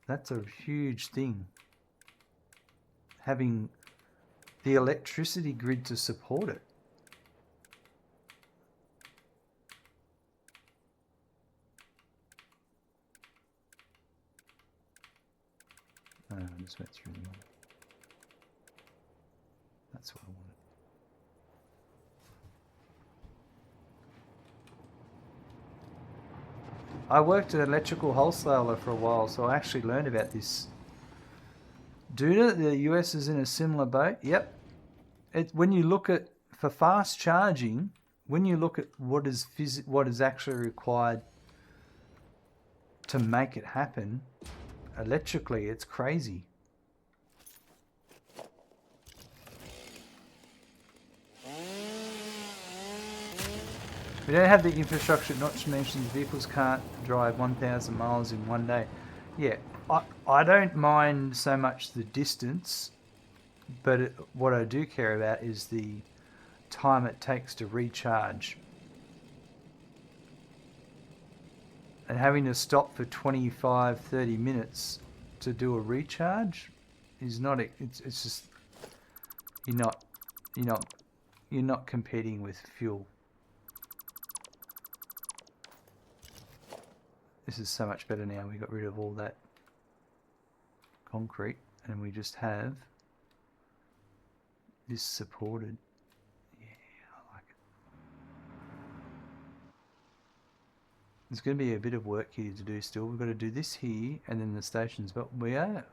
Speaker 1: That's a huge thing. Having the electricity grid to support it. Oh, I just went through the one. That's what I wanted. I worked at an electrical wholesaler for a while, so I actually learned about this. Duda, the US is in a similar boat. Yep. When you look at, for fast charging, when you look at what is actually required to make it happen, electrically, it's crazy. We don't have the infrastructure, not to mention vehicles can't drive 1,000 miles in one day. Yeah, I don't mind so much the distance, but what I do care about is the time it takes to recharge. And having to stop for 25, 30 minutes to do a recharge is not, it's just, you're not competing with fuel. This is so much better now. We got rid of all that concrete and we just have this supported. Yeah, I like it. There's going to be a bit of work here to do still. We've got to do this here and then the stations, but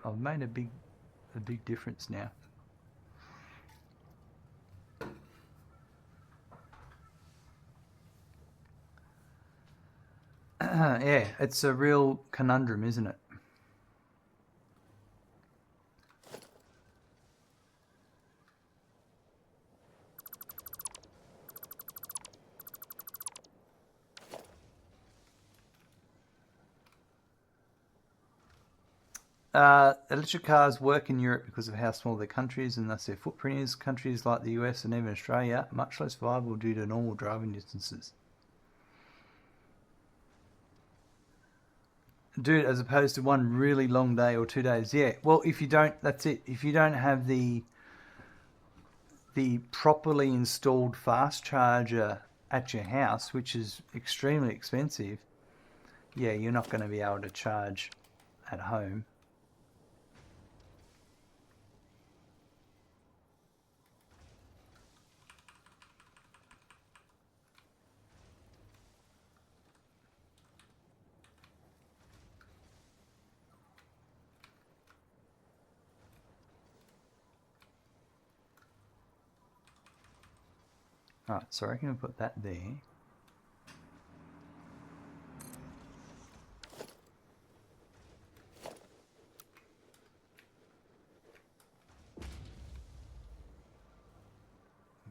Speaker 1: I've made a big difference now. Yeah, it's a real conundrum, isn't it? Electric cars work in Europe because of how small their country is and thus their footprint is. Countries like the US and even Australia are much less viable due to normal driving distances. Dude, as opposed to one really long day or 2 days. Yeah, well, if you don't, that's it. If you don't have the properly installed fast charger at your house, which is extremely expensive, yeah, you're not going to be able to charge at home. Alright, so I reckon we'll put that there.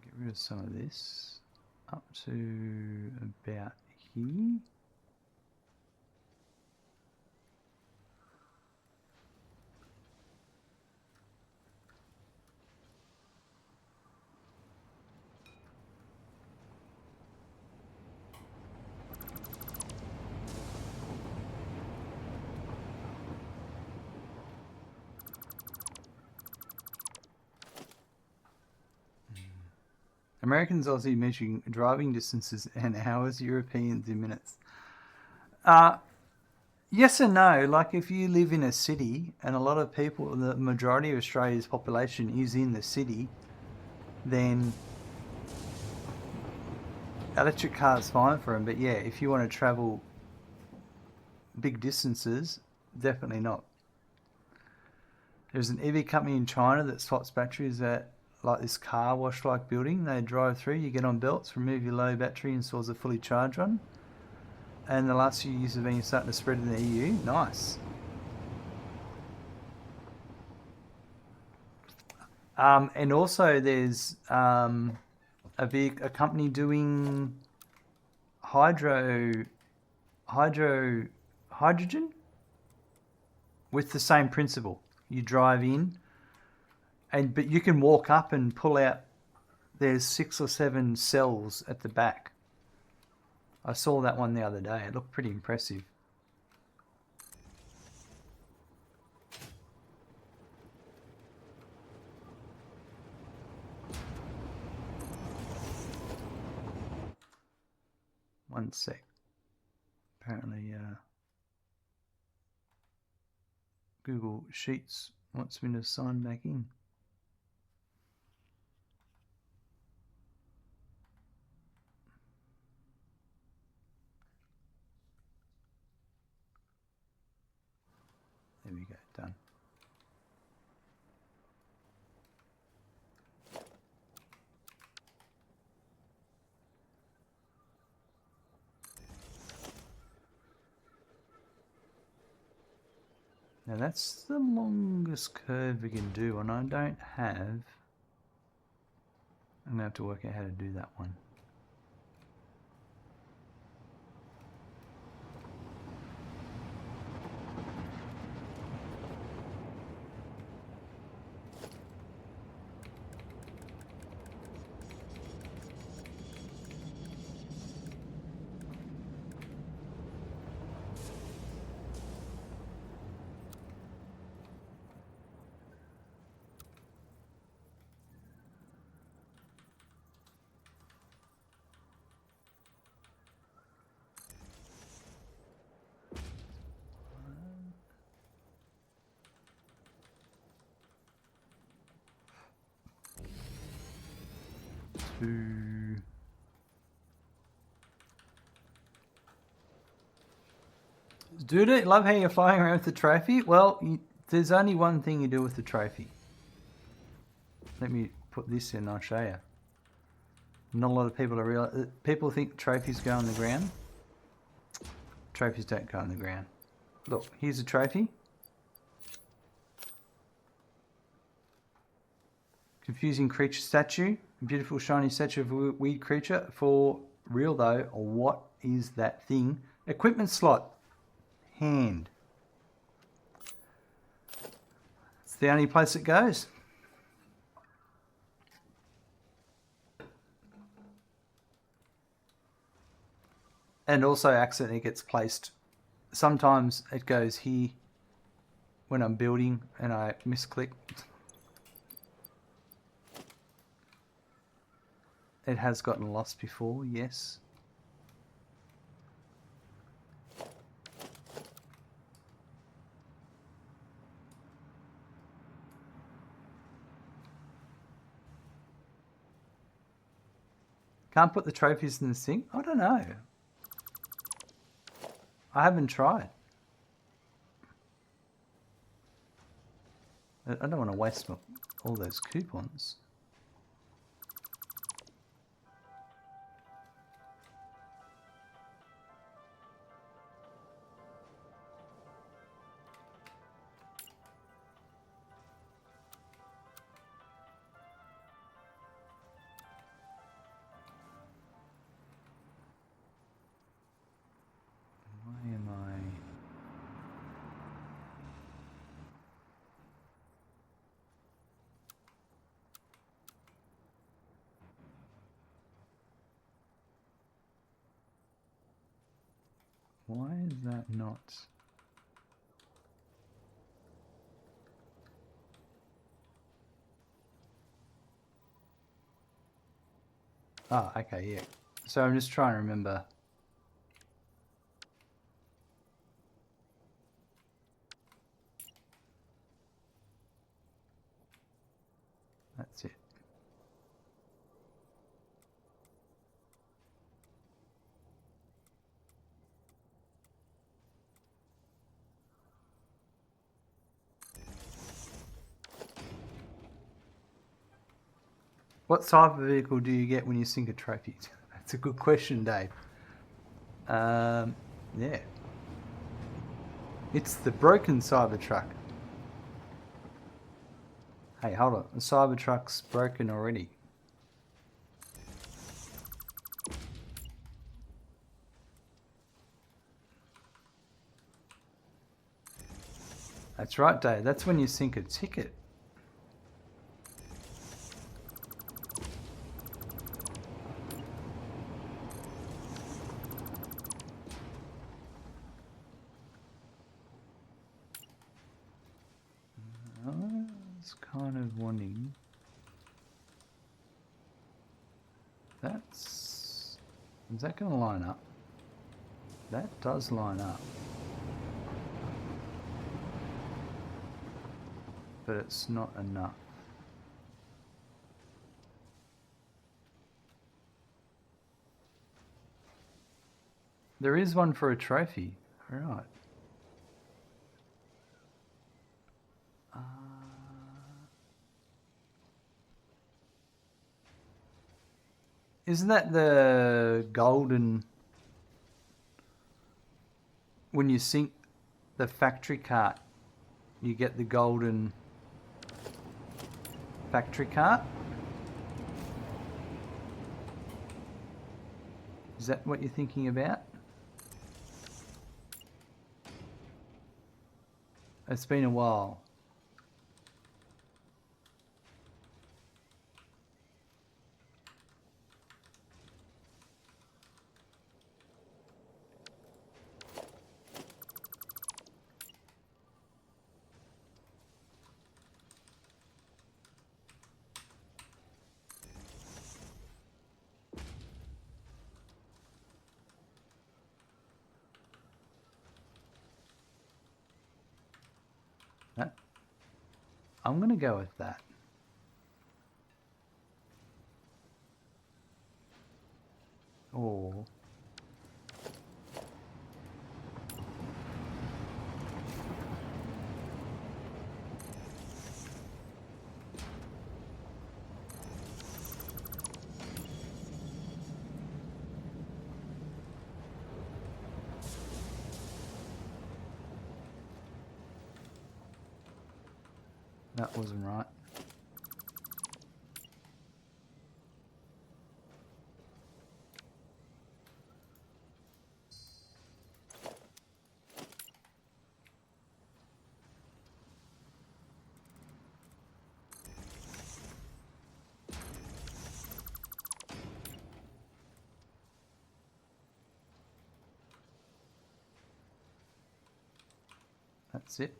Speaker 1: Get rid of some of this. up to about here. Americans Aussie measuring driving distances and hours, Europeans in minutes. Yes and no. Like if you live in a city and a lot of people, the majority of Australia's population is in the city, then electric car's fine for them. But yeah, if you want to travel big distances, definitely not. There's an EV company in China that swaps batteries at like this car wash like building. They drive through, you get on belts, remove your low battery, installs a fully charged one. And the last few years have been starting to spread in the EU. Nice. And also there's a company doing hydrogen with the same principle. You drive in, but you can walk up and pull out. There's 6 or 7 cells at the back. I saw that one the other day. It looked pretty impressive. One sec. Apparently, Google Sheets wants me to sign back in. There we go, done. Now that's the longest curve we can do, and I don't have... I'm going to have to work out how to do that one. Dude, love how you're flying around with the trophy. Well, there's only one thing you do with the trophy. Let me put this in, I'll show you. Not a lot of people are real. People think trophies go on the ground. Trophies don't go on the ground. Look, here's a trophy. Confusing creature statue. Beautiful shiny statue of a weird creature. For real though, what is that thing? Equipment slot. Hand. It's the only place it goes. And also accidentally gets placed. Sometimes it goes here when I'm building and I misclick. It has gotten lost before, yes. Can't put the trophies in the sink? I don't know. I haven't tried. I don't want to waste all those coupons. Why is that not? Oh, okay, yeah. So I'm just trying to remember. That's it. What type of vehicle do you get when you sink a trophy? That's a good question, Dave. Yeah. It's the broken Cybertruck. Hey, hold on. The Cybertruck's broken already. That's right, Dave. That's when you sink a ticket. I was kind of wanting... That's... Is that going to line up? That does line up. But it's not enough. There is one for a trophy. Right. Isn't that the golden... When you sink the factory cart, you get the golden factory cart? Is that what you're thinking about? It's been a while. I'm going to go with that. Or... That wasn't right. That's it.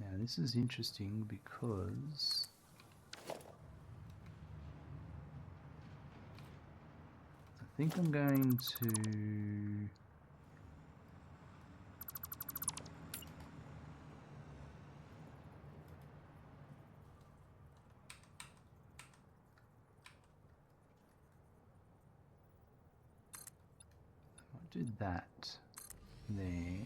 Speaker 1: Now this is interesting because I think I'm going to... I'll do that there.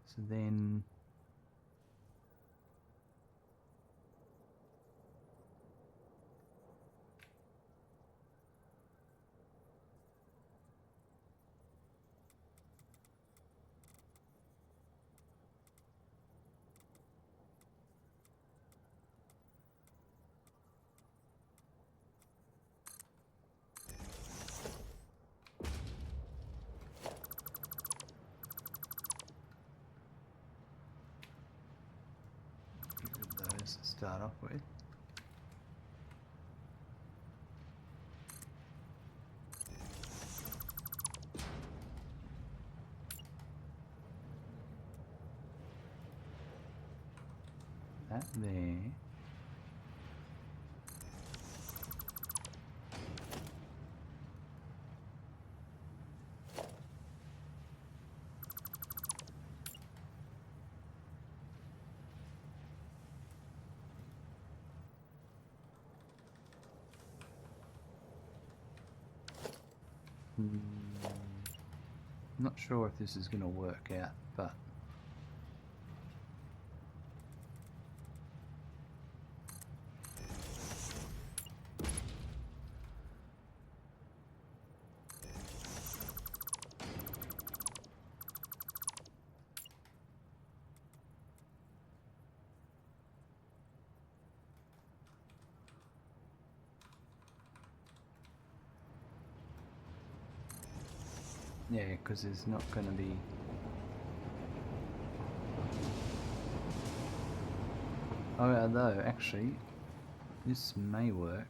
Speaker 1: So then... start off with. That there. Not sure if this is going to work out, but yeah, because there's not going to be... Although, actually, this may work.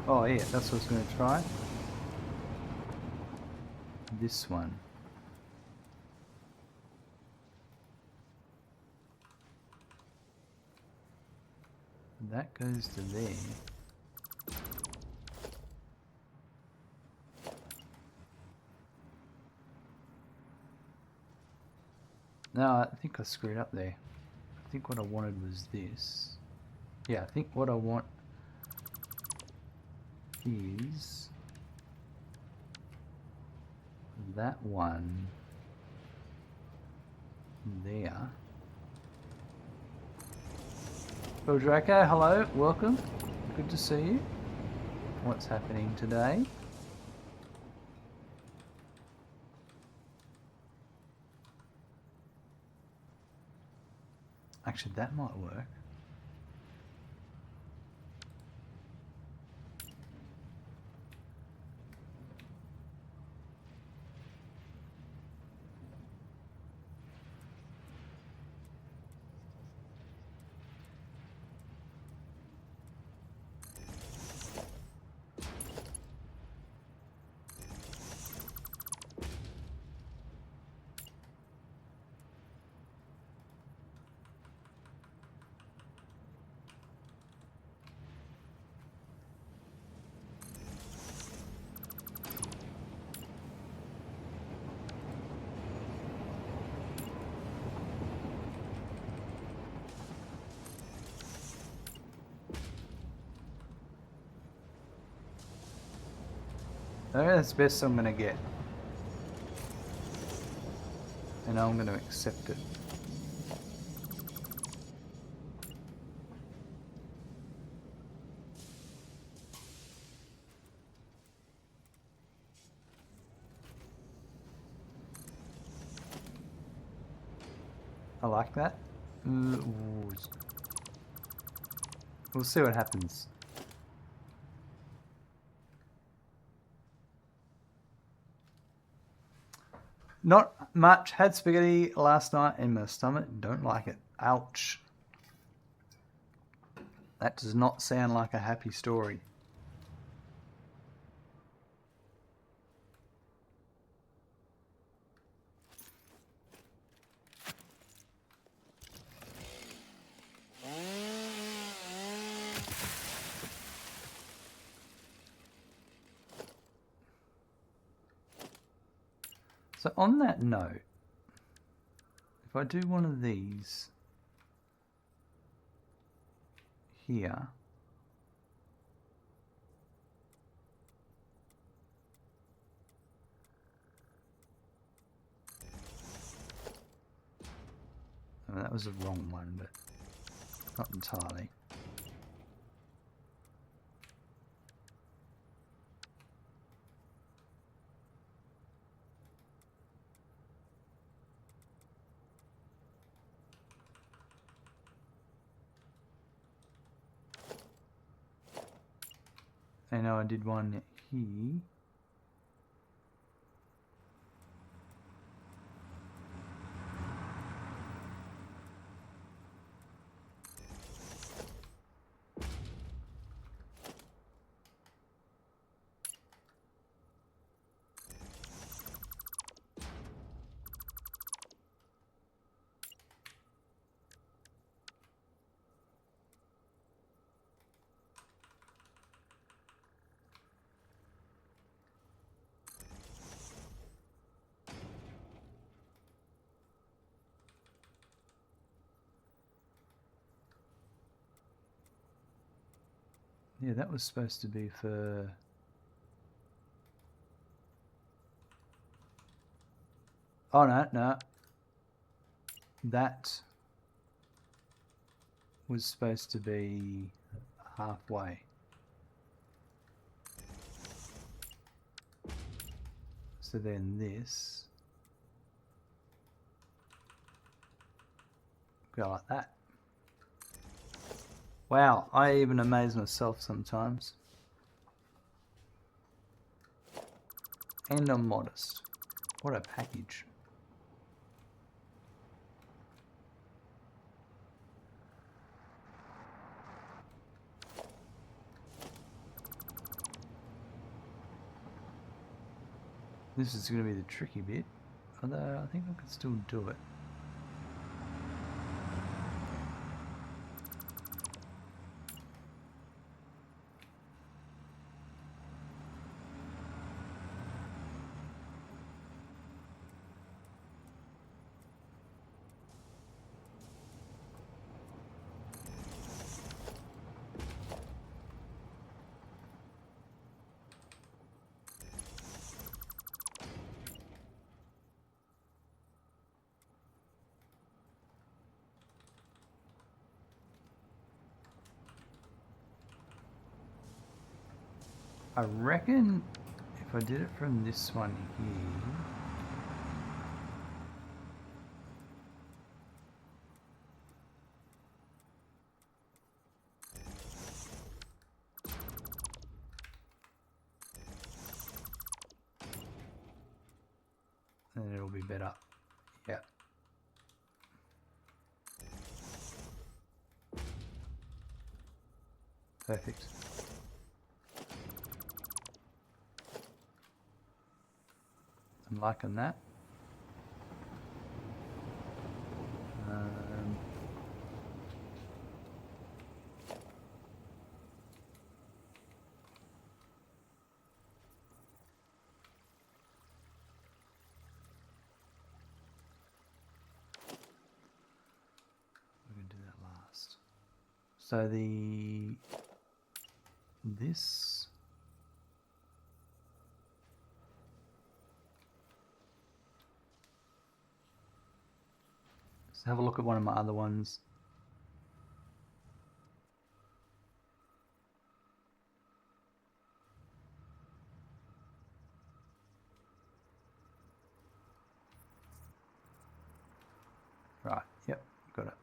Speaker 1: Oh yeah, that's what I was going to try. This one. That goes to there. No, I think I screwed up there. I think what I wanted was this. Yeah, I think what I want is that one there. Well, Draco, hello, welcome. Good to see you. What's happening today? Actually, that might work. That's the best I'm going to get. And I'm going to accept it. I like that. We'll see what happens. Not much. Had spaghetti last night in my stomach. Don't like it. Ouch. That does not sound like a happy story. So on that note, if I do one of these here, was the wrong one, but not entirely. I know I did one here. Yeah, that was supposed to be for... Oh, no. That was supposed to be halfway. So then this... go like that. Wow, I even amaze myself sometimes. And I'm modest. What a package. This is going to be the tricky bit, although I think I can still do it. I reckon if I did it from this one here, then it'll be better. Yeah. Perfect. I'm liking that. We're going to do that last. So this. Let's have a look at one of my other ones. Right, yep, got it.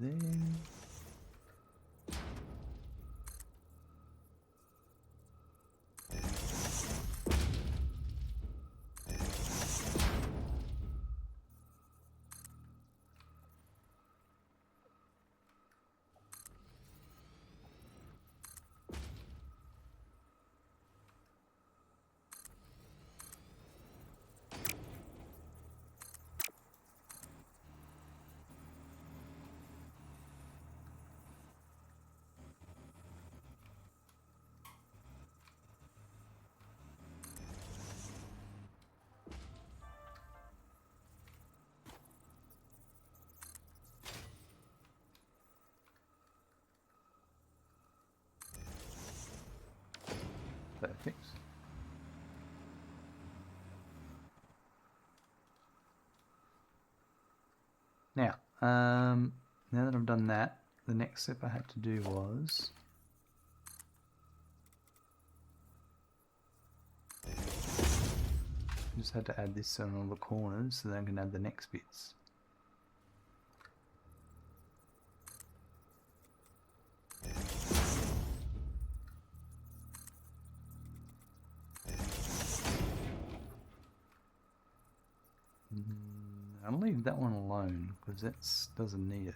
Speaker 1: there. Perfect. Now, now that I've done that, the next step I had to do was just had to add this on all the corners, so then I can add the next bits. I'll leave that one alone because that doesn't need it.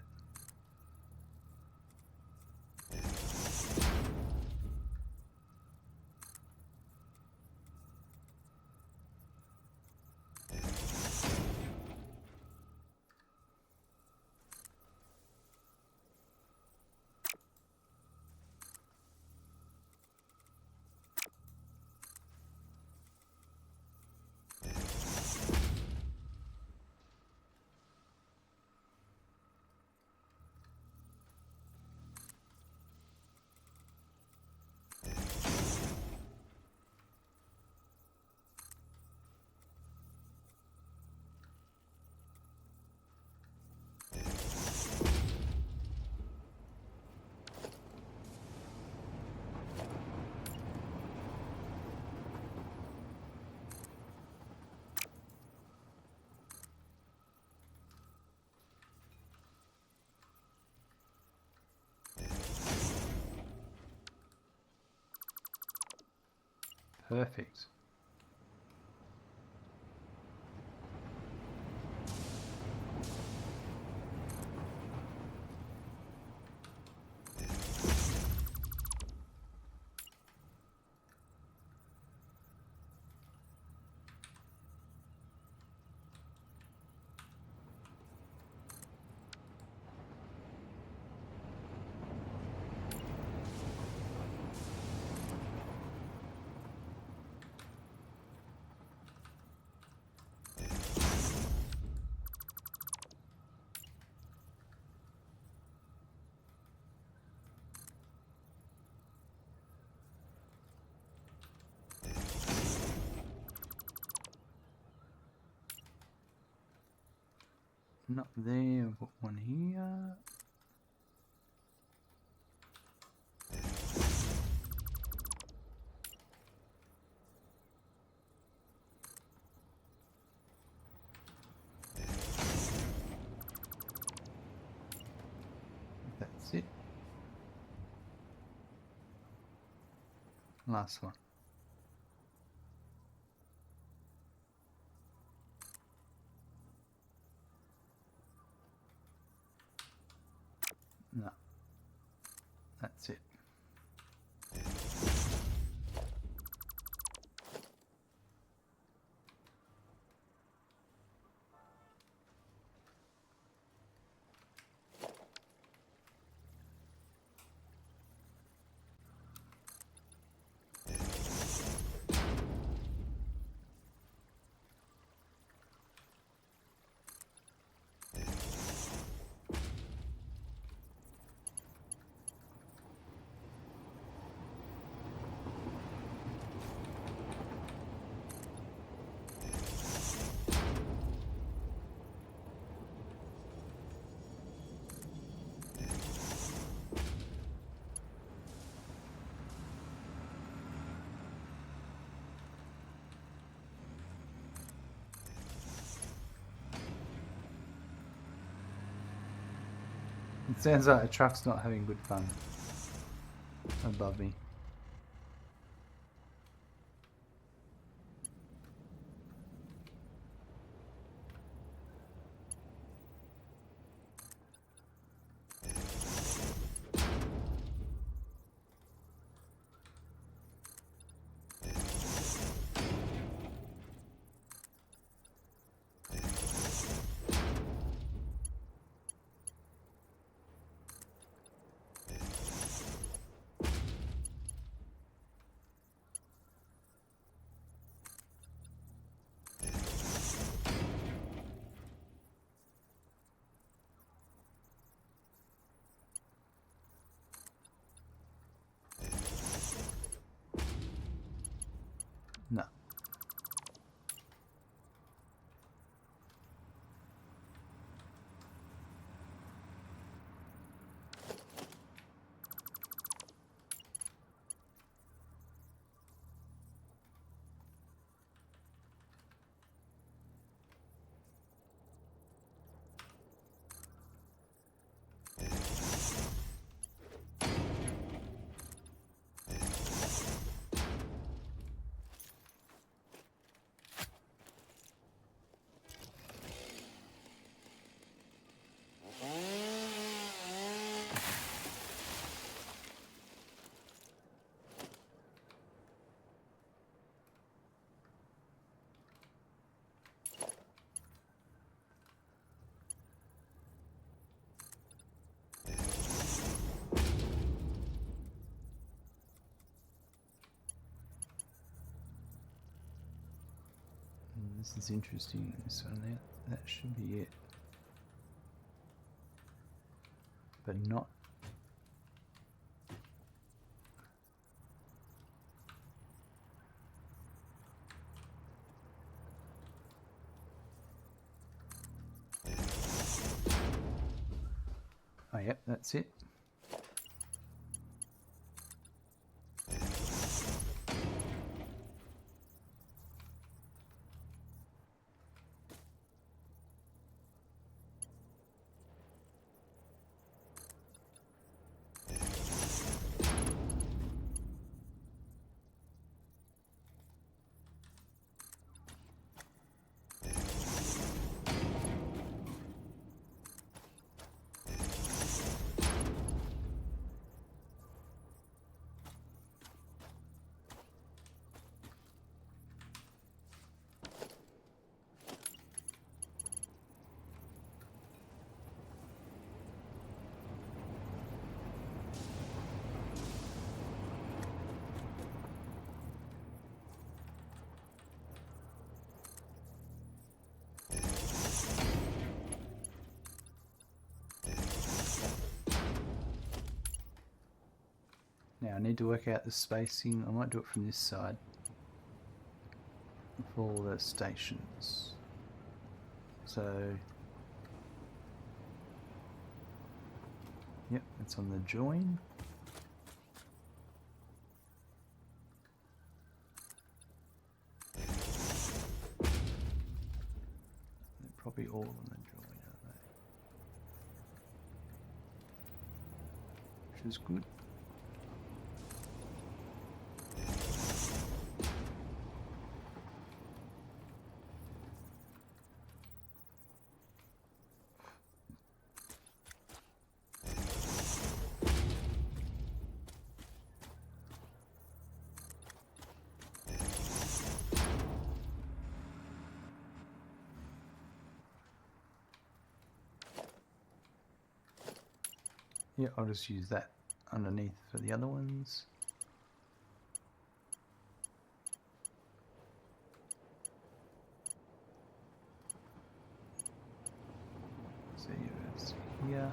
Speaker 1: Perfect. Not there, I've got one here. That's it. Last one. No, that's it. It sounds like a truck's not having good fun above me. No. This is interesting. So that should be it, but not. Oh, yep, that's it. Now I need to work out the spacing. I might do it from this side for all the stations. So, yep, it's on the join. They're probably all on the join, aren't they? Which is good. Yeah, I'll just use that underneath for the other ones. So it's here.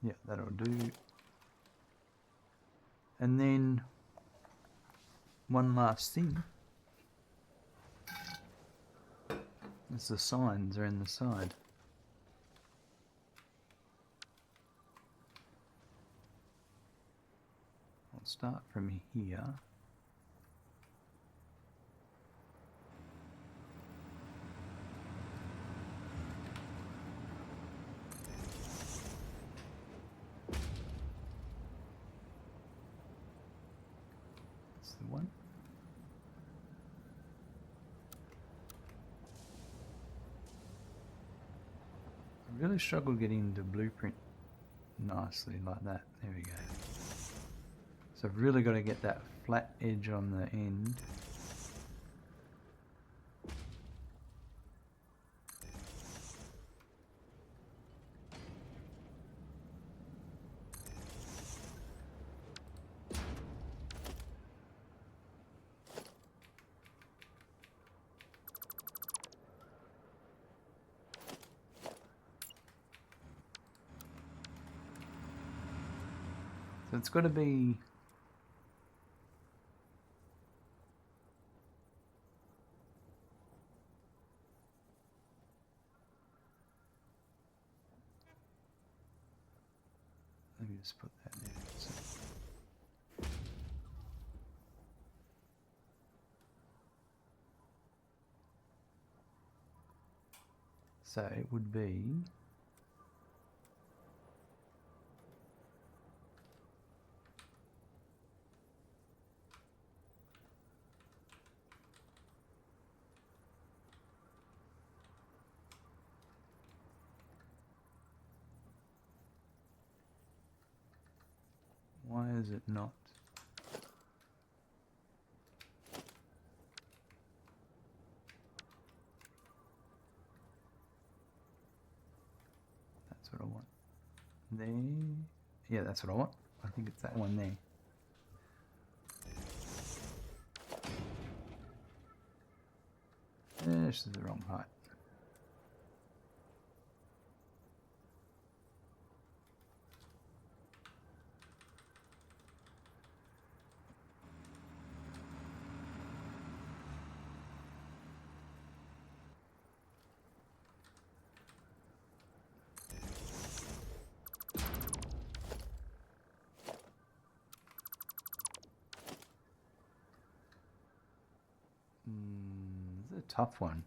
Speaker 1: Yeah, that'll do. And then one last thing. As the signs are in the side. I'll start from here. That's the one. I really struggle getting the blueprint nicely like that. There we go. So I've really got to get that flat edge on the end. So it's got to be let me just put that there. So it would be why is it not? That's what I want. There. Yeah, that's what I want. I think it's that one there. This is the wrong height. It's a tough one.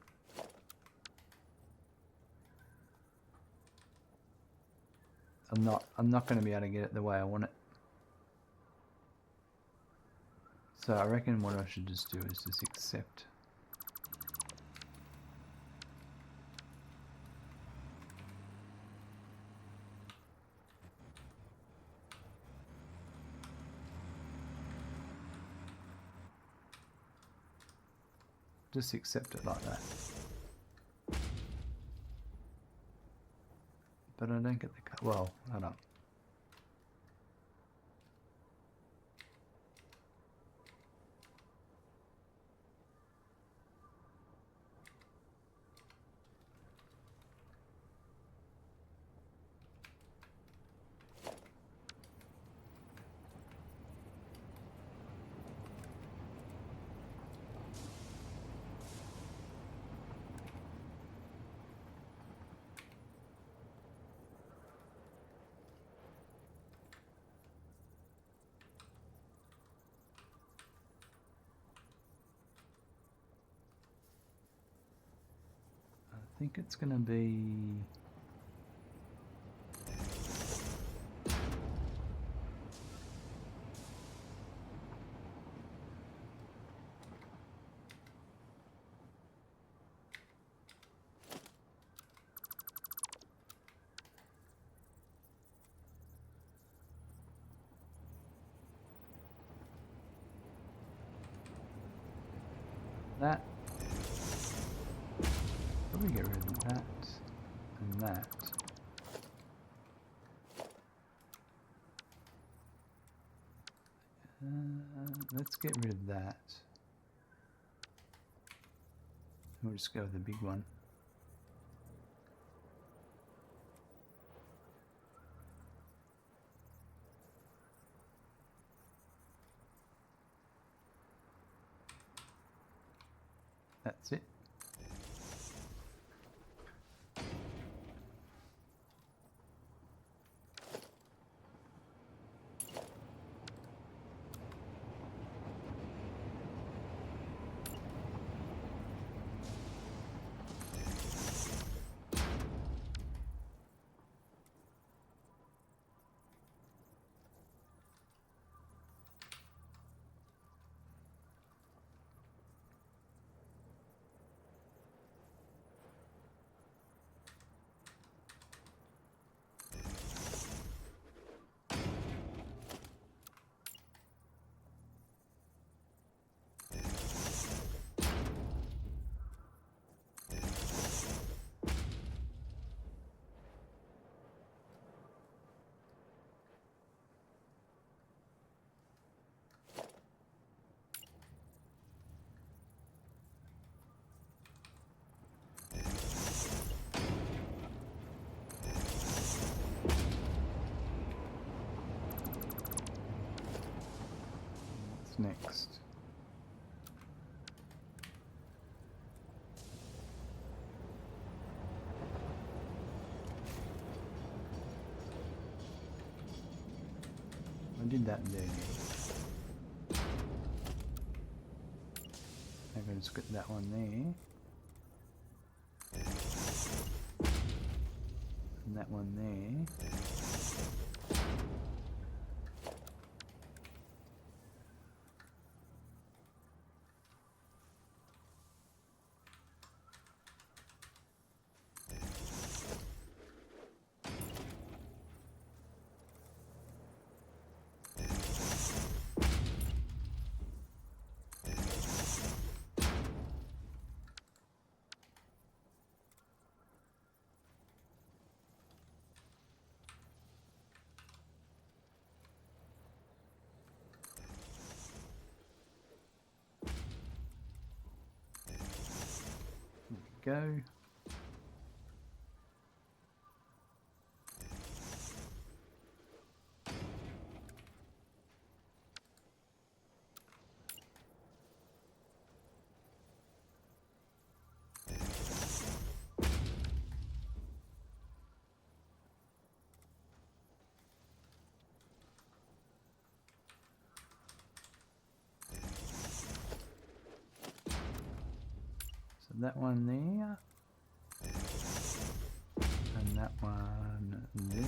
Speaker 1: I'm not going to be able to get it the way I want it. So I reckon what I should just do is just accept. Just accept it like that. But I don't get the cut. Well, I don't. I think it's going to be that. Probably get rid of that and that. Let's get rid of that. We'll just go with the big one. That's it. What's next? I did that there. Maybe I'll just get that one there. And that one there. Go. So that one there. And that one there.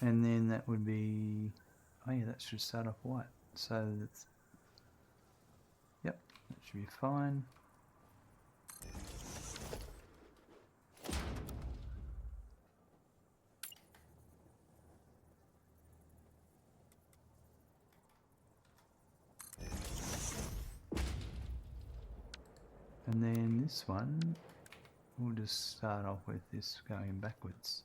Speaker 1: And then that would be, oh yeah, that should start off white. So that's, yep, that should be fine. And then this one, we'll just start off with this going backwards.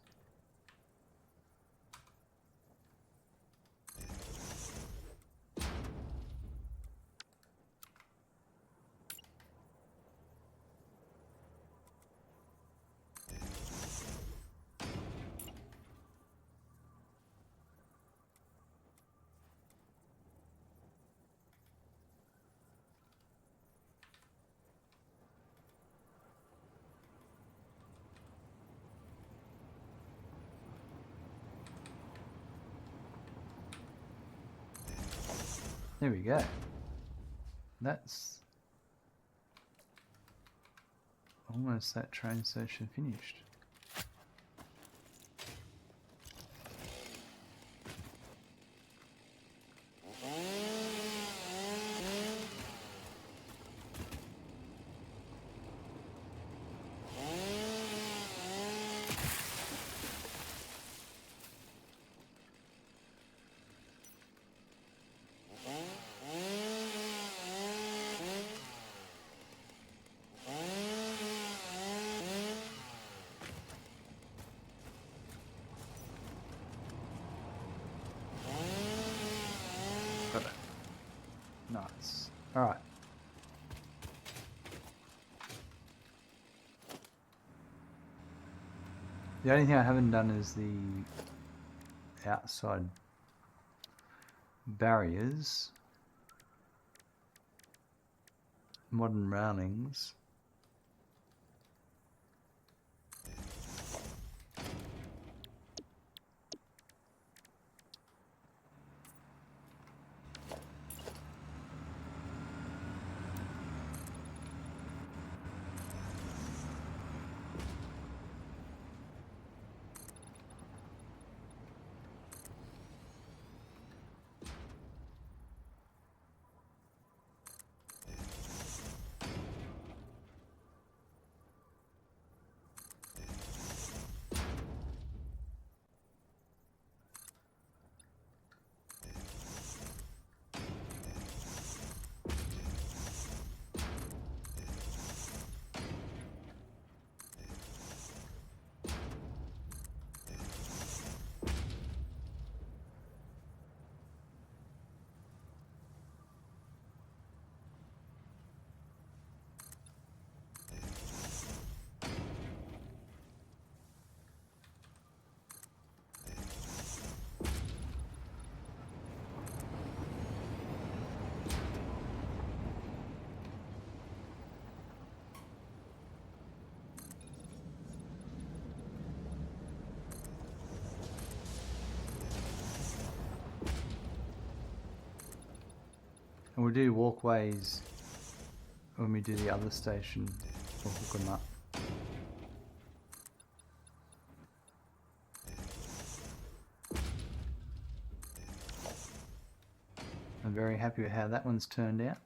Speaker 1: There we go. That's almost that train station finished. Alright. The only thing I haven't done is the outside barriers, modern railings. And we'll do walkways when we do the other station. We'll hook them up. I'm very happy with how that one's turned out.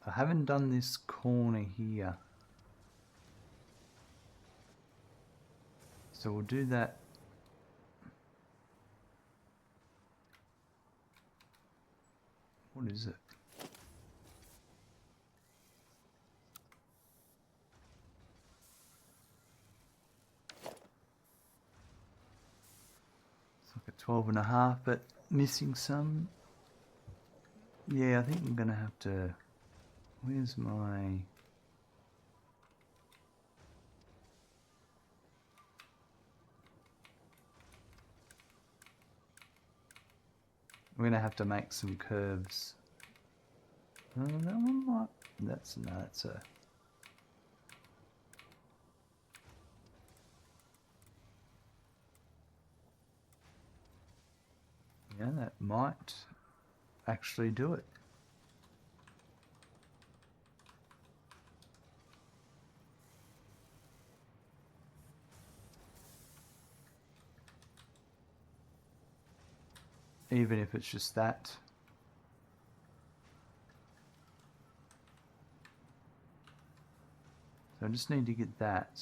Speaker 1: I haven't done this corner here, so we'll do that. What is it? It's like a 12.5, but missing some. Yeah, I think I'm gonna have to. Where's my? We're gonna have to make some curves. That one might. That's no. That's a. Yeah, that might actually do it. Even if it's just that. So I just need to get that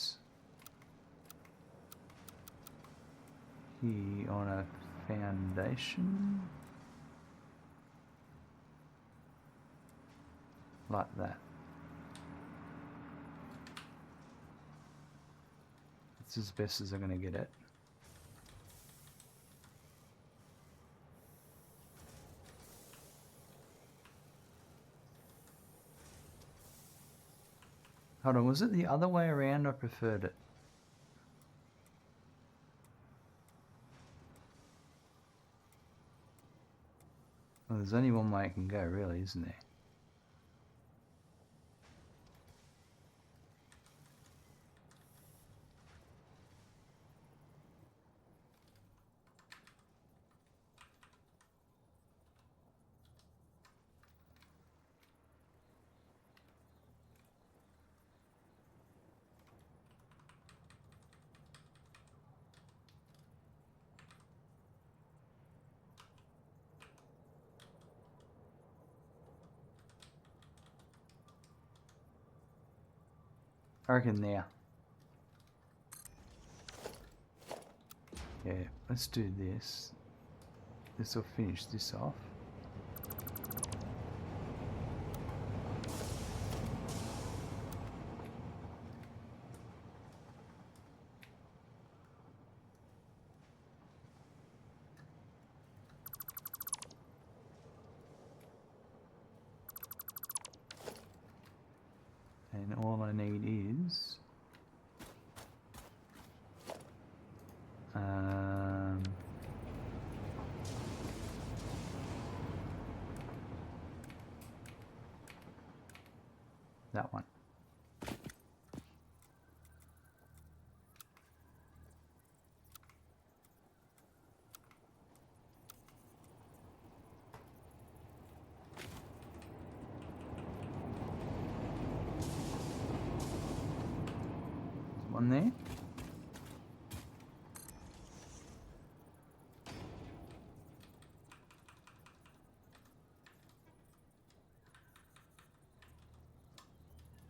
Speaker 1: here on a foundation. Like that. It's as best as I'm going to get it. Hold on, was it the other way around I preferred it? Well, there's only one way it can go, really, isn't there? I reckon there. Yeah, let's do this. This will finish this off. And all I need is that one. One there.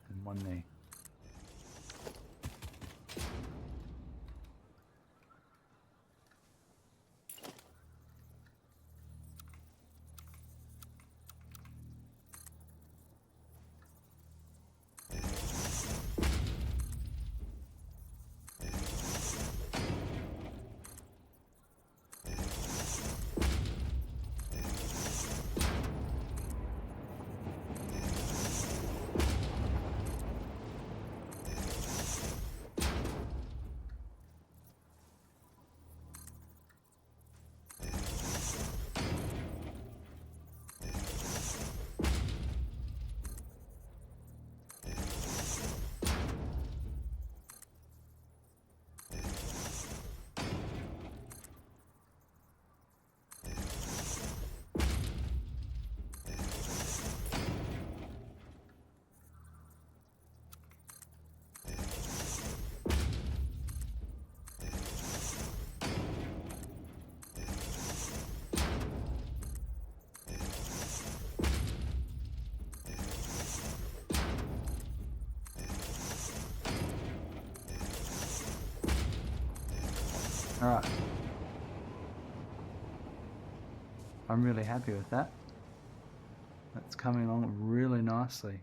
Speaker 1: And one there. Alright. I'm really happy with that. That's coming along really nicely.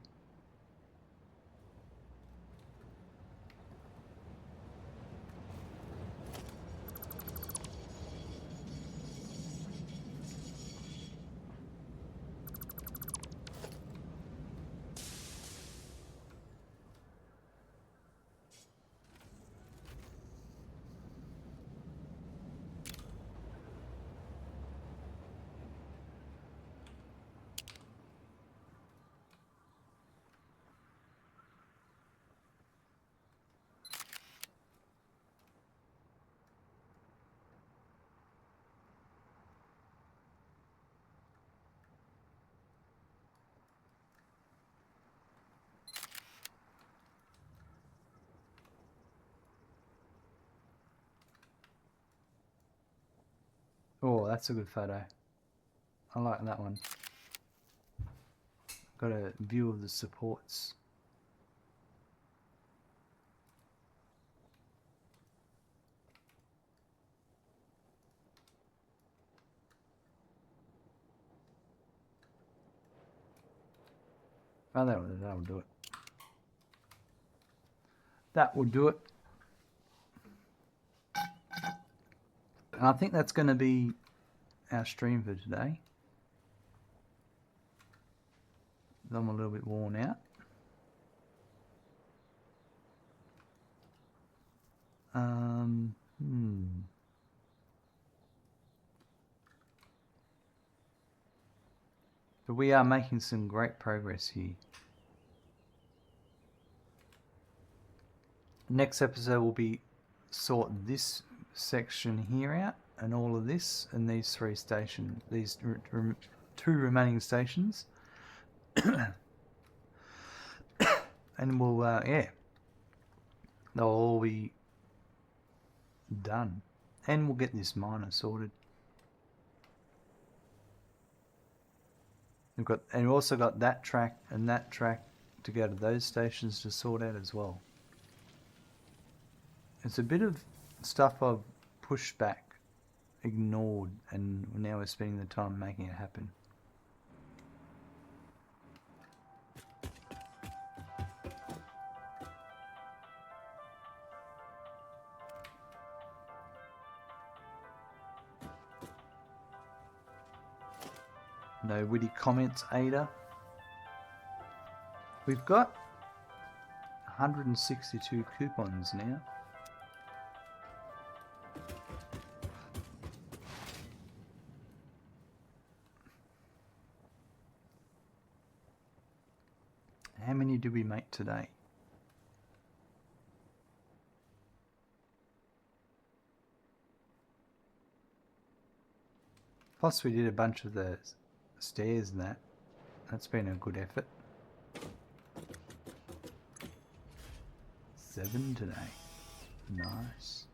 Speaker 1: Oh, that's a good photo. I like that one. Got a view of the supports. Oh, that'll do it. That will do it. And I think that's going to be our stream for today. I'm a little bit worn out. But we are making some great progress here. Next episode will be sort this section here out and all of this and these three stations, these two remaining stations. And we'll, yeah, they'll all be done. And we'll get this miner sorted. We've also got that track and that track to go to those stations to sort out as well. It's a bit of stuff I've pushed back, ignored, and now we're spending the time making it happen. No witty comments, Ada. We've got 162 coupons now. How many did we make today? Plus we did a bunch of the stairs and that. That's been a good effort. 7 today. Nice.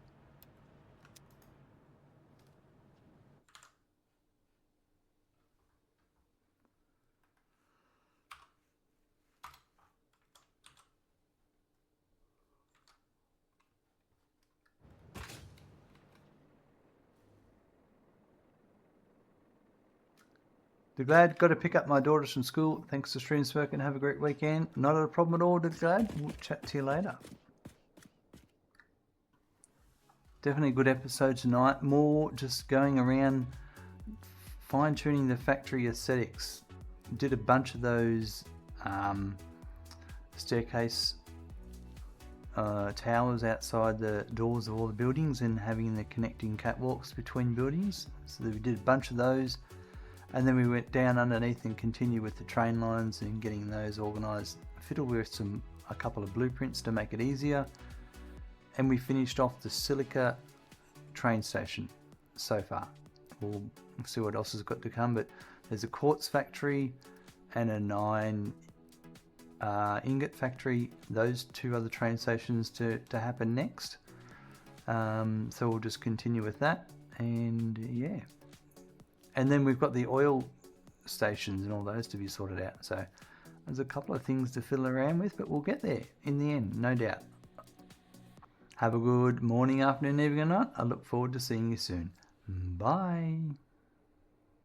Speaker 1: Glad got to pick up my daughters from school. Thanks to Streamswork and have a great weekend. Not a problem at all, Glad. We'll chat to you later. Definitely a good episode tonight. More just going around fine-tuning the factory aesthetics. Did a bunch of those staircase towers outside the doors of all the buildings and having the connecting catwalks between buildings. So we did a bunch of those. And then we went down underneath and continued with the train lines and getting those organised. Fiddled with a couple of blueprints to make it easier. And we finished off the Silica train station so far. We'll see what else has got to come, but there's a quartz factory and a 9 ingot factory. Those 2 other train stations to happen next. So we'll just continue with that. And yeah. And then we've got the oil stations and all those to be sorted out. So there's a couple of things to fiddle around with, but we'll get there in the end, no doubt. Have a good morning, afternoon, evening, or night. I look forward to seeing you soon. Bye.